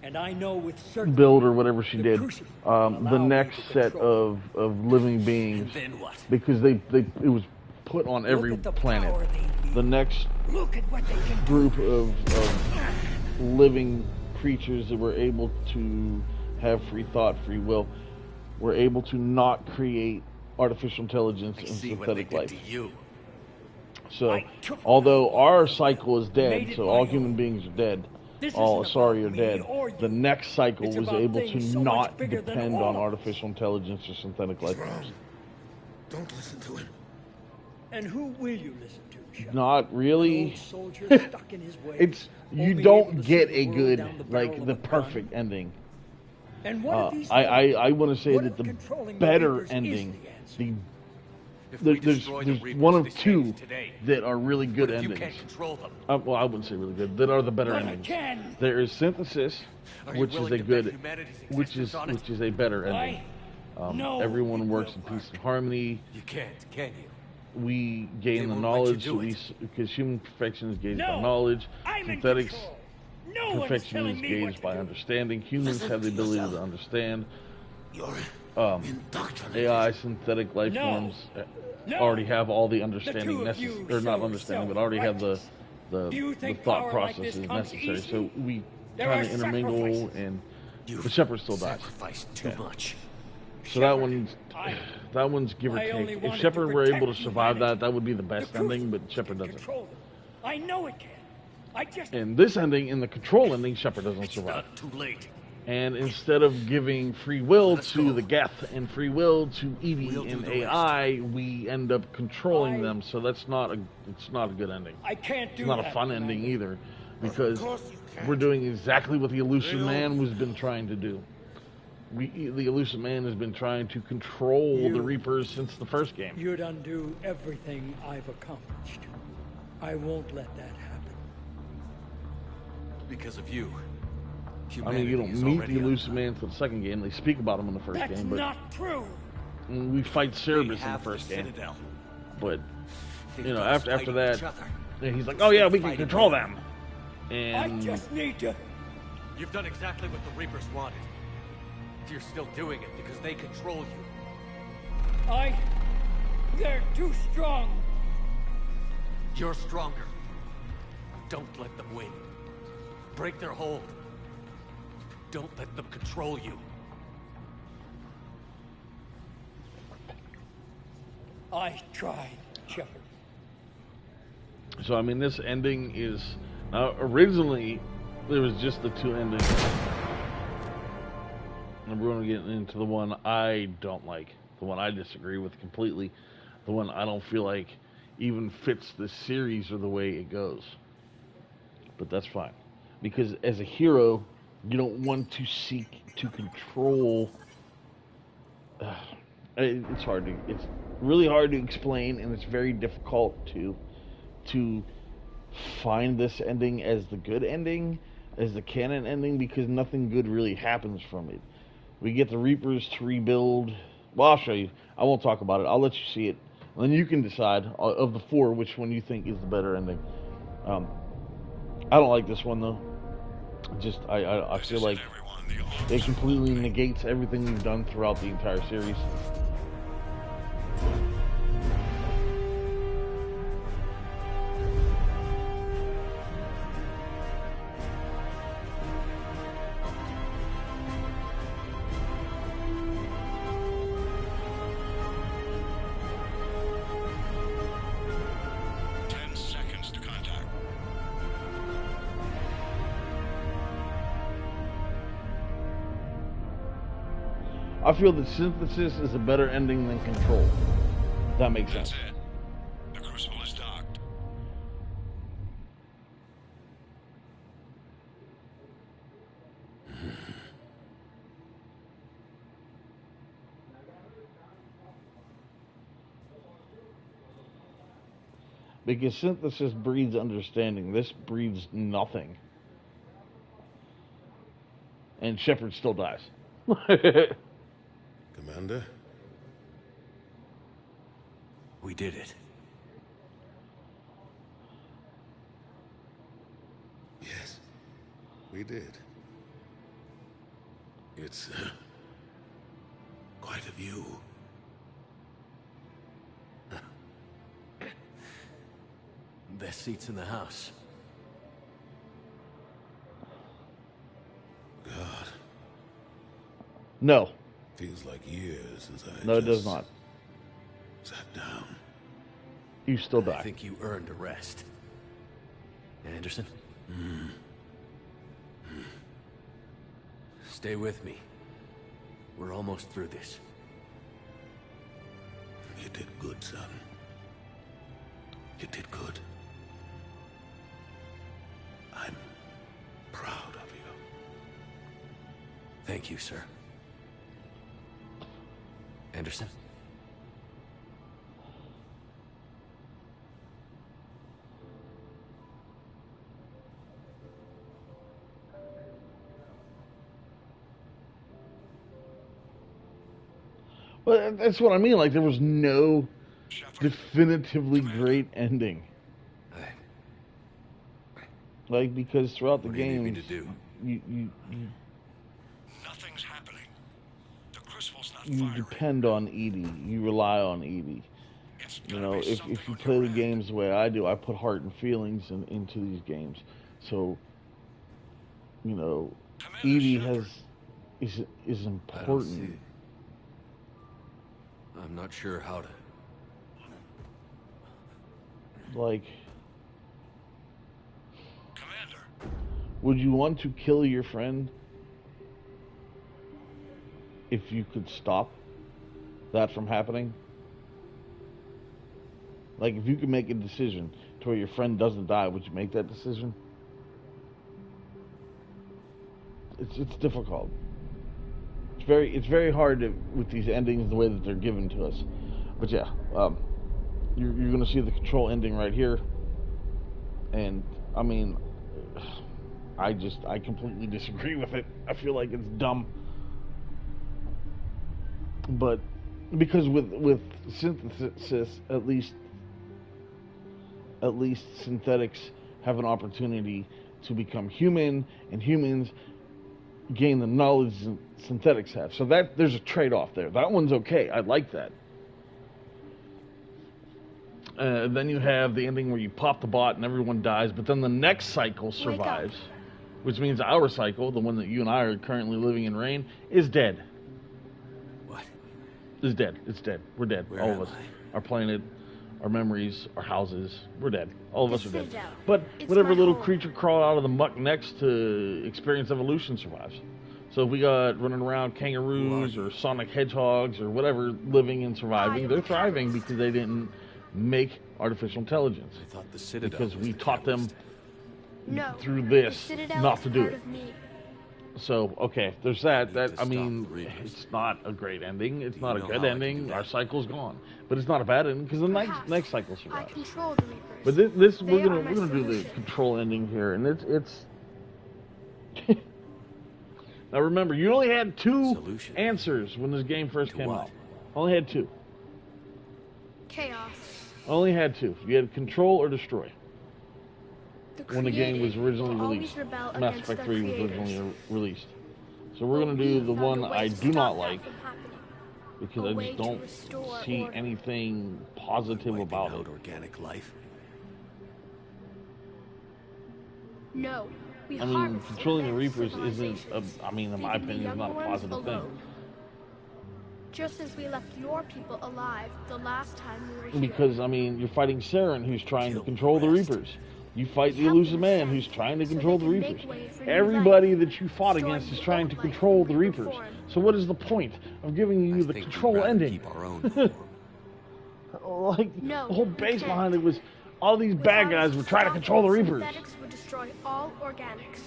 Speaker 16: And I know with certainty
Speaker 1: build or whatever she did, the next set of living beings, because it was put on every planet. The next group of living creatures that were able to have free thought, free will, were able to not create artificial intelligence and synthetic life. So, although our cycle is dead, so all human beings are dead, all Asari are dead, the next cycle was able to not depend on artificial intelligence or synthetic life forms.
Speaker 17: Don't listen to him.
Speaker 16: And who will you listen to, Shepard?
Speaker 1: Not really.
Speaker 16: An old soldier stuck in his ways,
Speaker 1: It's you
Speaker 16: only able
Speaker 1: don't
Speaker 16: to
Speaker 1: get
Speaker 16: see
Speaker 1: a
Speaker 16: the world
Speaker 1: good
Speaker 16: down the barrel
Speaker 1: like
Speaker 16: of
Speaker 1: the
Speaker 16: a gun.
Speaker 1: perfect ending.
Speaker 16: And what if these
Speaker 1: I want to say
Speaker 16: what
Speaker 1: that
Speaker 16: if
Speaker 1: the
Speaker 16: controlling the
Speaker 1: better
Speaker 16: Reapers is
Speaker 1: ending,
Speaker 9: If we
Speaker 1: there's
Speaker 9: destroy the Reapers,
Speaker 1: one of
Speaker 9: this
Speaker 1: 2
Speaker 9: ends today.
Speaker 1: that are really good
Speaker 9: What if you
Speaker 1: endings.
Speaker 9: can't control them?
Speaker 1: Well, I wouldn't say really good. That are the better
Speaker 9: But I
Speaker 1: endings.
Speaker 9: can.
Speaker 1: There is Synthesis,
Speaker 9: Are you
Speaker 1: which is
Speaker 9: willing
Speaker 1: a
Speaker 9: to bet
Speaker 1: good,
Speaker 9: humanity's
Speaker 1: which is
Speaker 9: existence on it?
Speaker 1: which is a better ending.
Speaker 9: know
Speaker 1: Everyone
Speaker 9: it
Speaker 1: works
Speaker 9: will
Speaker 1: in peace and harmony.
Speaker 9: You can't, can you?
Speaker 1: We gain the
Speaker 9: won't let you
Speaker 1: knowledge,
Speaker 9: do
Speaker 1: so
Speaker 9: it.
Speaker 1: because human perfection is gauged by
Speaker 9: No,
Speaker 1: knowledge.
Speaker 9: I'm in
Speaker 1: Synthetics
Speaker 9: control. No one is
Speaker 1: perfection
Speaker 9: telling
Speaker 1: is
Speaker 9: me what
Speaker 1: gauged
Speaker 9: to
Speaker 1: by
Speaker 9: do.
Speaker 1: understanding. Humans
Speaker 9: Listen
Speaker 1: have the
Speaker 9: to
Speaker 1: ability
Speaker 9: yourself.
Speaker 1: to understand.
Speaker 17: You're
Speaker 1: indoctrinated. AI, synthetic life
Speaker 9: No.
Speaker 1: forms
Speaker 9: No.
Speaker 1: already have all the
Speaker 9: The
Speaker 1: understanding
Speaker 9: two of
Speaker 1: necessary,
Speaker 9: you
Speaker 1: or not
Speaker 9: so
Speaker 1: understanding, but already have the
Speaker 9: Do you
Speaker 1: the
Speaker 9: think
Speaker 1: thought
Speaker 9: power like
Speaker 1: processes
Speaker 9: this comes
Speaker 1: necessary.
Speaker 9: easy?
Speaker 1: So we
Speaker 9: There
Speaker 1: kind
Speaker 9: are
Speaker 1: of intermingle,
Speaker 9: sacrifices.
Speaker 1: and
Speaker 9: You've
Speaker 1: the Shepard still dies.
Speaker 9: sacrificed too much.
Speaker 1: So that one's give or
Speaker 16: I only
Speaker 1: take. If
Speaker 16: wanted
Speaker 1: Shepard
Speaker 16: to
Speaker 1: were able to
Speaker 16: protect
Speaker 1: survive
Speaker 16: humanity.
Speaker 1: that would be the best ending, but Shepard doesn't.
Speaker 16: control them? I know it can. I just
Speaker 1: In this ending, in the control ending, Shepard doesn't survive.
Speaker 9: Not too late.
Speaker 1: And instead of giving free will to the Geth and free will to Evie
Speaker 9: We'll do
Speaker 1: and
Speaker 9: the
Speaker 1: AI, we end up controlling them. So it's not a good ending.
Speaker 16: I can't do
Speaker 1: It's not
Speaker 16: that,
Speaker 1: a fun
Speaker 16: Commander.
Speaker 1: ending either, because
Speaker 17: course you can't.
Speaker 1: we're doing exactly what the Elusive
Speaker 17: They
Speaker 1: Man has been trying to do. The Elusive Man has been trying to control the Reapers since the first game.
Speaker 16: You'd undo everything I've accomplished. I won't let that happen.
Speaker 9: Because of you.
Speaker 1: I mean, you don't
Speaker 9: Humanity is
Speaker 1: meet
Speaker 9: already
Speaker 1: the
Speaker 9: on
Speaker 1: Elusive Man until the second game. They speak about him in the first
Speaker 16: That's
Speaker 1: game, but
Speaker 16: not true.
Speaker 1: we fight Cerebus in the
Speaker 9: have
Speaker 1: first
Speaker 9: the
Speaker 1: game.
Speaker 9: Citadel.
Speaker 1: But
Speaker 9: They've
Speaker 1: you know,
Speaker 9: got us
Speaker 1: after
Speaker 9: fighting
Speaker 1: that,
Speaker 9: each other.
Speaker 1: and he's like, "Oh yeah, we can
Speaker 9: Fighting
Speaker 1: control
Speaker 9: them.
Speaker 1: them."
Speaker 16: I
Speaker 1: And
Speaker 16: just need to.
Speaker 9: You've done exactly what the Reapers wanted. You're still doing it because they control you.
Speaker 16: I They're too strong.
Speaker 9: You're stronger. Don't let them win. Break their hold. Don't let them control you.
Speaker 16: I tried, Shepard.
Speaker 1: So, I mean, this ending is... originally, there was just the two endings. And we're going to get into the one I don't like. The one I disagree with completely. The one I don't feel like even fits the series or the way it goes. But that's fine. Because as a hero, you don't want to seek to control... it's hard to... It's really hard to explain, and it's very difficult to find this ending as the good ending, as the canon ending, because nothing good really happens from it. We get the Reapers to rebuild. Well, I'll show you. I won't talk about it. I'll let you see it. And then you can decide, of the four, which one you think is the better ending. I don't like this one, though. Just, I feel like it completely negates everything we've done throughout the entire series. I feel that Synthesis is a better ending than Control. That makes sense.
Speaker 5: That's it. The Crucible is docked.
Speaker 1: Because Synthesis breeds understanding. This breeds nothing. And Shepard still dies.
Speaker 13: Commander?
Speaker 9: We did it.
Speaker 13: Yes, we did. It's quite a view.
Speaker 9: Best seats in the house.
Speaker 13: God.
Speaker 1: No.
Speaker 13: Feels like years since I
Speaker 1: No, it does not.
Speaker 13: Sat down.
Speaker 1: You still die.
Speaker 9: I think you earned a rest. Anderson? Stay with me. We're almost through this.
Speaker 13: You did good, son. You did good. I'm proud of you.
Speaker 9: Thank you, sir. Anderson?
Speaker 1: Well, that's what I mean. Like, there was no definitively great ending. Like, because throughout the games,
Speaker 5: Nothing's happening. The Crucible's not
Speaker 1: you depend on EDI. You rely on EDI. You know, if you play the games the way I do, I put heart and feelings into these games. So, you know, EDI is important.
Speaker 9: I'm not sure how to...
Speaker 1: Like... Would you want to kill your friend if you could stop that from happening? Like, if you could make a decision to where your friend doesn't die, would you make that decision? It's difficult. It's very hard with these endings the way that they're given to us. But yeah, you're going to see the Control ending right here, and I mean, I completely disagree with it. I feel like it's dumb. But because with Synthesis, at least synthetics have an opportunity to become human, and humans gain the knowledge synthetics have. So that there's a trade-off there. That one's okay. I like that. Then you have the ending where you pop the bot and everyone dies, but then the next cycle survives, which means our cycle, the one that you and I are currently living in Rain, is dead.
Speaker 6: What?
Speaker 1: Is dead. It's dead. We're dead. All of us. Our planet, our memories, our houses, we're dead. All of us are dead. But whatever little creature crawled out of the muck next to experience evolution survives. So if we got running around kangaroos or sonic hedgehogs or whatever living and surviving, they're thriving because they didn't make artificial intelligence.
Speaker 6: I thought the Citadel
Speaker 1: because
Speaker 6: was
Speaker 1: we
Speaker 6: the
Speaker 1: taught them
Speaker 19: No,
Speaker 1: through this
Speaker 19: the Citadel
Speaker 1: not
Speaker 19: is
Speaker 1: to do
Speaker 19: part
Speaker 1: it.
Speaker 19: of me.
Speaker 1: So, okay, there's that. That I
Speaker 6: stop
Speaker 1: mean,
Speaker 6: the Reapers.
Speaker 1: it's not a great ending. It's
Speaker 6: Do
Speaker 1: not
Speaker 6: you
Speaker 1: a
Speaker 6: know
Speaker 1: good
Speaker 6: how I can
Speaker 1: ending.
Speaker 6: do
Speaker 1: Our
Speaker 6: that?
Speaker 1: cycle's gone, but it's not a bad ending because the next cycle
Speaker 19: I
Speaker 1: survives.
Speaker 19: control the Reapers.
Speaker 1: But this
Speaker 19: They
Speaker 1: we're
Speaker 19: are
Speaker 1: gonna
Speaker 19: my
Speaker 1: do the
Speaker 19: solution.
Speaker 1: control ending here, and it's. Now remember, you only had two answers when this game first came out. Only had two.
Speaker 19: Chaos.
Speaker 1: Only had two. You had control or destroy.
Speaker 19: The
Speaker 1: When the game was
Speaker 19: created
Speaker 1: originally
Speaker 19: will always
Speaker 1: released,
Speaker 19: rebel
Speaker 1: Mass
Speaker 19: against
Speaker 1: Effect
Speaker 19: their
Speaker 1: 3 was
Speaker 19: creators.
Speaker 1: originally released. So we're gonna do the one I do not like because I just don't see anything positive about it.
Speaker 6: Organic life.
Speaker 19: No. We
Speaker 1: I mean,
Speaker 19: harvest
Speaker 1: controlling the
Speaker 19: advanced
Speaker 1: Reapers isn't,
Speaker 19: civilizations,
Speaker 1: I mean, in my
Speaker 19: leaving the
Speaker 1: opinion, is not a
Speaker 19: younger ones
Speaker 1: positive thing.
Speaker 19: alone. Just as we left your people alive the last time we were here.
Speaker 1: Because, I mean, you're fighting Saren, who's trying to control the Reapers. You fight the Elusive Man, who's trying to control the Reapers. Everybody that you fought against is trying to control the Reapers. So what is the point of giving you the control ending? Like, the whole base behind it was all these bad guys were trying to control the Reapers.
Speaker 19: Synthetics would destroy all organics.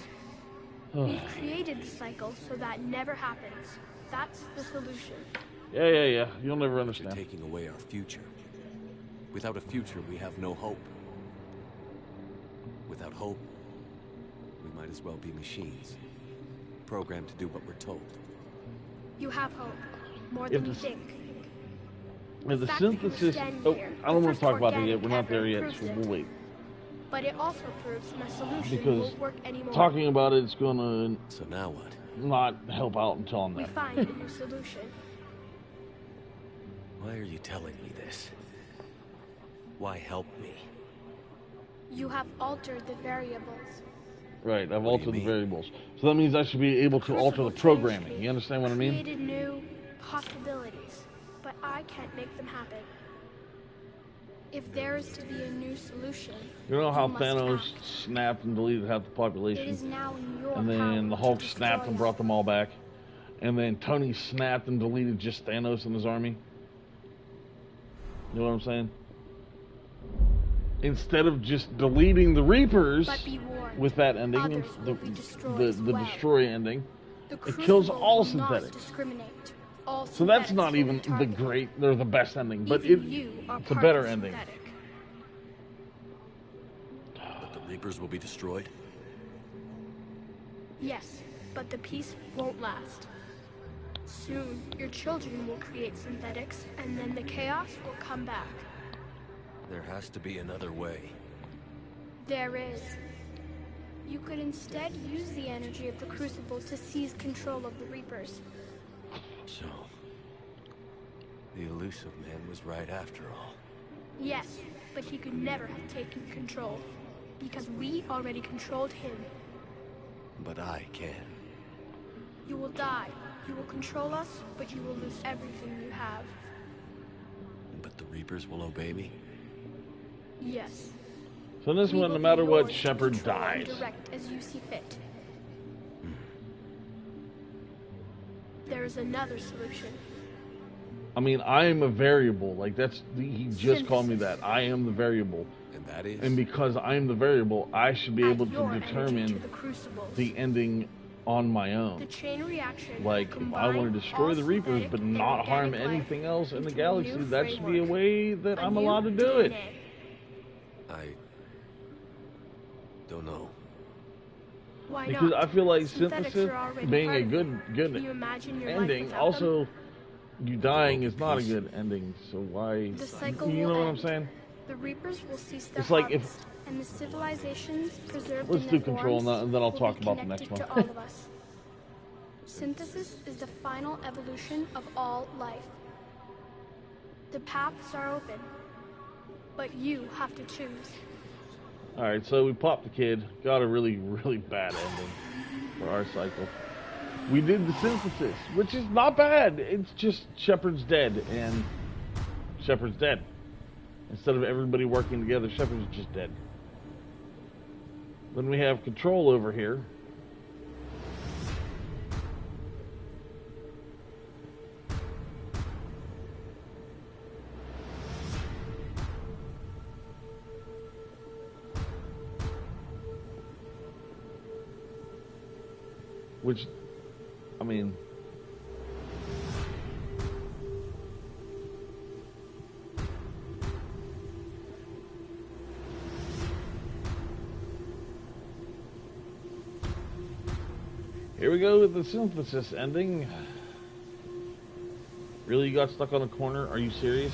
Speaker 19: We've created the cycle so that never happens. That's the solution.
Speaker 1: Yeah. You'll never understand.
Speaker 6: You're taking away our future. Without a future, we have no hope. Without hope, we might as well be machines, programmed to do what we're told.
Speaker 19: You have hope. More than you think.
Speaker 1: And the
Speaker 19: fact that you
Speaker 1: synthesis...
Speaker 19: stand
Speaker 1: Oh,
Speaker 19: here,
Speaker 1: I don't want
Speaker 19: the
Speaker 1: to talk about that
Speaker 19: first
Speaker 1: yet. We're not there
Speaker 19: organic
Speaker 1: yet, so
Speaker 19: proves
Speaker 1: we'll
Speaker 19: it.
Speaker 1: wait.
Speaker 19: But it also proves my solution
Speaker 1: Because
Speaker 19: won't work anymore.
Speaker 1: talking about it's going to...
Speaker 6: So now what?
Speaker 1: Not help out until I'm
Speaker 19: We
Speaker 1: there.
Speaker 19: find a new solution.
Speaker 6: Why are you telling me this? Why help me?
Speaker 19: You have altered the variables.
Speaker 1: Right, I've altered the variables. So that means I should be able to alter the programming. You understand what I mean?
Speaker 19: Created new possibilities, but I can't make them happen. If there is to be a new solution,
Speaker 1: You know how
Speaker 19: you must
Speaker 1: Thanos
Speaker 19: act.
Speaker 1: snapped and deleted half the population?
Speaker 19: It is now in your
Speaker 1: And then the
Speaker 19: power
Speaker 1: Hulk
Speaker 19: to
Speaker 1: snapped
Speaker 19: destroy
Speaker 1: and brought them all back. And then Tony snapped and deleted just Thanos and his army. You know what I'm saying? Instead of just deleting the Reapers
Speaker 19: But be warned,
Speaker 1: with that ending,
Speaker 19: others
Speaker 1: the,
Speaker 19: will be destroyed
Speaker 1: the,
Speaker 19: as
Speaker 1: the
Speaker 19: well.
Speaker 1: destroy ending,
Speaker 19: The
Speaker 1: it kills
Speaker 19: Crucible
Speaker 1: all
Speaker 19: will not
Speaker 1: synthetics.
Speaker 19: discriminate. All
Speaker 1: So that's
Speaker 19: synthetics
Speaker 1: not
Speaker 19: will
Speaker 1: even
Speaker 19: be
Speaker 1: the
Speaker 19: targeted.
Speaker 1: great, or the best ending, but
Speaker 19: Even you are
Speaker 1: it's a
Speaker 19: part
Speaker 1: better
Speaker 19: of
Speaker 1: ending.
Speaker 19: synthetic.
Speaker 6: But the Reapers will be destroyed?
Speaker 19: Yes, but the peace won't last. Soon, your children will create synthetics, and then the chaos will come back.
Speaker 6: There has to be another way.
Speaker 19: There is. You could instead use the energy of the Crucible to seize control of the Reapers.
Speaker 6: So, the Elusive Man was right after all.
Speaker 19: Yes, but he could never have taken control, because we already controlled him.
Speaker 6: But I can.
Speaker 19: You will die. You will control us, but you will lose everything you have.
Speaker 6: But the Reapers will obey me?
Speaker 19: Yes.
Speaker 1: So in this
Speaker 19: We
Speaker 1: one,
Speaker 19: will
Speaker 1: no
Speaker 19: be
Speaker 1: matter what,
Speaker 19: yours to
Speaker 1: Shepard
Speaker 19: control and
Speaker 1: dies.
Speaker 19: direct as you see fit. There is another solution.
Speaker 1: I mean, I am a variable. Like, he just called me that. I am the variable.
Speaker 6: And that is?
Speaker 1: And because I am the variable, I should be able
Speaker 19: your
Speaker 1: to
Speaker 19: energy
Speaker 1: determine
Speaker 19: to the crucibles.
Speaker 1: the ending on my
Speaker 19: The
Speaker 1: own.
Speaker 19: chain reaction.
Speaker 1: Like, if I
Speaker 19: combine
Speaker 1: want to destroy
Speaker 19: all
Speaker 1: the Reapers
Speaker 19: synthetic
Speaker 1: but
Speaker 19: and
Speaker 1: not harm
Speaker 19: organic life
Speaker 1: anything else in the
Speaker 19: into a
Speaker 1: galaxy,
Speaker 19: new
Speaker 1: that should be a
Speaker 19: framework.
Speaker 1: way that
Speaker 19: A
Speaker 1: I'm
Speaker 19: new
Speaker 1: allowed to do it.
Speaker 19: DNA.
Speaker 6: I don't know.
Speaker 19: Why
Speaker 1: Because
Speaker 19: not?
Speaker 1: I feel like
Speaker 19: Synthetics
Speaker 1: synthesis
Speaker 19: are already
Speaker 1: being
Speaker 19: part
Speaker 1: a
Speaker 19: of
Speaker 1: good
Speaker 19: Can you imagine your life
Speaker 1: ending,
Speaker 19: without
Speaker 1: also
Speaker 19: them?
Speaker 1: you dying is not a good ending. So why?
Speaker 19: The cycle
Speaker 1: You
Speaker 19: will
Speaker 1: know what I'm
Speaker 19: end.
Speaker 1: saying?
Speaker 19: The Reapers will cease their
Speaker 1: It's like if-
Speaker 19: harvest, and the civilizations preserved
Speaker 1: Let's
Speaker 19: in
Speaker 1: do
Speaker 19: their
Speaker 1: control,
Speaker 19: forms
Speaker 1: and then I'll
Speaker 19: will
Speaker 1: talk
Speaker 19: be
Speaker 1: about the next
Speaker 19: connected
Speaker 1: one.
Speaker 19: to all of us. Synthesis is the final evolution of all life. The paths are open. But you have to choose.
Speaker 1: Alright, so we popped the kid. Got a really, really bad ending for our cycle. We did the synthesis, which is not bad. It's just Shepard's dead, and Shepard's dead. Instead of everybody working together, Shepard's just dead. Then we have control over here. Which, I mean, here we go with the synthesis ending. Really, you got stuck on a corner? Are you serious?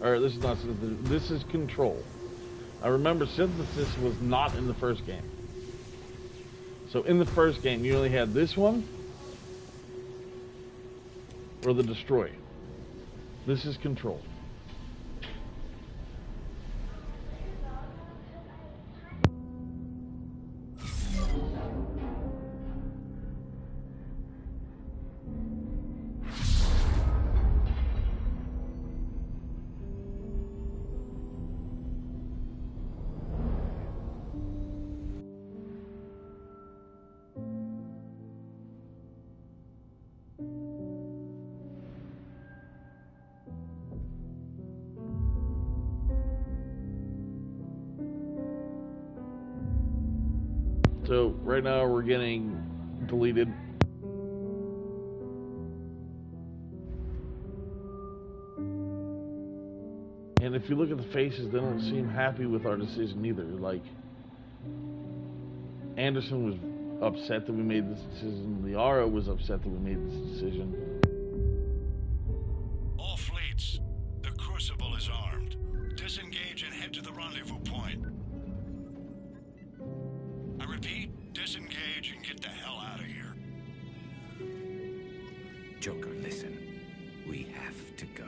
Speaker 1: Alright, this is not synthesis. This is control. I remember synthesis was not in the first game. So in the first game, you only had this one or the destroy. This is control. So right now we're getting deleted. And if you look at the faces, they don't seem happy with our decision either. Like, Anderson was upset that we made this decision. Liara was upset that we made this decision.
Speaker 5: All fleets, the Crucible is armed. Disengage and head to the rendezvous point. I repeat, disengage and get the hell out of here.
Speaker 21: Joker, listen. We have to go.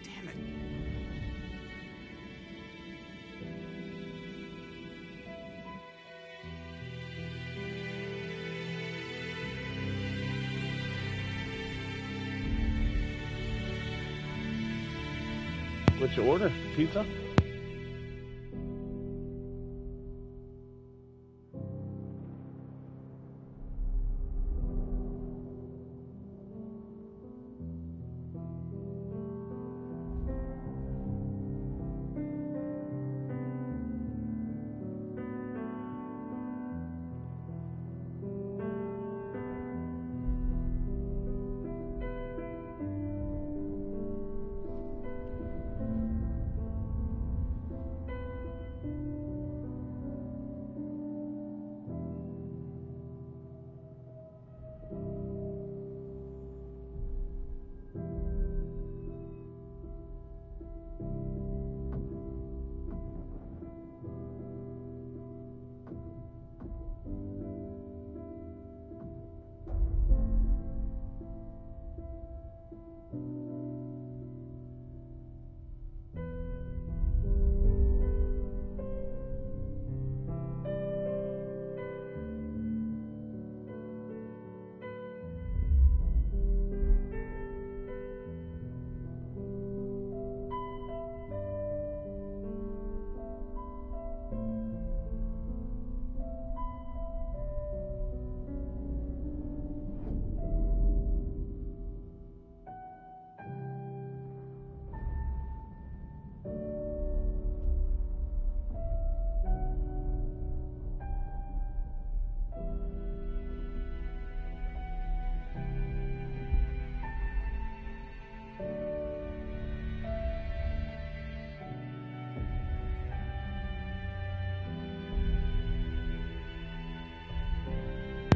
Speaker 21: Damn it.
Speaker 1: What's your order? Pizza?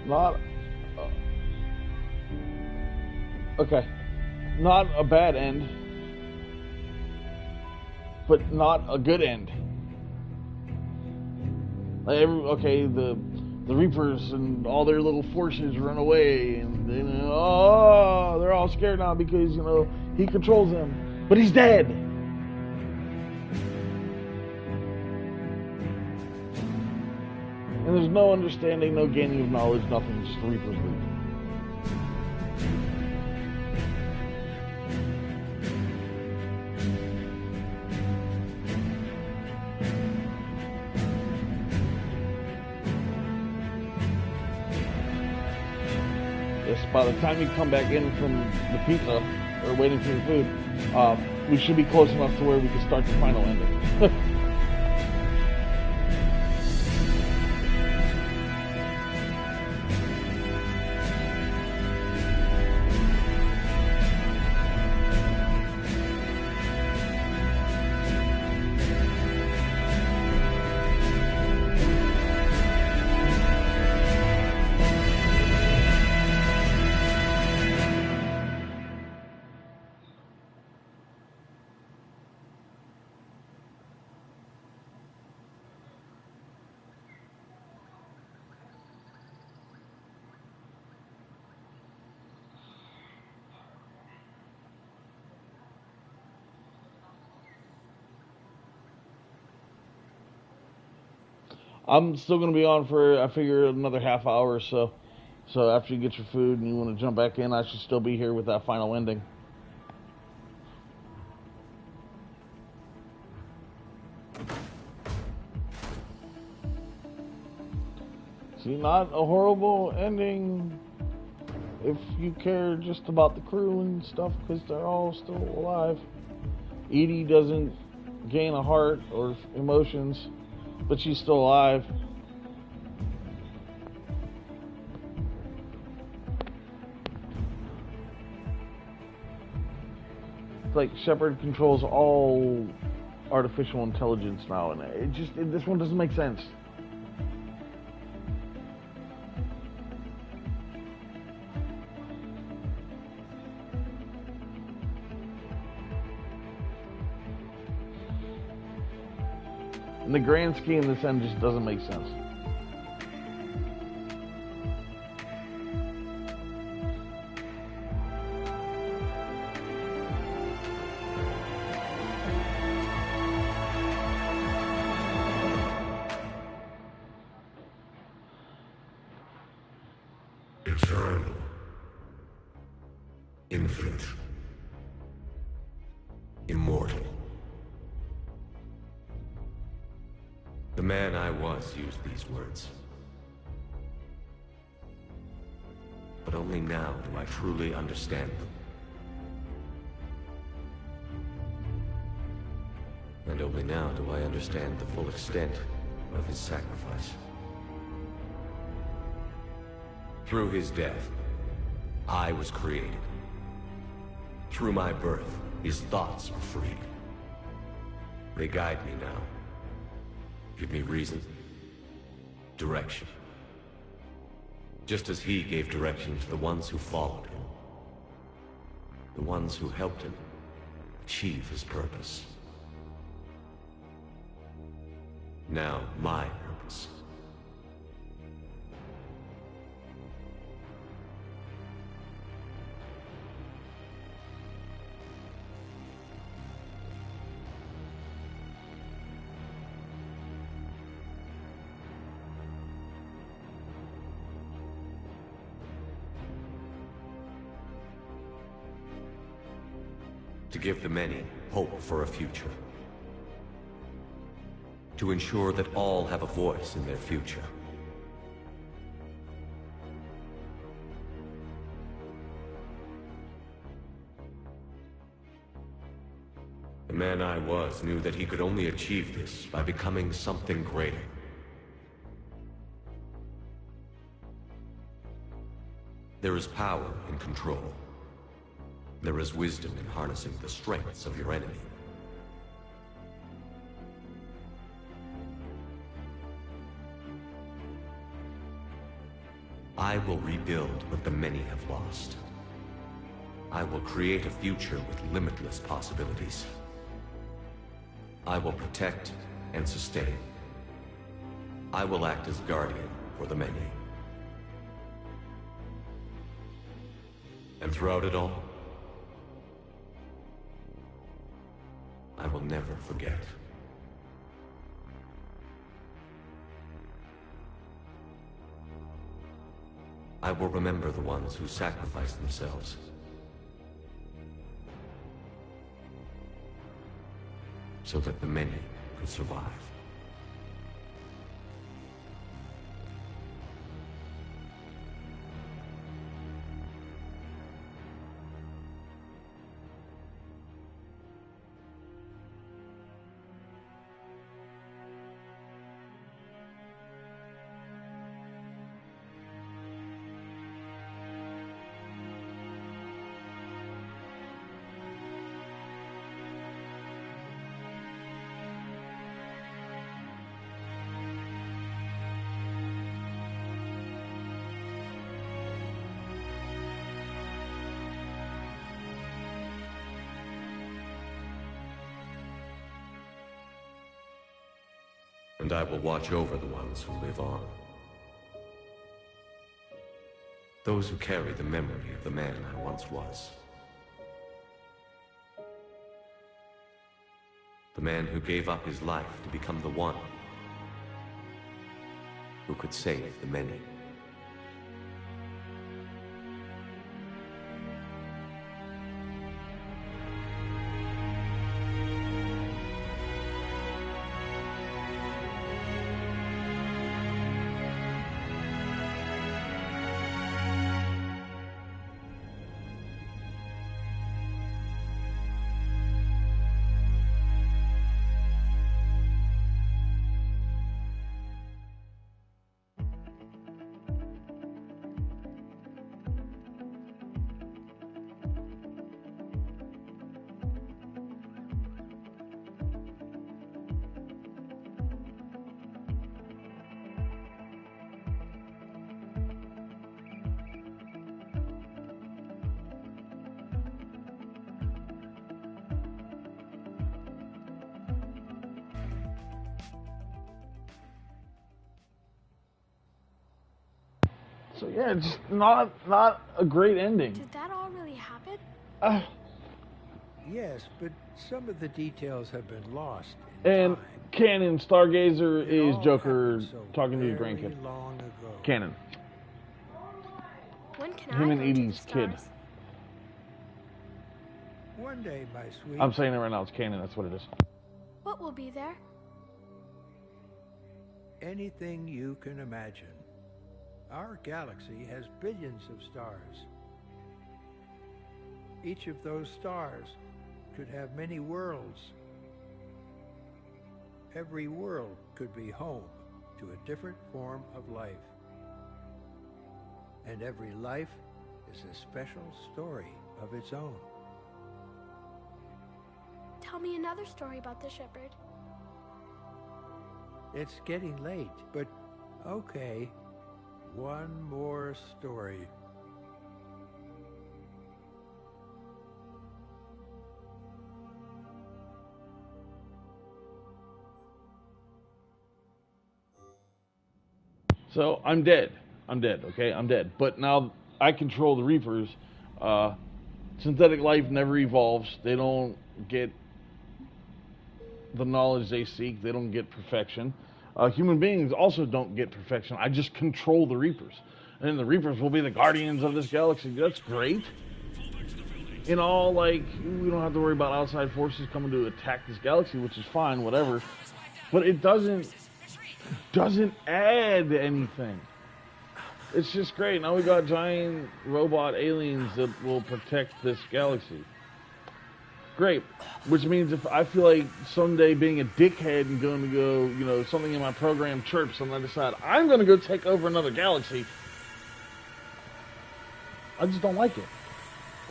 Speaker 1: Not okay, not a bad end, but not a good end. Like okay, the the Reapers and all their little forces run away, and then oh, they're all scared now because he controls them, but he's dead. And there's no understanding, no gaining of knowledge, nothing. Just the Reapers leave. By the time you come back in from the pizza, or waiting for your food, we should be close enough to where we can start the final ending. I'm still going to be on for, I figure, another half hour or so. So after you get your food and you want to jump back in, I should still be here with that final ending. See, not a horrible ending if you care just about the crew and stuff, because they're all still alive. Edie doesn't gain a heart or emotions, but she's still alive. It's like Shepard controls all artificial intelligence now, and this one doesn't make sense. In the grand scheme, this end just doesn't make sense.
Speaker 14: Eternal. Infinite. Immortal. The man I was used these words. But only now do I truly understand them. And only now do I understand the full extent of his sacrifice. Through his death, I was created. Through my birth, his thoughts are freed. They guide me now. Give me reason, direction. Just as he gave direction to the ones who followed him. The ones who helped him achieve his purpose. Now, my purpose. To give the many hope for a future. To ensure that all have a voice in their future. The man I was knew that he could only achieve this by becoming something greater. There is power in control. There is wisdom in harnessing the strengths of your enemy. I will rebuild what the many have lost. I will create a future with limitless possibilities. I will protect and sustain. I will act as guardian
Speaker 6: for the many. And throughout it all, I will never forget. I will remember the ones who sacrificed themselves. So that the many could survive. And I will watch over the ones who live on. Those who carry the memory of the man I once was. The man who gave up his life to become the one who could save the many.
Speaker 1: So yeah, just not a great ending.
Speaker 19: Did that all really happen?
Speaker 20: Yes, but some of the details have been lost.
Speaker 1: And Canon Stargazer is Joker talking to your
Speaker 20: Very
Speaker 1: grandkid.
Speaker 20: long ago.
Speaker 1: Canon.
Speaker 19: When can
Speaker 1: Him
Speaker 19: I
Speaker 1: and
Speaker 19: go to the
Speaker 1: 80s kid.
Speaker 19: stars?
Speaker 20: One day, my sweet.
Speaker 1: I'm saying it right now. It's Canon. That's what it is.
Speaker 19: What will be there?
Speaker 20: Anything you can imagine. Our galaxy has billions of stars. Each of those stars could have many worlds. Every world could be home to a different form of life. And every life is a special story of its own.
Speaker 19: Tell me another story about the Shepard.
Speaker 20: It's getting late, but okay. One more story.
Speaker 1: So I'm dead. I'm dead. Okay, I'm dead. But now I control the Reapers. Synthetic life never evolves. They don't get the knowledge they seek. They don't get perfection. Human beings also don't get perfection. I just control the Reapers. And the Reapers will be the guardians of this galaxy. That's great. In all, like, we don't have to worry about outside forces coming to attack this galaxy, which is fine, whatever. But it doesn't add anything. It's just great. Now we got giant robot aliens that will protect this galaxy. Great. Which means if I feel like someday being a dickhead and going to go, you know, something in my program chirps and I decide I'm going to go take over another galaxy, I just don't like it.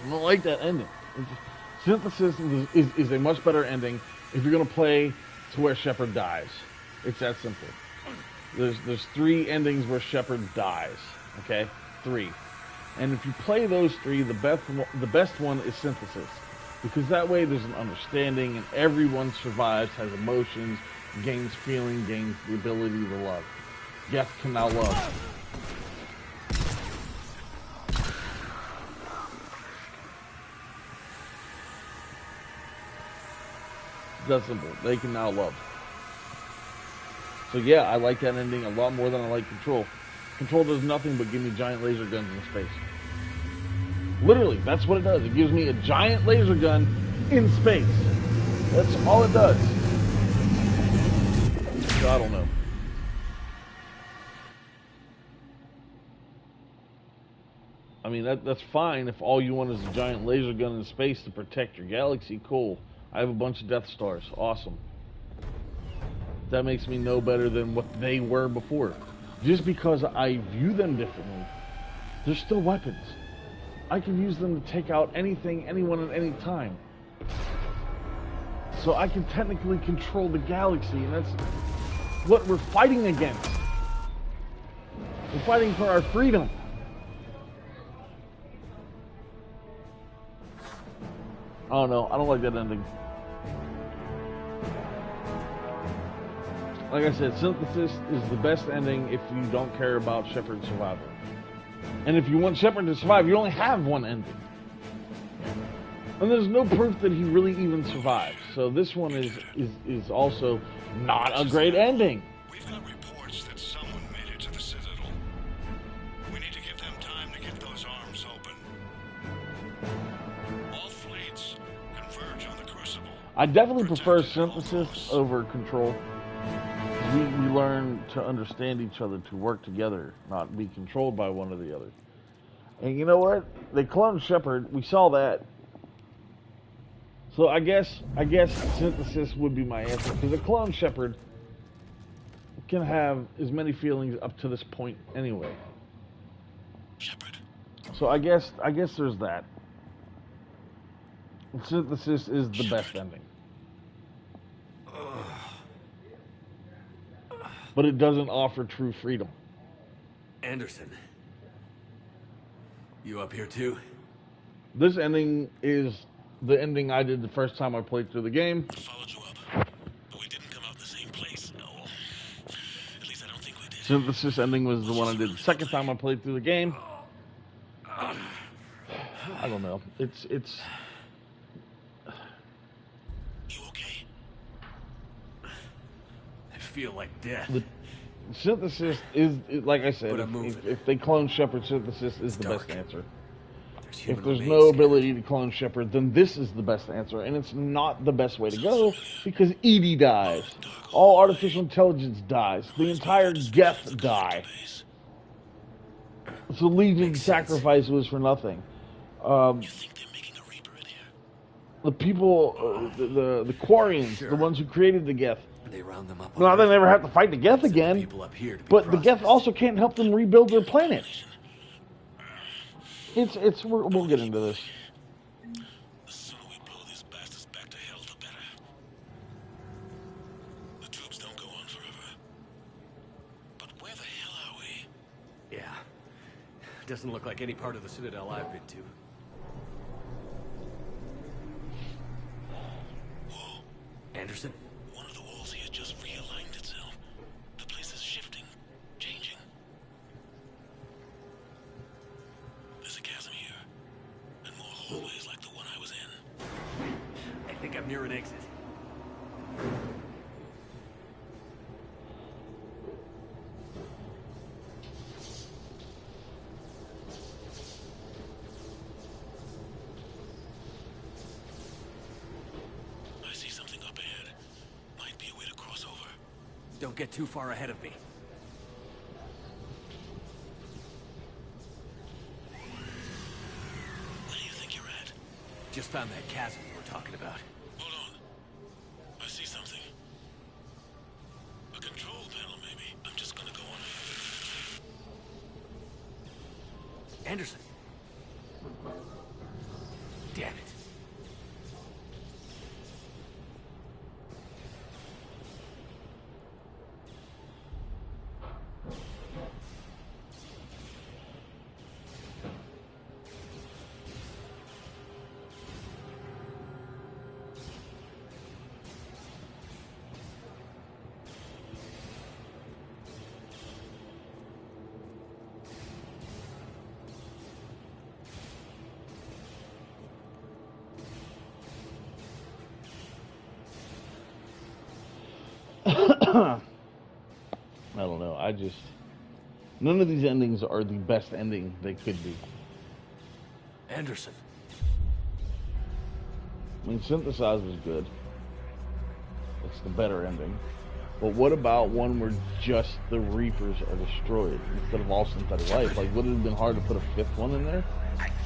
Speaker 1: I don't like that ending. Synthesis is a much better ending if you're going to play to where Shepard dies. It's that simple. There's 3 endings where Shepard dies. Okay? 3. And if you play those 3, the best one is Synthesis. Because that way there's an understanding and everyone survives, has emotions, gains feeling, gains the ability to love. Geth can now love. That's simple. They can now love. So yeah, I like that ending a lot more than I like Control. Control does nothing but give me giant laser guns in space. Literally, that's what it does. It gives me a giant laser gun in space. That's all it does. So I don't know. I mean, that's fine if all you want is a giant laser gun in space to protect your galaxy. Cool. I have a bunch of Death Stars. Awesome. That makes me no better than what they were before. Just because I view them differently, they're still weapons. I can use them to take out anything, anyone at any time. So I can technically control the galaxy, and that's what we're fighting against. We're fighting for our freedom. I don't know. I don't like that ending. Like I said, Synthesis is the best ending if you don't care about Shepard's survival. And if you want Shepard to survive, you only have one ending. And there's no proof that he really even survives. So this one is also not a great ending.
Speaker 5: We've got reports that someone made it to the Citadel. We need to give them time to get those arms open. All fleets converge on the Crucible.
Speaker 1: I definitely prefer Synthesis over Control. We learn to understand each other, to work together, not be controlled by one or the other. And you know what? They cloned Shepard. We saw that. So I guess Synthesis would be my answer, because a clone Shepard can have as many feelings up to this point anyway.
Speaker 2: Shepard.
Speaker 1: So I guess there's that. Synthesis is the best ending. But it doesn't offer true freedom.
Speaker 9: Anderson. You up here too?
Speaker 1: This ending is the ending I did the first time I played through the game.
Speaker 2: Followed you up. But we didn't come out the same place. No. At least I don't think we did.
Speaker 1: Synthesis ending was the one I did the second time I played through the game. I don't know. It's
Speaker 2: You okay?
Speaker 9: I feel like death.
Speaker 1: The Synthesis is, like I said, if they clone Shepard, Synthesis is the best answer. If there's no ability to clone Shepard, then this is the best answer, and it's not the best way to go, because EDI dies. All artificial intelligence dies. The entire Geth die. So Legion's sacrifice was for nothing. The people, the Quarians, the ones who created the Geth,
Speaker 9: They round them up.
Speaker 1: now they never have to fight the Geth again, but the Geth also can't help them rebuild their planet. We'll get into this.
Speaker 2: The sooner we blow these bastards back to hell, the better. The troops don't go on forever. But where the hell are we?
Speaker 9: Yeah. Doesn't look like any part of the Citadel I've been to.
Speaker 2: Whoa.
Speaker 9: Anderson?
Speaker 2: One of the walls here just realigned itself. The place is shifting, changing. There's a chasm here, and more hallways like the one I was in.
Speaker 9: I think I'm near an exit.
Speaker 2: I see something up ahead. Might be a way to cross over.
Speaker 9: Don't get too far ahead of me.
Speaker 2: Where do you think you're at?
Speaker 9: Just found that chasm you were talking about.
Speaker 2: Hold on. I see something. A control panel, maybe. I'm just gonna go on ahead.
Speaker 9: Anderson. Damn it.
Speaker 1: I don't know. None of these endings are the best ending they could be.
Speaker 9: Anderson.
Speaker 1: I mean, Synthesize was good. It's the better ending. But what about one where just the Reapers are destroyed instead of all synthetic life? Like, would it have been hard to put a fifth one in there?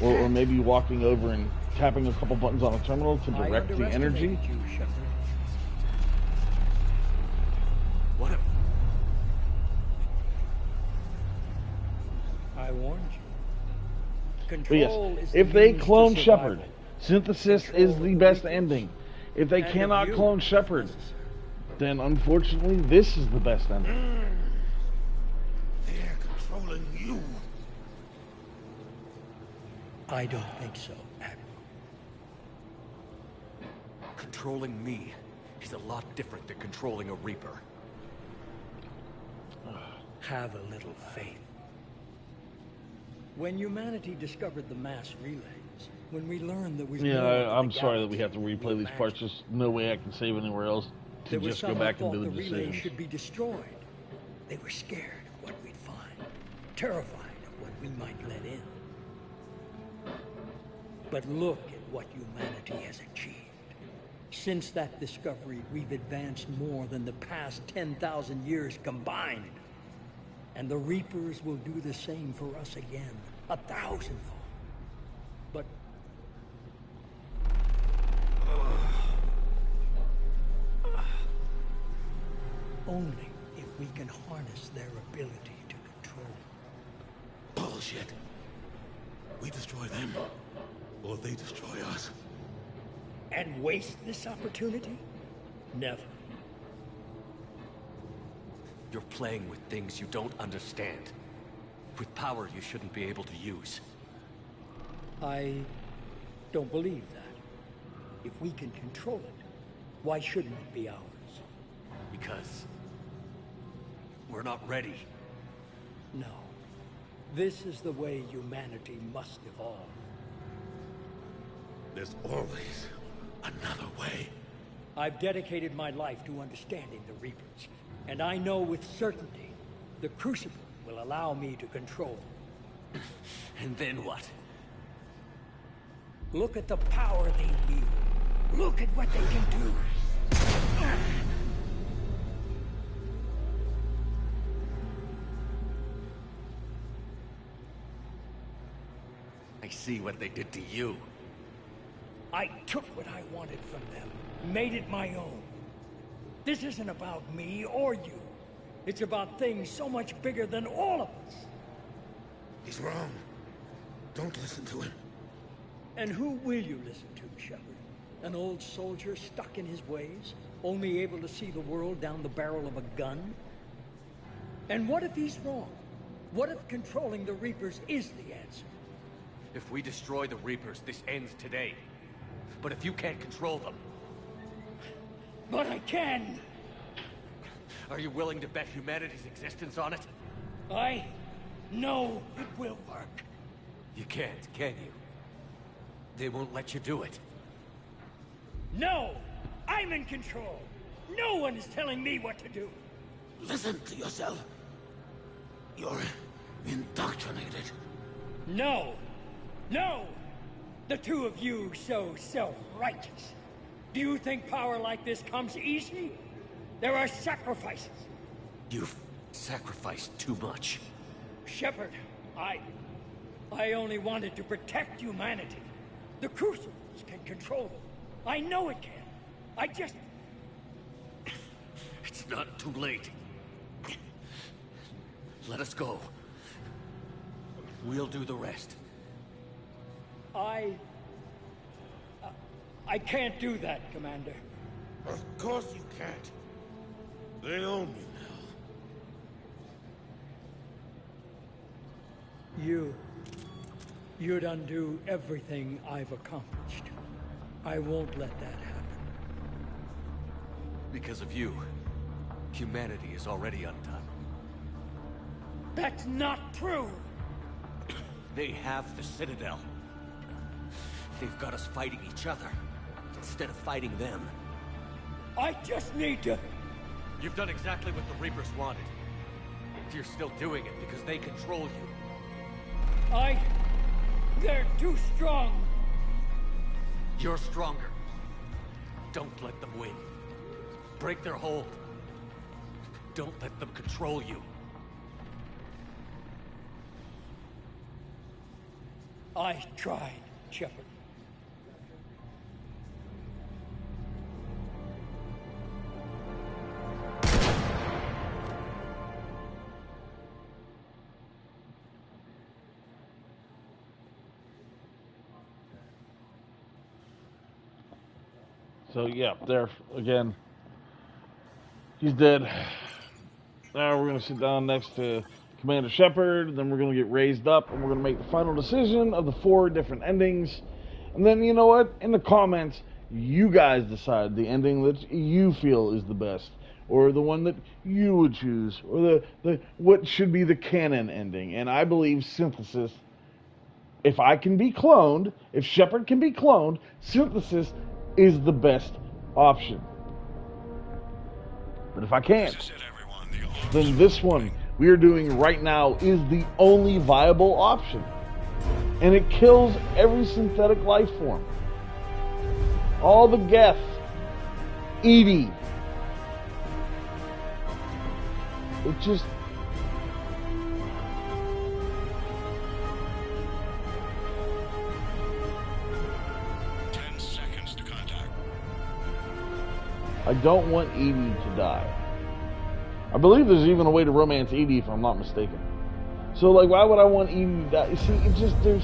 Speaker 1: Or maybe walking over and tapping a couple buttons on a terminal to direct the energy?
Speaker 9: What if...
Speaker 16: I warned you.
Speaker 1: But
Speaker 16: Control
Speaker 1: yes,
Speaker 16: is
Speaker 1: if
Speaker 16: the
Speaker 1: they
Speaker 16: means to
Speaker 1: clone
Speaker 16: survival.
Speaker 1: Shepard, Synthesis is the best ending. If they
Speaker 16: And
Speaker 1: cannot
Speaker 16: you.
Speaker 1: clone Shepard, then unfortunately this is the best ending.
Speaker 17: They're controlling you.
Speaker 16: I don't think so, Admiral.
Speaker 9: Controlling me is a lot different than controlling a Reaper.
Speaker 16: Have a little faith. When humanity discovered the mass relays, when we learned that we
Speaker 1: I'm sorry that we have to replay these parts. There's no way I can save anywhere else to
Speaker 16: there was
Speaker 1: just go
Speaker 16: some
Speaker 1: back
Speaker 16: who
Speaker 1: and do
Speaker 16: thought
Speaker 1: the
Speaker 16: the relays
Speaker 1: decisions.
Speaker 16: should be destroyed. They were scared of what we'd find, terrified of what we might let in. But look at what humanity has achieved. Since that discovery, we've advanced more than the past 10,000 years combined. And the Reapers will do the same for us again, 1,000-fold. But... only if we can harness their ability to control.
Speaker 17: Bullshit. We destroy them, or they destroy us.
Speaker 16: And waste this opportunity? Never.
Speaker 9: You're playing with things you don't understand. With power you shouldn't be able to use.
Speaker 16: I don't believe that. If we can control it, why shouldn't it be ours?
Speaker 9: Because... we're not ready.
Speaker 16: No. This is the way humanity must evolve.
Speaker 17: There's always another way.
Speaker 16: I've dedicated my life to understanding the Reapers, and I know with certainty the Crucible will allow me to control them.
Speaker 9: And then what?
Speaker 16: Look at the power they wield. Look at what they can do.
Speaker 9: I see what they did to you.
Speaker 16: I took what I wanted from them, made it my own. This isn't about me or you. It's about things so much bigger than all of us.
Speaker 17: He's wrong. Don't listen to him.
Speaker 16: And who will you listen to, Shepard? An old soldier stuck in his ways, only able to see the world down the barrel of a gun? And what if he's wrong? What if controlling the Reapers is the answer?
Speaker 9: If we destroy the Reapers, this ends today. But if you can't control them...
Speaker 16: But I can!
Speaker 9: Are you willing to bet humanity's existence on it?
Speaker 16: I know it will work.
Speaker 9: You can't, can you? They won't let you do it.
Speaker 16: No! I'm in control! No one is telling me what to do!
Speaker 17: Listen to yourself. You're indoctrinated.
Speaker 16: No! No! The two of you so self-righteous. Do you think power like this comes easy? There are sacrifices.
Speaker 9: You've sacrificed too much.
Speaker 16: Shepard, I only wanted to protect humanity. The Crucibles can control them. I know it can. I just...
Speaker 9: It's not too late. Let us go. We'll do the rest.
Speaker 16: I can't do that, Commander.
Speaker 17: Of course you can't. They own you now.
Speaker 16: You'd undo everything I've accomplished. I won't let that happen.
Speaker 9: Because of you, humanity is already undone.
Speaker 16: That's not true!
Speaker 9: They have the Citadel. They've got us fighting each other, instead of fighting them.
Speaker 16: I just need to...
Speaker 9: You've done exactly what the Reapers wanted. You're still doing it because they control you.
Speaker 16: They're too strong.
Speaker 9: You're stronger. Don't let them win. Break their hold. Don't let them control you.
Speaker 16: I tried, Shepard.
Speaker 1: So yeah, there again. He's dead. Now we're gonna sit down next to Commander Shepard. Then we're gonna get raised up, and we're gonna make the final decision of the 4 different endings. And then you know what? In the comments, you guys decide the ending that you feel is the best, or the one that you would choose, or the what should be the canon ending. And I believe Synthesis. If I can be cloned, if Shepard can be cloned, Synthesis is the best option. But if I can't, then this one we are doing right now is the only viable option. And it kills every synthetic life form. All the Geth, Edie. It just... I don't want Edie to die. I believe there's even a way to romance Edie if I'm not mistaken. So, like, why would I want Edie to die? See, it just, there's...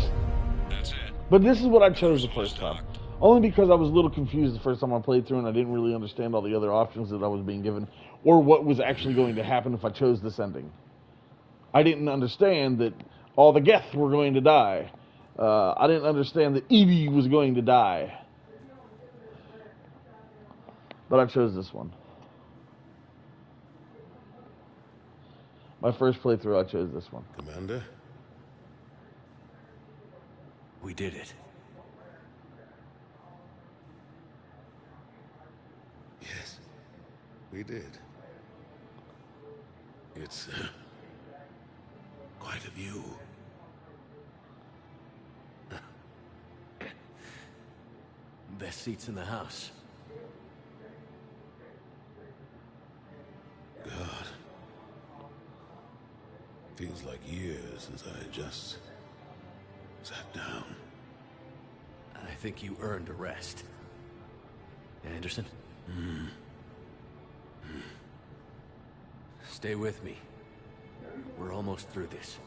Speaker 1: That's it. But this is what I chose the first time. Only because I was a little confused the first time I played through and I didn't really understand all the other options that I was being given, or what was actually going to happen if I chose this ending. I didn't understand that all the Geth were going to die. I didn't understand that Edie was going to die. But I chose this one. My first playthrough, I chose this one.
Speaker 13: Commander?
Speaker 9: We did it.
Speaker 13: Yes, we did. It's quite a view.
Speaker 9: Best seats in the house.
Speaker 13: God. Feels like years since I just sat down.
Speaker 9: I think you earned a rest. Anderson? Stay with me. We're almost through this.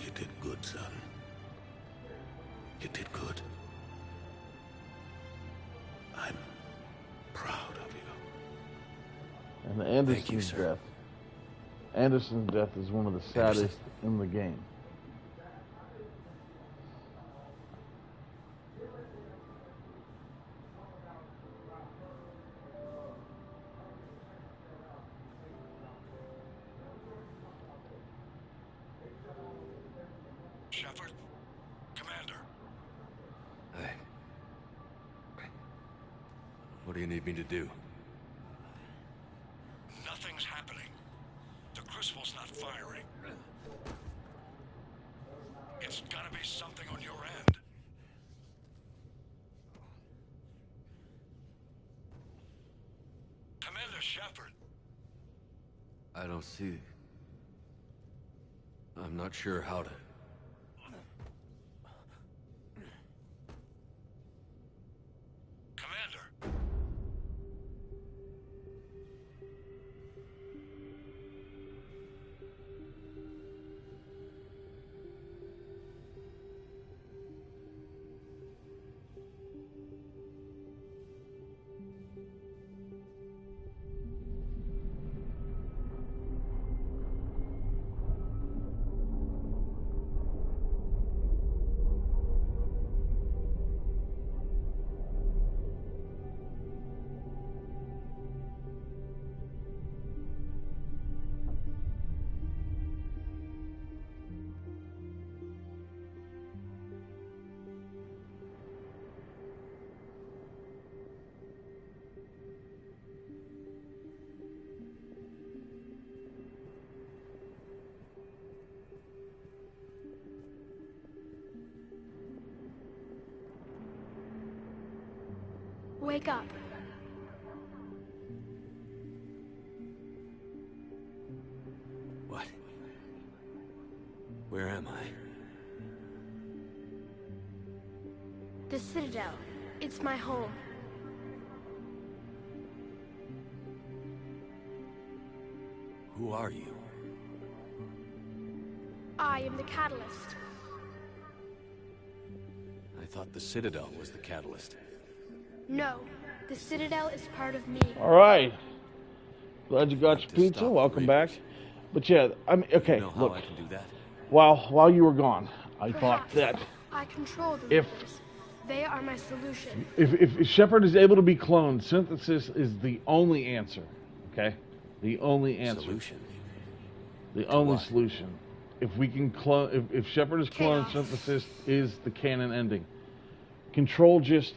Speaker 13: You did good, son. You did good. I'm proud of you.
Speaker 1: And Anderson's death. Anderson's death is one of the saddest in the game.
Speaker 5: Shepard? Commander?
Speaker 9: Hey. What do you need me to do?
Speaker 5: Nothing's happening. The Crucible's not firing. It's gotta be something on your end. Commander Shepard.
Speaker 9: I don't see... I'm not sure how to...
Speaker 5: Commander.
Speaker 19: Wake up.
Speaker 9: What? Where am I?
Speaker 19: The Citadel. It's my home.
Speaker 9: Who are you?
Speaker 19: I am the Catalyst.
Speaker 9: I thought the Citadel was the catalyst.
Speaker 19: No, the Citadel is part of me.
Speaker 1: All right. Glad you got your pizza. Welcome back. But yeah, I mean, okay,
Speaker 9: You know how
Speaker 1: look.
Speaker 9: I can do that?
Speaker 1: While you were gone, I thought
Speaker 19: Perhaps.
Speaker 1: that
Speaker 19: I control the Reapers. They are my solution.
Speaker 1: if Shepard is able to be cloned, synthesis is the only answer. Okay, the only answer.
Speaker 9: Solution.
Speaker 1: The only solution. If we can clone, if Shepard is cloned, synthesis is the canon ending. Control just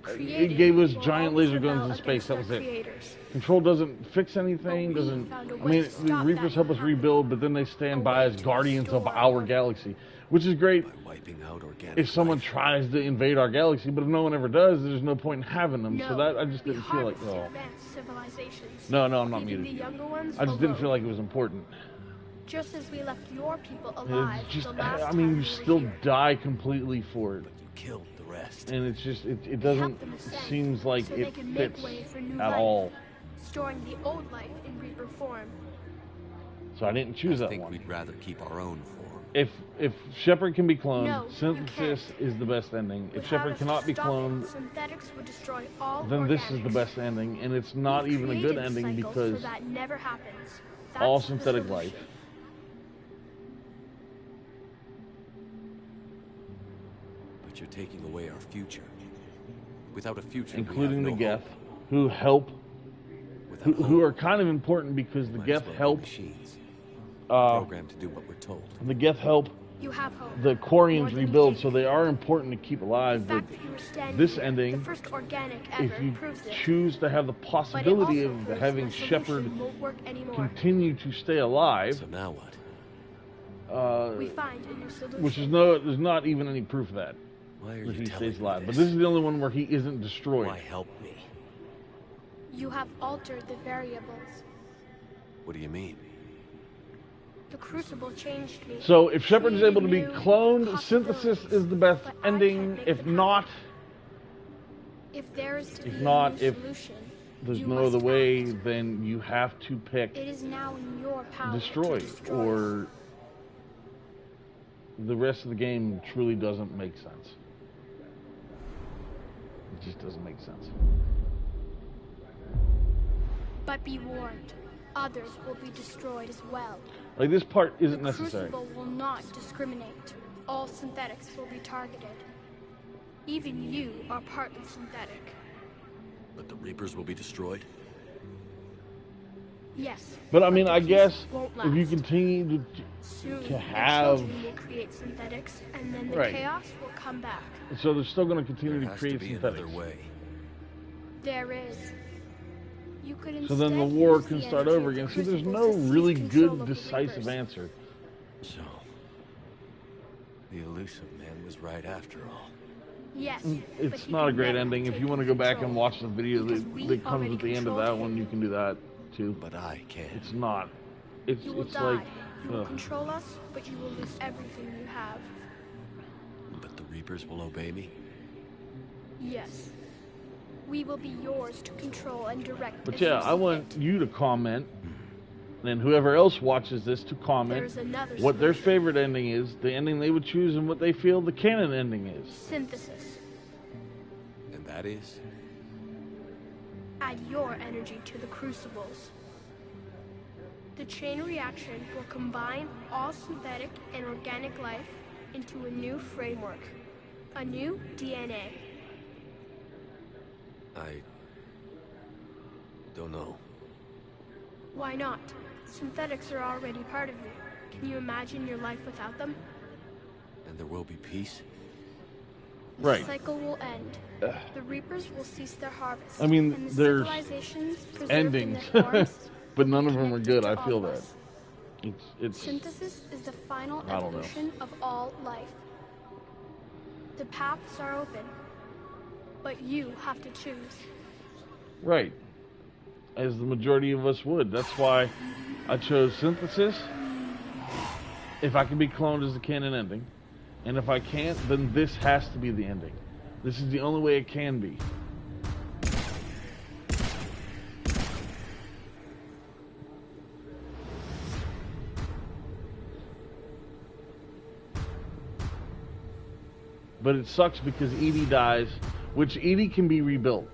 Speaker 1: it gave us giant laser guns in space. That was it. Control doesn't fix anything. Doesn't. I mean, the Reapers help us rebuild, but then they stand by as guardians of our galaxy, which is great.
Speaker 9: Wiping out organic
Speaker 1: If someone tries to invade our galaxy, but if no one ever does, there's no point in having them. So that I just didn't feel like. Oh. No, I'm not muted. I just didn't feel like it was important.
Speaker 19: Just as we left your people alive.
Speaker 1: It's just,
Speaker 19: the last
Speaker 1: I mean,
Speaker 19: time
Speaker 1: you
Speaker 19: we
Speaker 1: still
Speaker 19: were here.
Speaker 1: die completely for it.
Speaker 9: You killed the rest.
Speaker 1: And it's just, it doesn't, seems like
Speaker 19: so
Speaker 1: it
Speaker 19: they can make
Speaker 1: fits
Speaker 19: way for new
Speaker 1: at
Speaker 19: life,
Speaker 1: all.
Speaker 19: storing the old life in Reaper form.
Speaker 1: So I didn't choose that
Speaker 9: I think
Speaker 1: one.
Speaker 9: we'd rather keep our own form.
Speaker 1: If Shepard can be cloned,
Speaker 19: No, you
Speaker 1: synthesis is the best ending. If
Speaker 19: Without
Speaker 1: Shepard
Speaker 19: us
Speaker 1: cannot be
Speaker 19: stopping,
Speaker 1: cloned,
Speaker 19: synthetics would destroy all
Speaker 1: then this is
Speaker 19: organics.
Speaker 1: the best ending, and it's not
Speaker 19: We've
Speaker 1: even a good
Speaker 19: created
Speaker 1: ending
Speaker 19: cycles
Speaker 1: because
Speaker 19: so that never happens.
Speaker 1: all
Speaker 19: That's the
Speaker 1: synthetic
Speaker 19: solution.
Speaker 1: life.
Speaker 9: But you're taking away our future. Without a future,
Speaker 1: Including
Speaker 9: we
Speaker 1: the
Speaker 9: have
Speaker 1: Geth,
Speaker 9: no
Speaker 1: who help,
Speaker 9: Without
Speaker 1: who are kind of important because the
Speaker 9: Might as
Speaker 1: Geth
Speaker 9: well be
Speaker 1: help.
Speaker 9: machines.
Speaker 1: Uh,
Speaker 9: Programmed to do what we're told.
Speaker 1: the Geth help
Speaker 19: You have hope.
Speaker 1: the Quarians
Speaker 19: More than you
Speaker 1: rebuild,
Speaker 19: think.
Speaker 1: so they are important to keep alive.
Speaker 19: The
Speaker 1: But
Speaker 19: fact that you were standing
Speaker 1: this
Speaker 19: here,
Speaker 1: ending,
Speaker 19: the first organic ever,
Speaker 1: if you
Speaker 19: proves it.
Speaker 1: choose to have the
Speaker 19: But it
Speaker 1: possibility
Speaker 19: also
Speaker 1: of
Speaker 19: proves
Speaker 1: having
Speaker 19: my solution
Speaker 1: Shepard
Speaker 19: won't work anymore.
Speaker 1: continue to stay alive,
Speaker 9: So now what?
Speaker 19: We find a new solution.
Speaker 1: which is there's not even any proof of that
Speaker 9: Why are
Speaker 1: that
Speaker 9: you
Speaker 1: he
Speaker 9: telling
Speaker 1: stays
Speaker 9: me
Speaker 1: alive. But
Speaker 9: this?
Speaker 1: this is the only one where he isn't destroyed.
Speaker 9: Why help me?
Speaker 19: You have altered the variables.
Speaker 9: What do you mean?
Speaker 19: The Crucible changed me.
Speaker 1: So if Shepard is able to be
Speaker 19: created new
Speaker 1: cloned, synthesis is the best
Speaker 19: but I
Speaker 1: ending.
Speaker 19: can't make
Speaker 1: If
Speaker 19: them
Speaker 1: not,
Speaker 19: If there is to
Speaker 1: if
Speaker 19: be
Speaker 1: not,
Speaker 19: a new
Speaker 1: if
Speaker 19: solution,
Speaker 1: there's
Speaker 19: you
Speaker 1: no
Speaker 19: must
Speaker 1: other way,
Speaker 19: act.
Speaker 1: then you have to pick
Speaker 19: It is now in your power
Speaker 1: destroy,
Speaker 19: to destroy.
Speaker 1: or the rest of the game truly doesn't make sense. It just doesn't make sense.
Speaker 19: But be warned, others will be destroyed as well.
Speaker 1: Like, this part isn't
Speaker 19: The
Speaker 1: necessary.
Speaker 19: Crucible will not discriminate. All synthetics will be targeted. Even you are partly synthetic.
Speaker 9: But the Reapers will be destroyed?
Speaker 19: Yes.
Speaker 1: But I mean,
Speaker 19: the
Speaker 1: I
Speaker 19: peace
Speaker 1: guess
Speaker 19: won't
Speaker 1: if you
Speaker 19: last.
Speaker 1: continue
Speaker 19: Soon,
Speaker 1: to
Speaker 19: your
Speaker 1: have,
Speaker 19: children will create synthetics, and then the
Speaker 1: Right.
Speaker 19: chaos will come back.
Speaker 1: so they're still going to continue
Speaker 9: There
Speaker 1: to
Speaker 9: has
Speaker 1: create
Speaker 9: to be
Speaker 1: synthetics.
Speaker 9: another way.
Speaker 19: There is. You could
Speaker 1: So then the
Speaker 19: instead
Speaker 1: war
Speaker 19: use
Speaker 1: can
Speaker 19: the
Speaker 1: start
Speaker 19: energy
Speaker 1: over
Speaker 19: of the
Speaker 1: again. See, there's
Speaker 19: Crucible
Speaker 1: no
Speaker 19: to seize
Speaker 1: really
Speaker 19: control
Speaker 1: good,
Speaker 19: of the
Speaker 1: decisive
Speaker 19: Reapers.
Speaker 1: answer.
Speaker 9: So, the elusive man was right after all.
Speaker 19: Yes.
Speaker 1: It's
Speaker 19: but you
Speaker 1: not a
Speaker 19: can
Speaker 1: great
Speaker 19: never
Speaker 1: ending. If
Speaker 19: take
Speaker 1: you want to go back
Speaker 19: control.
Speaker 1: and watch the video
Speaker 19: Because
Speaker 1: that,
Speaker 19: we
Speaker 1: that comes
Speaker 19: already
Speaker 1: at the end of
Speaker 19: controlled
Speaker 1: that
Speaker 19: him.
Speaker 1: one, you can do that too.
Speaker 9: But I can't.
Speaker 1: It's not. It's
Speaker 19: You will
Speaker 1: it's
Speaker 19: die.
Speaker 1: like.
Speaker 19: You will
Speaker 1: ugh.
Speaker 19: control us, but you will lose everything you have.
Speaker 9: But the Reapers will obey me?
Speaker 19: Yes. We will be yours to control and direct.
Speaker 1: But
Speaker 19: as
Speaker 1: yeah,
Speaker 19: you
Speaker 1: I
Speaker 19: see
Speaker 1: want
Speaker 19: fit.
Speaker 1: you to comment, and whoever else watches this to comment
Speaker 19: There's another
Speaker 1: what their
Speaker 19: solution.
Speaker 1: favorite ending is, the ending they would choose, and what they feel the canon ending is.
Speaker 19: Synthesis.
Speaker 9: And that is?
Speaker 19: Add your energy to the crucibles. The chain reaction will combine all synthetic and organic life into a new framework, a new DNA.
Speaker 9: I don't know.
Speaker 19: Why not? Synthetics are already part of you. Can you imagine your life without them?
Speaker 9: And there will be peace?
Speaker 19: The
Speaker 1: Right.
Speaker 19: cycle will end. The Reapers will cease their harvest.
Speaker 1: I mean,
Speaker 19: and the
Speaker 1: there's
Speaker 19: civilizations preserved
Speaker 1: endings,
Speaker 19: in their forms
Speaker 1: but none of them are good. I
Speaker 19: to
Speaker 1: feel
Speaker 19: all of
Speaker 1: that.
Speaker 19: us.
Speaker 1: It's
Speaker 19: Synthesis is the final
Speaker 1: I don't know.
Speaker 19: evolution of all life. The paths are open. But you have to choose.
Speaker 1: Right. As the majority of us would. That's why I chose synthesis. If I can be cloned as the canon ending. And if I can't, then this has to be the ending. This is the only way it can be. But it sucks because Edie dies, which Edie can be rebuilt.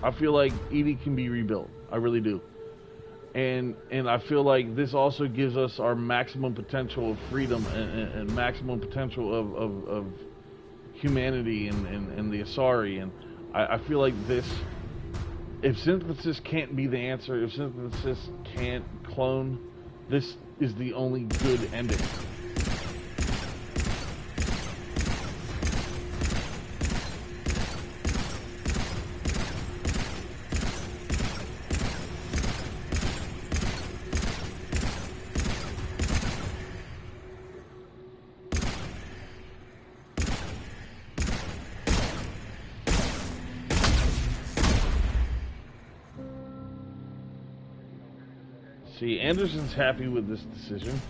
Speaker 1: I feel like Edie can be rebuilt. I really do. And I feel like this also gives us our maximum potential of freedom and maximum potential of humanity and the Asari. And I feel like this, if synthesis can't be the answer, if synthesis can't clone, this is the only good ending. See, Anderson's happy with this decision.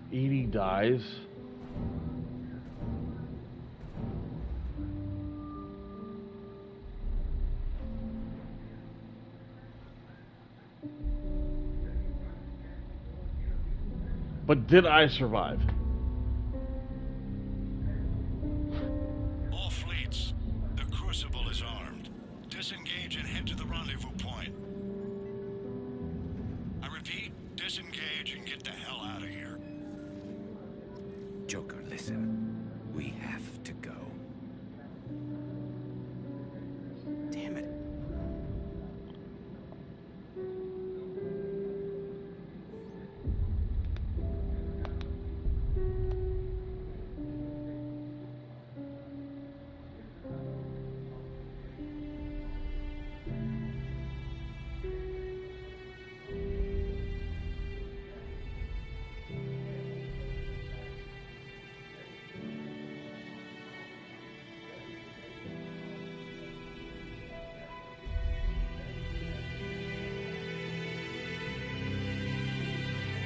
Speaker 1: Edie dies. But did I survive?
Speaker 5: All fleets. The Crucible is armed. Disengage and head to the rendezvous point. I repeat, disengage and get the hell out of here.
Speaker 21: Joker, listen. We have to go. Damn it.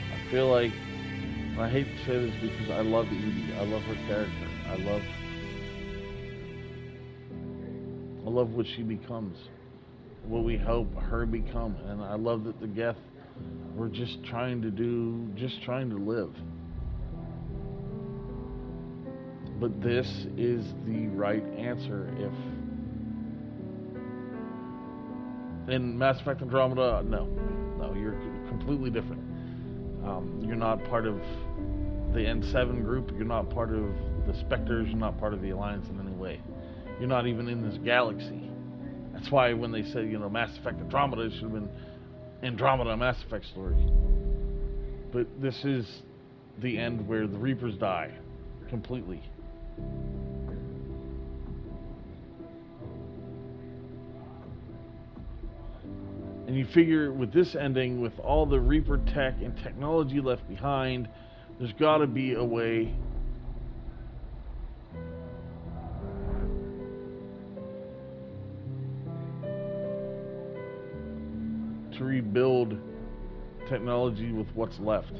Speaker 1: I feel like, and I hate to say this because I love Edie. I love her character. I love what she becomes, what we hope her become, and I love that the Geth were just trying to live. But this is the right answer. If in Mass Effect Andromeda, no, you're completely different. You're not part of the N7 group. You're not part of the Spectres. You're not part of the Alliance in any way. You're not even in this galaxy. That's why when they said, Mass Effect Andromeda, it should have been Andromeda Mass Effect story. But this is the end where the Reapers die completely. And you figure with this ending, with all the Reaper tech and technology left behind, there's got to be a way to rebuild technology with what's left.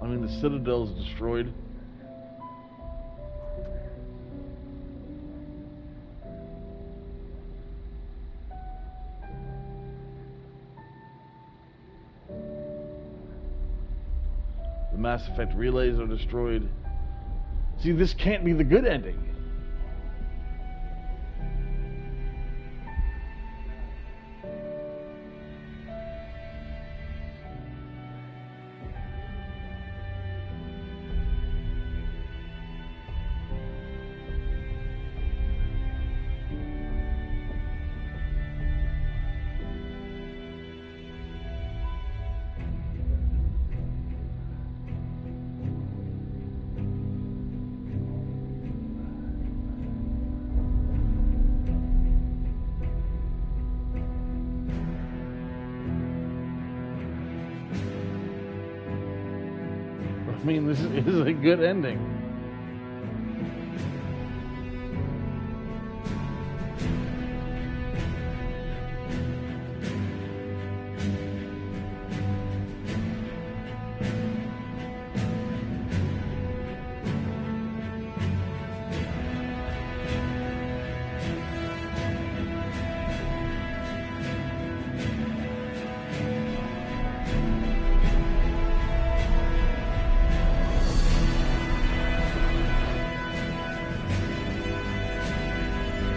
Speaker 1: I mean, the Citadel's destroyed. The Mass Effect relays are destroyed. See, this can't be the good ending. I mean, this is a good ending.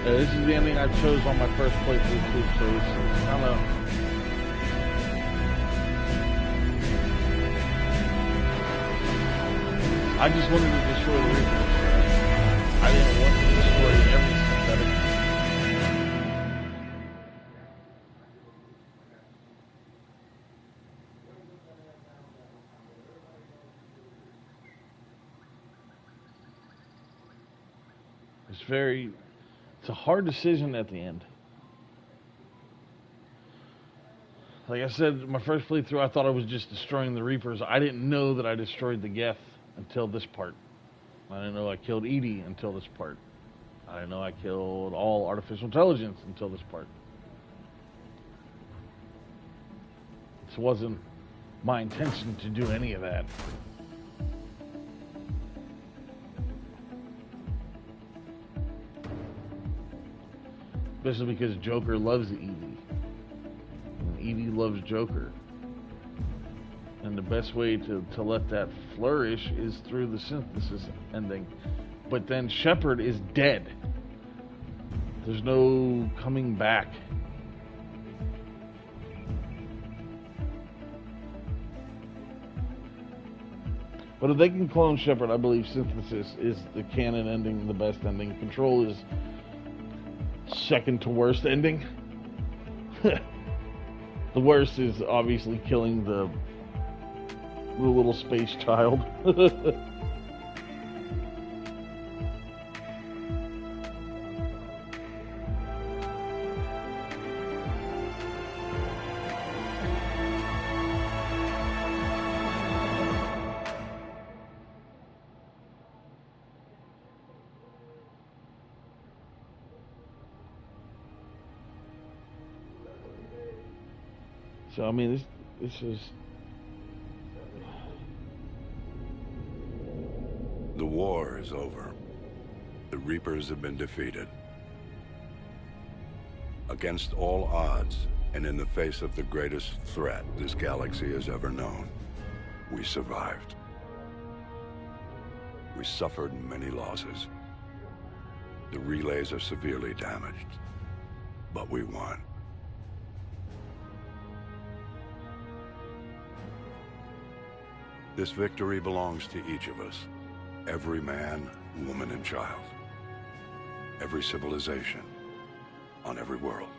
Speaker 1: This is the ending I chose on my first playthrough too, so it's kind of... I just wanted to destroy the Reapers. I didn't want to destroy every synthetic. It's a hard decision at the end. Like I said, my first playthrough, I thought I was just destroying the Reapers. I didn't know that I destroyed the Geth until this part. I didn't know I killed Edie until this part. I didn't know I killed all artificial intelligence until this part. This wasn't my intention to do any of that. Especially because Joker loves Edie. And Edie loves Joker. And the best way to let that flourish is through the synthesis ending. But then Shepard is dead. There's no coming back. But if they can clone Shepard, I believe synthesis is the canon ending, the best ending. Control is second to worst ending. The worst is obviously killing the little space child. So I mean, this is...
Speaker 7: The war is over. The Reapers have been defeated. Against all odds, and in the face of the greatest threat this galaxy has ever known, we survived. We suffered many losses. The relays are severely damaged, but we won. This victory belongs to each of us. Every man, woman, and child. Every civilization. On every world.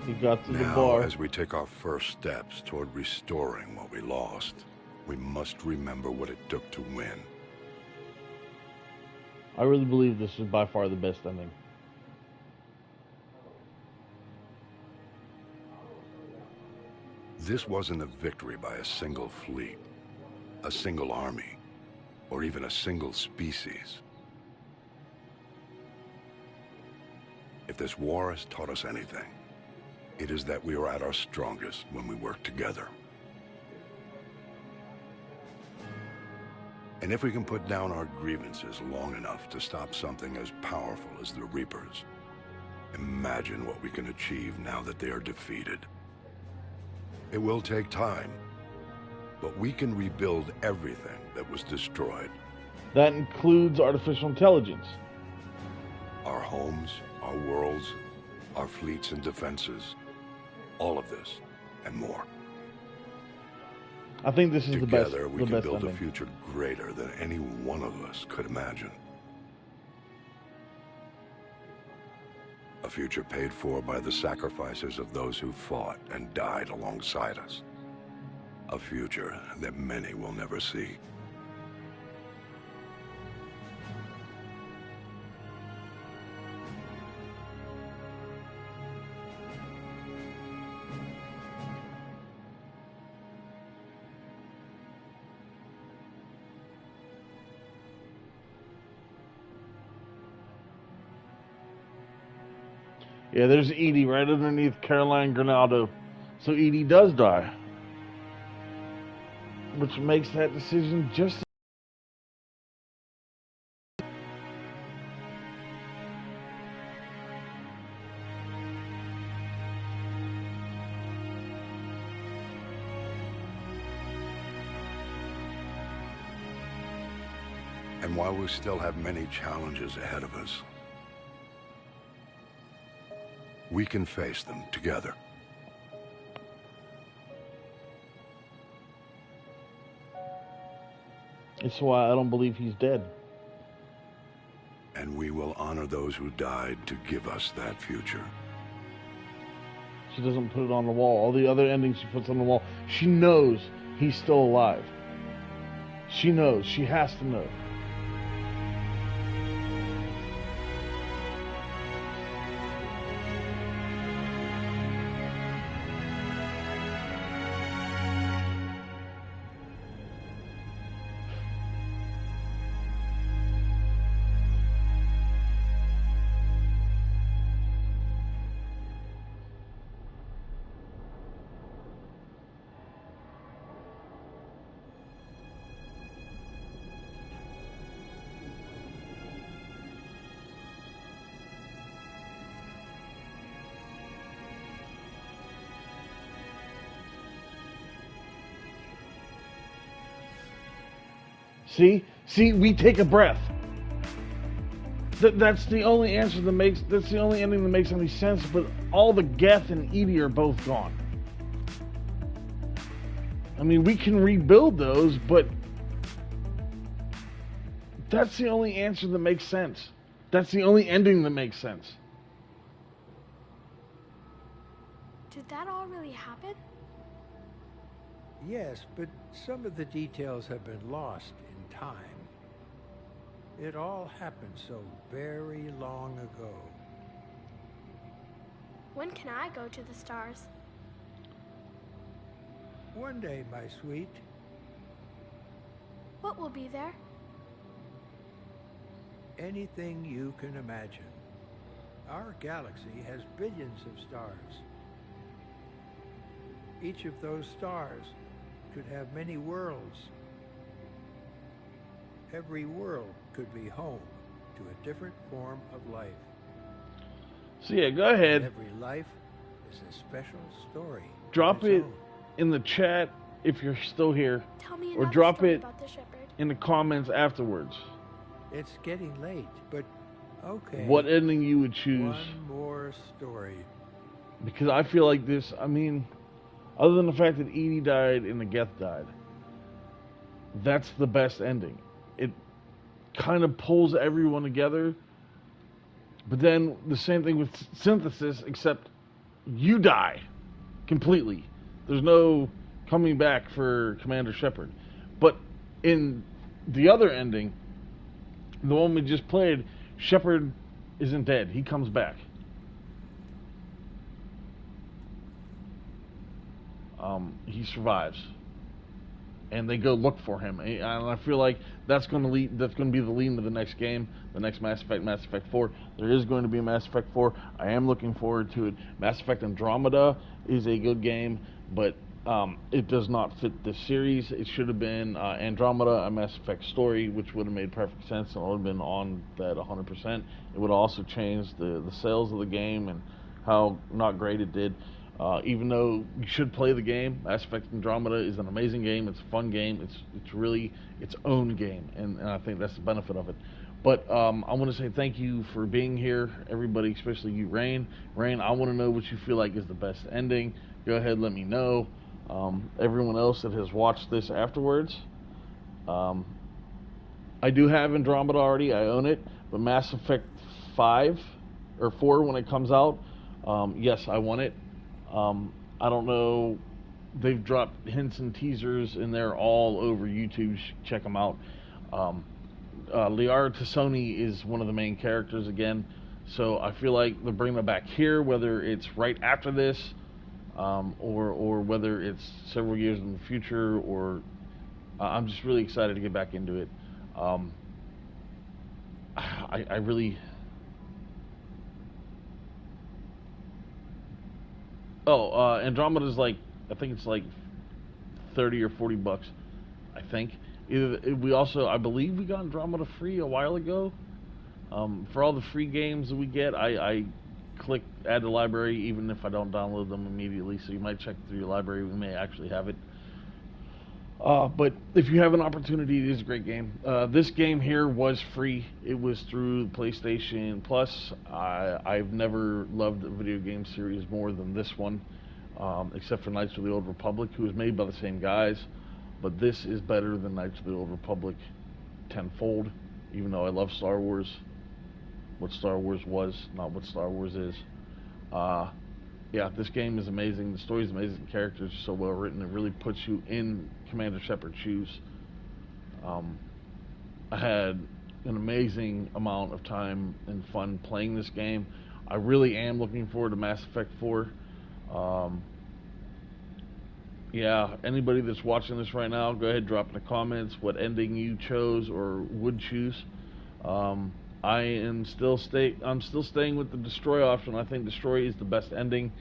Speaker 1: He got to the
Speaker 7: now,
Speaker 1: bar.
Speaker 7: As we take our first steps toward restoring what we lost, we must remember what it took to win.
Speaker 1: I really believe this is by far the best ending.
Speaker 7: This wasn't a victory by a single fleet, a single army, or even a single species. If this war has taught us anything, it is that we are at our strongest when we work together. And if we can put down our grievances long enough to stop something as powerful as the Reapers, imagine what we can achieve now that they are defeated. It will take time, but we can rebuild everything that was destroyed.
Speaker 1: That includes artificial intelligence.
Speaker 7: Our homes, our worlds, our fleets and defenses. All of this, and more.
Speaker 1: I think this is
Speaker 7: Together,
Speaker 1: the
Speaker 7: we can
Speaker 1: best
Speaker 7: build
Speaker 1: ending.
Speaker 7: a future greater than any one of us could imagine. A future paid for by the sacrifices of those who fought and died alongside us. A future that many will never see.
Speaker 1: Yeah, there's Edie right underneath Caroline Granado. So Edie does die. Which makes that decision just...
Speaker 7: And while we still have many challenges ahead of us, we can face them together.
Speaker 1: It's why I don't believe he's dead.
Speaker 7: And we will honor those who died to give us that future.
Speaker 1: She doesn't put it on the wall. All the other endings she puts on the wall, she knows he's still alive. She knows. She has to know. See, we take a breath. That's the only answer that makes, that's the only ending that makes any sense, but all the Geth and Edie are both gone. I mean, we can rebuild those, but that's the only answer that makes sense. That's the only ending that makes sense.
Speaker 19: Did that all really happen?
Speaker 20: Yes, but some of the details have been lost in time. It all happened so very long ago.
Speaker 19: When can I go to the stars?
Speaker 20: One day, my sweet.
Speaker 19: What will be there?
Speaker 20: Anything you can imagine. Our galaxy has billions of stars. Each of those stars could have many worlds. Every world could be home to a different form of life.
Speaker 1: So yeah, go ahead.
Speaker 20: Every life is a special story.
Speaker 1: Drop it in the chat if you're still here,
Speaker 19: Tell me
Speaker 1: or
Speaker 19: another
Speaker 1: drop
Speaker 19: story
Speaker 1: it
Speaker 19: about the Shepard.
Speaker 1: in the comments afterwards.
Speaker 20: It's getting late, but okay.
Speaker 1: What ending you would choose?
Speaker 20: One more story.
Speaker 1: Because I feel like this, I mean, other than the fact that Edie died and the Geth died, that's the best ending. It kind of pulls everyone together. But then the same thing with Synthesis, except you die completely. There's no coming back for Commander Shepard. But in the other ending, the one we just played, Shepard isn't dead. He comes back. He survives, and they go look for him. And I feel like that's going to lead. That's going to be the lead to the next game, the next Mass Effect 4. There is going to be a Mass Effect 4. I am looking forward to it. Mass Effect Andromeda is a good game, but it does not fit this series. It should have been Andromeda, a Mass Effect story, which would have made perfect sense and would have been on that 100%. It would also change the sales of the game and how not great it did. Even though you should play the game, Mass Effect Andromeda is an amazing game. It's a fun game. It's really its own game, and I think that's the benefit of it. But I want to say thank you for being here, everybody, especially you, Rain. Rain, I want to know what you feel like is the best ending. Go ahead, let me know. everyone else that has watched this afterwards. I do have Andromeda already. I own it. But Mass Effect 5 or 4 when it comes out, yes, I want it. I don't know. They've dropped hints and teasers, and they're all over YouTube. Check them out. Liara Tassoni is one of the main characters again, so I feel like they're bringing it back here, whether it's right after this, or whether it's several years in the future, or I'm just really excited to get back into it. I really... Andromeda's like, I think it's like 30 or 40 bucks, I think. We also, I believe we got Andromeda free a while ago. For all the free games that we get, I click add to library even if I don't download them immediately, so you might check through your library, we may actually have it. But if you have an opportunity, it is a great game. This game here was free. It was through PlayStation Plus. I've never loved a video game series more than this one, except for Knights of the Old Republic, who was made by the same guys. But this is better than Knights of the Old Republic tenfold, even though I love Star Wars. What Star Wars was, not what Star Wars is. Yeah, this game is amazing. The story is amazing. The characters are so well written. It really puts you in Commander Shepard's shoes. I had an amazing amount of time and fun playing this game. I really am looking forward to Mass Effect 4. Yeah, anybody that's watching this right now, go ahead, drop in the comments what ending you chose or would choose. I'm still staying with the Destroy option. I think Destroy is the best ending.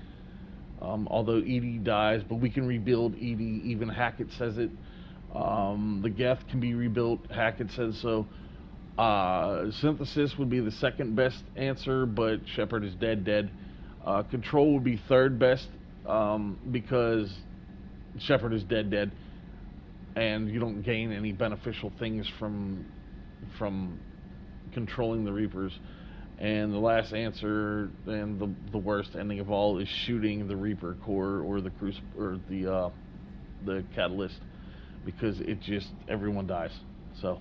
Speaker 1: Although EDI dies, but we can rebuild EDI. Even Hackett says it. The Geth can be rebuilt. Hackett says so. Synthesis would be the second best answer, but Shepard is dead. Control would be third best, because Shepard is dead, and you don't gain any beneficial things from controlling the Reapers. And the last answer, and the worst ending of all, is shooting the Reaper core or the catalyst, because it just, everyone dies. So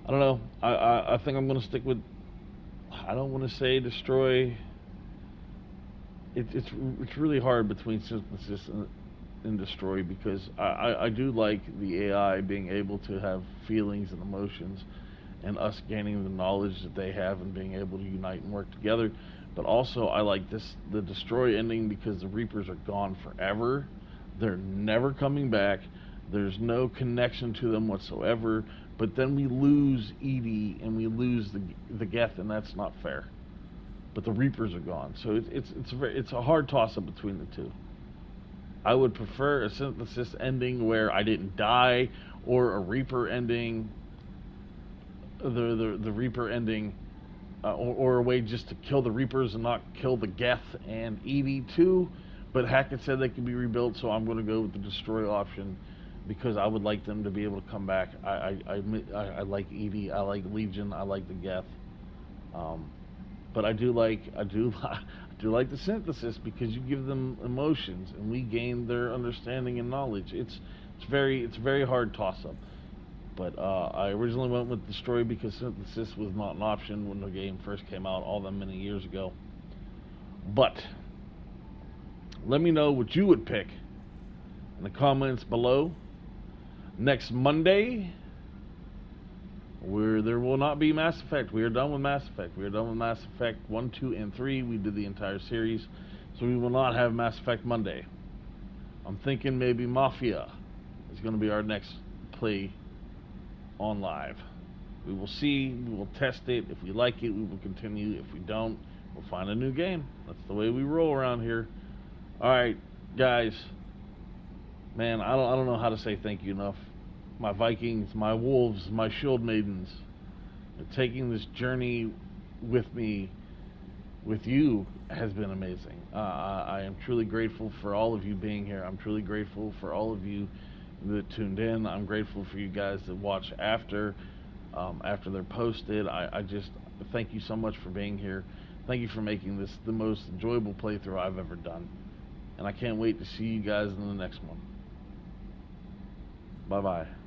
Speaker 1: I don't know. I think I'm gonna stick with, I don't want to say Destroy. It's really hard between Synthesis and Destroy, because I do like the AI being able to have feelings and emotions, and us gaining the knowledge that they have and being able to unite and work together. But also I like the Destroy ending, because the Reapers are gone forever. They're never coming back. There's no connection to them whatsoever. But then we lose EDI and we lose the Geth, and that's not fair. But the Reapers are gone, so it's a hard toss-up between the two. I would prefer a Synthesis ending where I didn't die, or a Reaper ending. The Reaper ending, or a way just to kill the Reapers and not kill the Geth and EDI too. But Hackett said they could be rebuilt, so I'm going to go with the Destroy option, because I would like them to be able to come back. I like EDI, I like Legion, I like the Geth, but I do like the Synthesis, because you give them emotions and we gain their understanding and knowledge. It's very hard toss-up. But I originally went with Destroy because Synthesis was not an option when the game first came out all that many years ago. But let me know what you would pick in the comments below. Next Monday, there will not be Mass Effect. We are done with Mass Effect. We are done with Mass Effect 1, 2, and 3. We did the entire series, so we will not have Mass Effect Monday. I'm thinking maybe Mafia is going to be our next play on live. We will see. We will test it. If we like it, we will continue. If we don't, we'll find a new game. That's the way we roll around here. Alright, guys. Man, I don't know how to say thank you enough. My Vikings, my Wolves, my Shield Maidens, taking this journey with me, with you, has been amazing. I am truly grateful for all of you being here. I'm truly grateful for all of you that tuned in. I'm grateful for you guys that watch after they're posted. I just thank you so much for being here. Thank you for making this the most enjoyable playthrough I've ever done, and I can't wait to see you guys in the next one. Bye-bye.